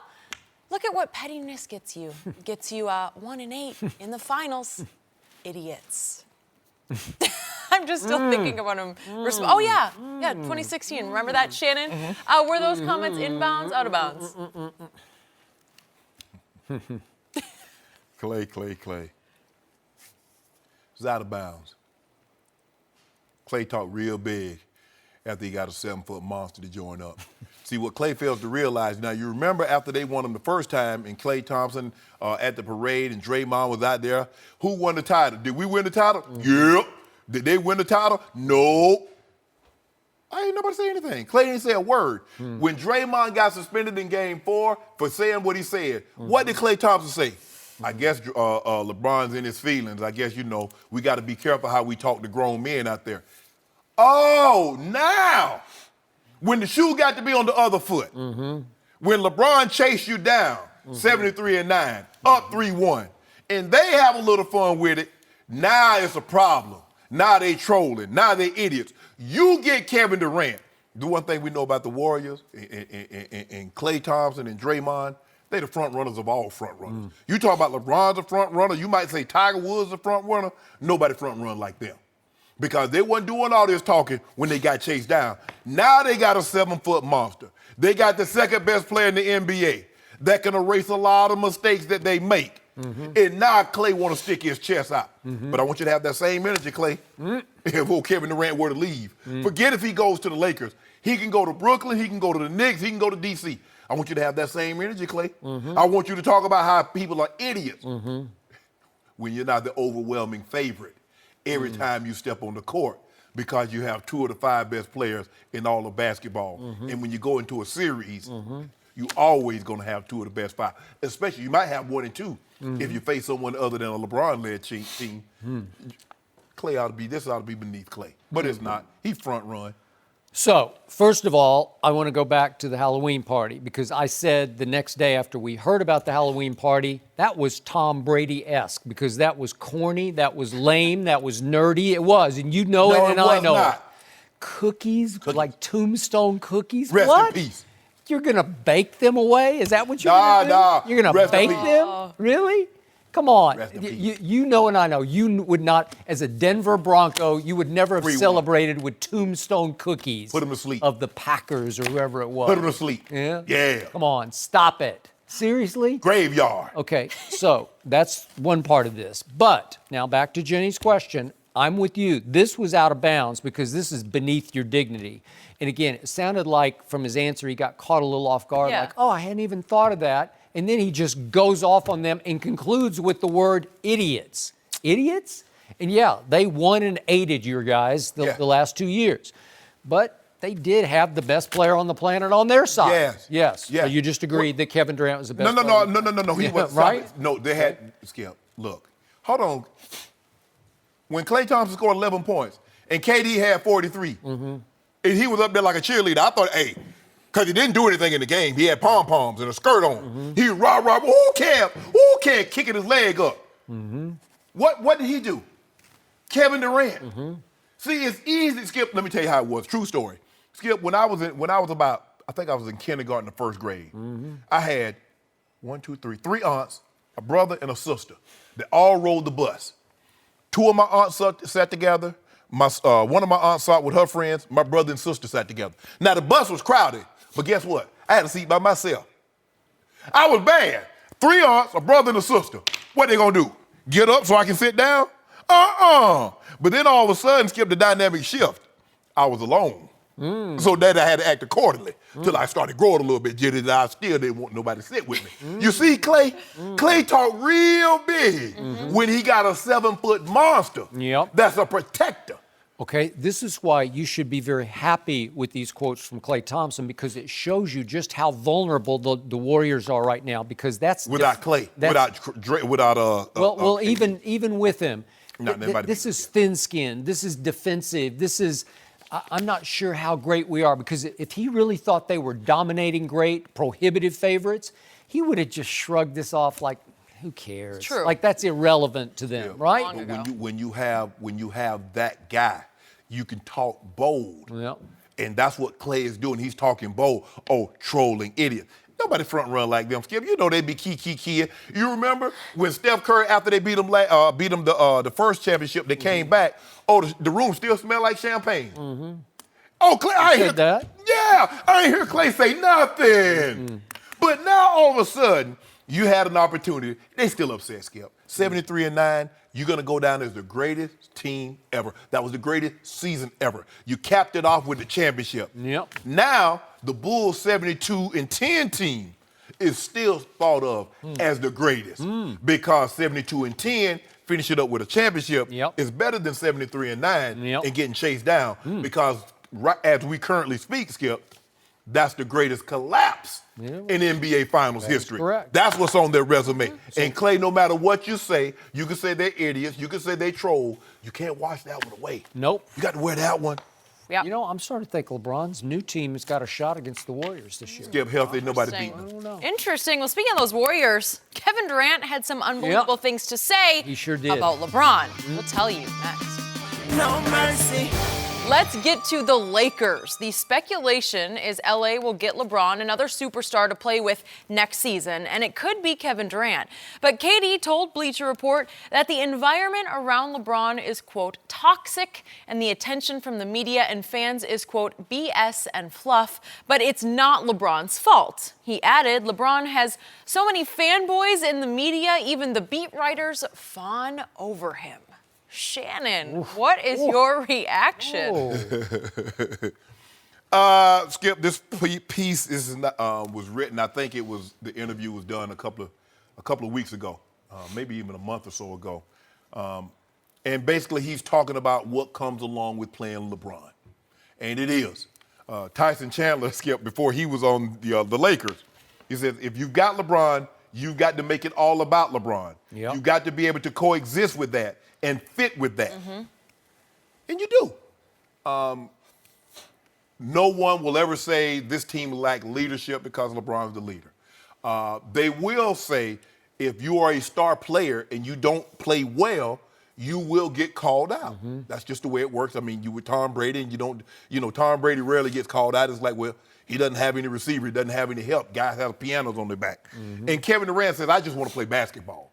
look at what pettiness gets you. It gets you 1-8 in the finals. Idiots. I'm just still thinking about him. Oh, yeah, 2016. Remember that, Shannon? Were those comments inbounds, out of bounds? Klay. It's out of bounds. Klay talked real big after he got a 7-foot monster to join up. See, what Klay fails to realize, now you remember after they won him the first time and Klay Thompson at the parade and Draymond was out there, who won the title? Did we win the title? Yep. Did they win the title? No. I ain't nobody say anything. Klay didn't say a word. When Draymond got suspended in Game 4 for saying what he said, what did Klay Thompson say? I guess LeBron's in his feelings. I guess, we got to be careful how we talk to grown men out there. Oh, now, when the shoe got to be on the other foot, when LeBron chased you down, 73-9, up 3-1, and they have a little fun with it, now it's a problem. Now they trolling. Now they idiots. You get Kevin Durant. The one thing we know about the Warriors and Klay Thompson and Draymond, they the front runners of all front runners. You talk about LeBron's a front runner. You might say Tiger Woods a front runner. Nobody front run like them. Because they wasn't doing all this talking when they got chased down. Now they got a 7-foot monster. They got the second best player in the NBA that can erase a lot of mistakes that they make. And now Klay want to stick his chest out. But I want you to have that same energy, Klay, if Kevin Durant were to leave. Forget if he goes to the Lakers. He can go to Brooklyn. He can go to the Knicks. He can go to D.C. I want you to have that same energy, Klay. I want you to talk about how people are idiots when you're not the overwhelming favorite every time you step on the court because you have 2 of the 5 best players in all of basketball. And when you go into a series, you always going to have 2 of the best 5. Especially, you might have 1 and 2 if you face someone other than a LeBron-led team. This ought to be beneath Klay. But it's not. He front run. So, first of all, I want to go back to the Halloween party because I said the next day after we heard about the Halloween party, that was Tom Brady-esque because that was corny, that was lame, that was nerdy. It was, and you know it, and I know it. Cookies, like tombstone cookies? Rest what? in peace. You're going to bake them away? Is that what you're going to do? Nah. You're going to bake them? Really? Come on. You know and I know. You would not, as a Denver Bronco, you would never have celebrated with tombstone cookies. Put them to sleep. Of the Packers or whoever it was. Put them to sleep. Yeah? Yeah. Come on, stop it. Seriously? Graveyard. Okay, so that's one part of this. But now back to Jenny's question. I'm with you. This was out of bounds because this is beneath your dignity. And again, it sounded like from his answer he got caught a little off guard, like, oh, I hadn't even thought of that. And then he just goes off on them and concludes with the word idiots. Idiots? And yeah, they 1-8'd your guys the last 2 years. But they did have the best player on the planet on their side. Yes. So you just agreed that Kevin Durant was the best player? No. He was right? No, they had Skip. Look, hold on. When Klay Thompson scored 11 points and KD had 43, and he was up there like a cheerleader, I thought, hey, because he didn't do anything in the game. He had pom-poms and a skirt on. He rah, Cam, kicking his leg up. What did he do? Kevin Durant. See, it's easy, Skip. Let me tell you how it was. True story. Skip, when I was in kindergarten or first grade, I had 3 aunts, a brother, and a sister that all rode the bus. 2 of my aunts sat together. One of my aunts sat with her friends. My brother and sister sat together. Now, the bus was crowded, but guess what? I had a seat by myself. I was bad. 3 aunts, a brother, and a sister. What they gonna do? Get up so I can sit down? But then all of a sudden, Skip, the dynamic shift. I was alone. So that I had to act accordingly till I started growing a little bit, Jitty, that I still didn't want nobody to sit with me. You see, Klay? Klay talked real big when he got a 7-foot monster that's a protector. Okay, this is why you should be very happy with these quotes from Klay Thompson, because it shows you just how vulnerable the Warriors are right now. Because that's without Klay, even with him, Not this is thin-skinned. This is defensive. This is. I'm not sure how great we are, because if he really thought they were dominating great, prohibitive favorites, he would have just shrugged this off like, who cares? True. Like that's irrelevant to them, right? But when you have that guy, you can talk bold. Yeah. And that's what Klay is doing. He's talking bold. Oh, trolling idiot. Nobody front run like them, Skip. You know they be key. You remember when Steph Curry, after they beat them the first championship, they came back. Oh, the room still smelled like champagne. Mm-hmm. Oh, Klay, I ain't hear that. Yeah, I ain't hear Klay say nothing. But now all of a sudden, you had an opportunity. They still upset, Skip. 73-9. You're going to go down as the greatest team ever. That was the greatest season ever. You capped it off with the championship. Yep. Now, the Bulls 72-10 team is still thought of as the greatest because 72-10, finish it up with a championship, is better than 73-9 and getting chased down because right as we currently speak, Skip, that's the greatest collapse in NBA Finals history. Correct. That's what's on their resume. And Klay, no matter what you say, you can say they're idiots, you can say they troll, you can't wash that one away. Nope. You got to wear that one. Yeah. You know, I'm starting to think LeBron's new team has got a shot against the Warriors this year. Skip healthy, nobody beating them. I don't know. Interesting. Well, speaking of those Warriors, Kevin Durant had some unbelievable things to say He sure did. about LeBron. We'll tell you next. No mercy. Let's get to the Lakers. The speculation is LA will get LeBron, another superstar to play with next season, and it could be Kevin Durant. But KD told Bleacher Report that the environment around LeBron is, quote, toxic, and the attention from the media and fans is, quote, BS and fluff, but it's not LeBron's fault. He added, LeBron has so many fanboys in the media, even the beat writers fawn over him. Shannon, what is your reaction? Skip, this piece was written. I think the interview was done a couple of weeks ago, maybe even a month or so ago, and basically he's talking about what comes along with playing LeBron, and it is Tyson Chandler, Skip, before he was on the Lakers. He says if you've got LeBron, you've got to make it all about LeBron. Yep. You've got to be able to coexist with that and fit with that. And you do. No one will ever say this team lacked leadership because LeBron's the leader. They will say if you are a star player and you don't play well, you will get called out. That's just the way it works. I mean, you with Tom Brady and you don't, Tom Brady rarely gets called out. It's like, well, he doesn't have any receiver. He doesn't have any help. Guys have pianos on their back. And Kevin Durant says, I just want to play basketball.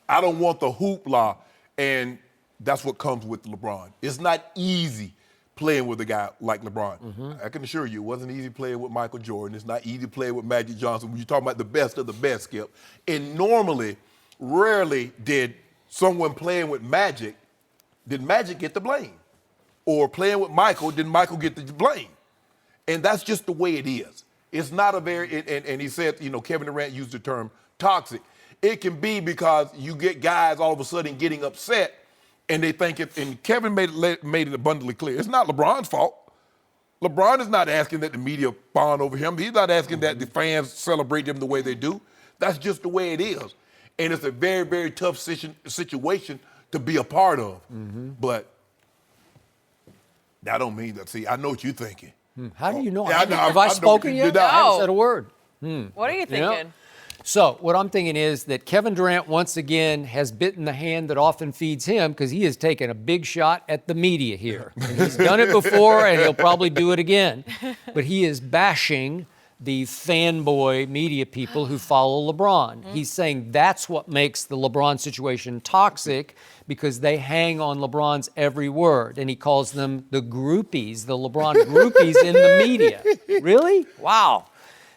I don't want the hoopla. And that's what comes with LeBron. It's not easy playing with a guy like LeBron. I can assure you, it wasn't easy playing with Michael Jordan. It's not easy playing with Magic Johnson. When you're talking about the best of the best, Skip. And rarely did someone playing with Magic, did Magic get the blame? Or playing with Michael, did Michael get the blame? And that's just the way it is. It's not a very, and he said, Kevin Durant used the term toxic. It can be because you get guys all of a sudden getting upset and they think and Kevin made it abundantly clear, it's not LeBron's fault. LeBron is not asking that the media fawn over him. He's not asking that the fans celebrate him the way they do. That's just the way it is. And it's a very, very tough situation to be a part of. But that don't mean that. See, I know what you're thinking. How do you know? Yeah, Have I spoken yet? I haven't said a word. What are you thinking? So what I'm thinking is that Kevin Durant once again has bitten the hand that often feeds him because he has taken a big shot at the media here. And he's done it before and he'll probably do it again. But he is bashing the fanboy media people who follow LeBron. He's saying that's what makes the LeBron situation toxic because they hang on LeBron's every word. And he calls them the groupies, the LeBron groupies in the media. Really? Wow.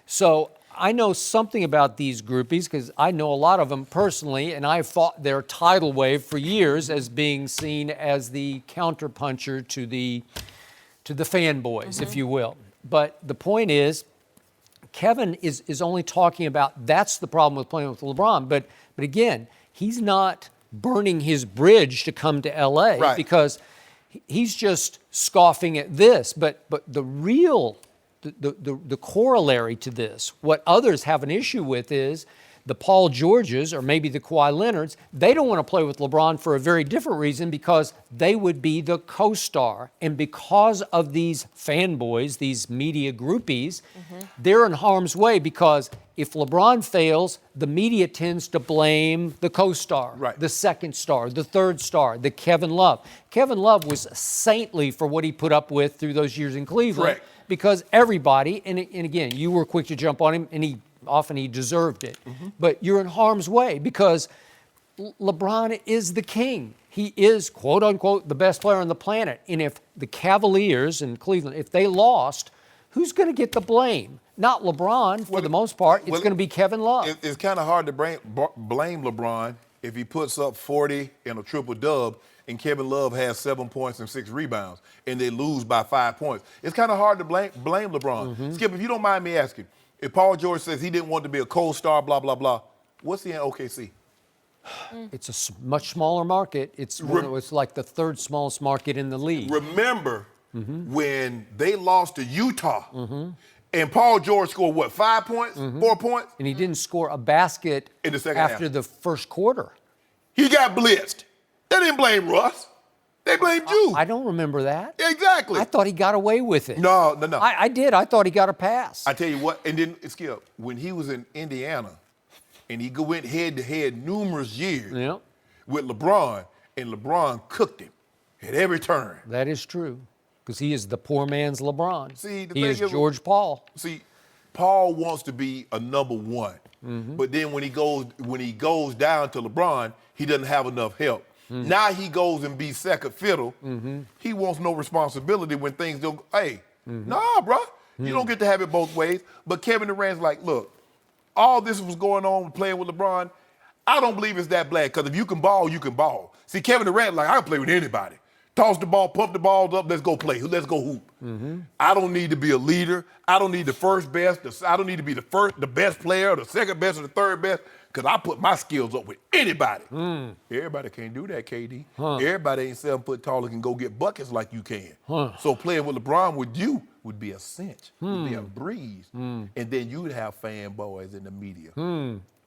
So I know something about these groupies because I know a lot of them personally, and I fought their tidal wave for years as being seen as the counterpuncher to the fanboys, if you will. But the point is, Kevin is only talking about that's the problem with playing with LeBron. But again, he's not burning his bridge to come to LA because he's just scoffing at this. But the real, the corollary to this, what others have an issue with is the Paul Georges or maybe the Kawhi Leonards, they don't want to play with LeBron for a very different reason, because they would be the co-star. And because of these fanboys, these media groupies, they're in harm's way, because if LeBron fails, the media tends to blame the co-star, the second star, the third star, the Kevin Love. Kevin Love was saintly for what he put up with through those years in Cleveland, because everybody, and again, you were quick to jump on him, and he deserved it. But you're in harm's way, because LeBron is the king. He is, quote unquote, the best player on the planet. And if the Cavaliers in Cleveland, if they lost, who's going to get the blame? Not LeBron, for the most part. It's going to be Kevin Love. It's kind of hard to blame LeBron if he puts up 40 and a triple-dub and Kevin Love has 7 points and 6 rebounds and they lose by 5 points. It's kind of hard to blame LeBron. Skip, if you don't mind me asking, if Paul George says he didn't want to be a co-star, blah, blah, blah, what's he in OKC? It's a much smaller market. It's like the third smallest market in the league. Remember when they lost to Utah and Paul George scored, what, 5 points, 4 points? And he didn't score a basket in the second after half. the first quarter. He got blitzed. They didn't blame Russ. They blamed you. I don't remember that. Exactly. I thought he got away with it. No. I did. I thought he got a pass. I tell you what, and then, Skip, when he was in Indiana and he went head-to-head numerous years with LeBron, and LeBron cooked him at every turn. That is true, because he is the poor man's LeBron. See, he is George Paul. See, Paul wants to be a number one, but then when he goes down to LeBron, he doesn't have enough help. Now he goes and be second fiddle. He wants no responsibility when things don't. Hey, nah, bro, you don't get to have it both ways. But Kevin Durant's like, look, all this was going on playing with LeBron. I don't believe it's that bad, because if you can ball, you can ball. See, Kevin Durant, like, I can play with anybody. Toss the ball, pump the balls up, let's go play. Let's go hoop. I don't need to be a leader. I don't need the first best. I don't need to be the best player, or the second best, or the third best, because I put my skills up with anybody. Everybody can't do that, KD. Everybody ain't 7 foot tall and can go get buckets like you can. So playing with LeBron with you would be a cinch, would be a breeze. And then you'd have fanboys in the media.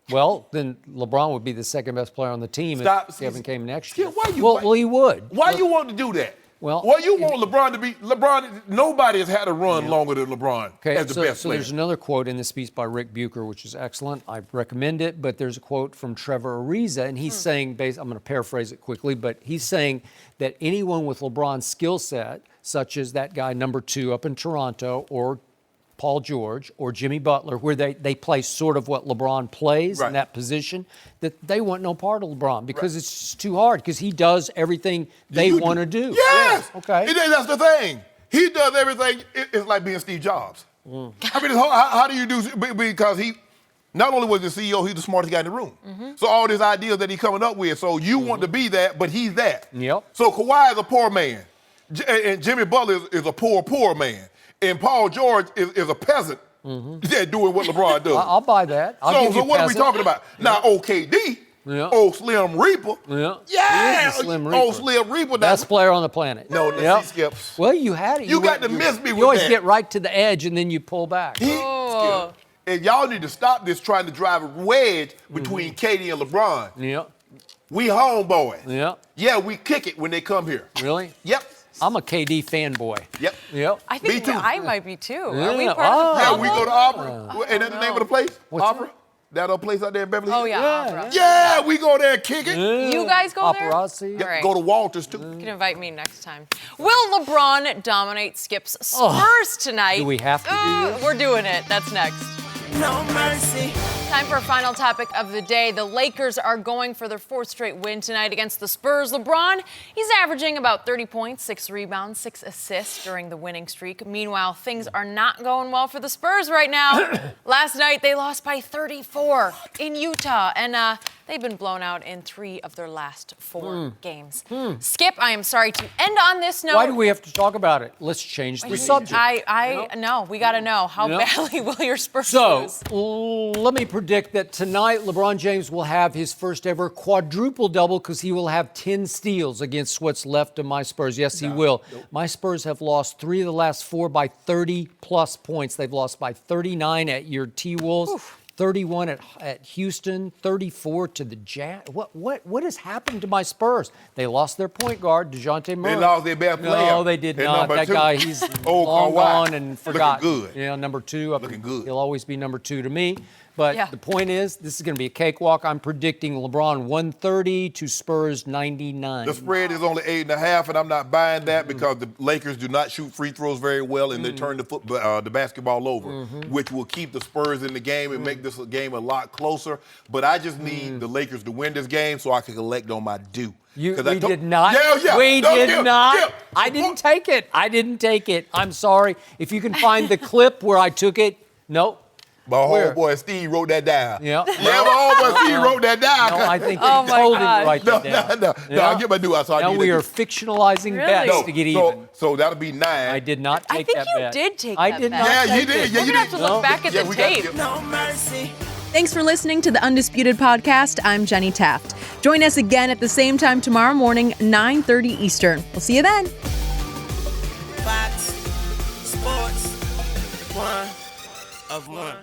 Well, then LeBron would be the second best player on the team if Kevin came next year. Why well, he would. Why you want to do that? Well, you want LeBron to be LeBron? Nobody has had a run longer than LeBron as the best player. There's another quote in this piece by Rick Bucher, which is excellent. I recommend it. But there's a quote from Trevor Ariza, and he's saying, I'm going to paraphrase it quickly, but he's saying that anyone with LeBron's skill set, such as that guy number 2 up in Toronto, or Paul George or Jimmy Butler, where they play sort of what LeBron plays in that position, that they want no part of LeBron, because it's just too hard, because he does everything they want to do. Yes. Okay. That's the thing. He does everything. It's like being Steve Jobs. I mean, how do you do? Because he not only was the CEO, he's the smartest guy in the room. So all these ideas that he's coming up with. So you want to be that, but he's that. So Kawhi is a poor man, and Jimmy Butler is a poor man. And Paul George is a peasant doing what LeBron does. I'll buy that. So what are we talking about? Now, KD, old Slim Reaper. Yeah. Slim Reaper. Old Slim Reaper. Best player on the planet. No, let's see, Skip. Well, you had it. You got to miss me with that. You always get right to the edge, and then you pull back. Skip. And y'all need to stop this trying to drive a wedge between KD and LeBron. We homeboys. Yeah, we kick it when they come here. Really? Yep. I'm a KD fanboy. Yep. I think Me too. I might be too. Yeah. Are we part of the problem? Yeah, we go to Opera. Ain't that the name of the place? Opera? That other place out there in Beverly Hills? Oh, yeah, Opera. Yeah, we go there and kick it. You guys go there? Paparazzi. All right. Go to Walters, too. You can invite me next time. Will LeBron dominate Skip's Spurs tonight? Do we have to do this? We're doing it. That's next. No mercy. Time for a final topic of the day. The Lakers are going for their 4th straight win tonight against the Spurs. LeBron, he's averaging about 30 points, 6 rebounds, 6 assists during the winning streak. Meanwhile, things are not going well for the Spurs right now. Last night, they lost by 34 in Utah. And They've been blown out in 3 of their last 4 games. Skip, I am sorry to end on this note. Why do we have to talk about it? Let's change the subject. No, we got to know how badly will your Spurs lose? Let me predict that tonight LeBron James will have his first ever quadruple double because he will have 10 steals against what's left of my Spurs. Yes, he will. My Spurs have lost 3 of the last 4 by 30-plus points. They've lost by 39 at your T-Wolves. 31 at Houston, 34 to the Jazz. What has happened to my Spurs? They lost their point guard, DeJounte Murray. They lost their best player. No, they did not. That guy, he's long gone and forgotten. Looking good. Yeah, number 2. Looking good. He'll always be number 2 to me. But the point is, this is going to be a cakewalk. I'm predicting LeBron 130 to Spurs 99. The spread is only 8.5, and I'm not buying that because the Lakers do not shoot free throws very well, and they turn the basketball over, which will keep the Spurs in the game and make this game a lot closer. But I just need the Lakers to win this game so I can collect on my due. We did not. I didn't take it. I didn't take it. I'm sorry. If you can find the clip where I took it, nope. My homeboy Steve wrote that down. Yeah. My homeboy Steve wrote that down. No, I think he told him to write that down. No, I'll get my due. Now we are fictionalizing bets to get even. So that'll be 9. I did not take that bet. I think you did take I that did bet. not Yeah, take you did. it. Yeah, We're you going to did. have to look back at the tape. No mercy. Thanks for listening to the Undisputed Podcast. I'm Jenny Taft. Join us again at the same time tomorrow morning, 9:30 Eastern. We'll see you then. Fox Sports 1 of 1.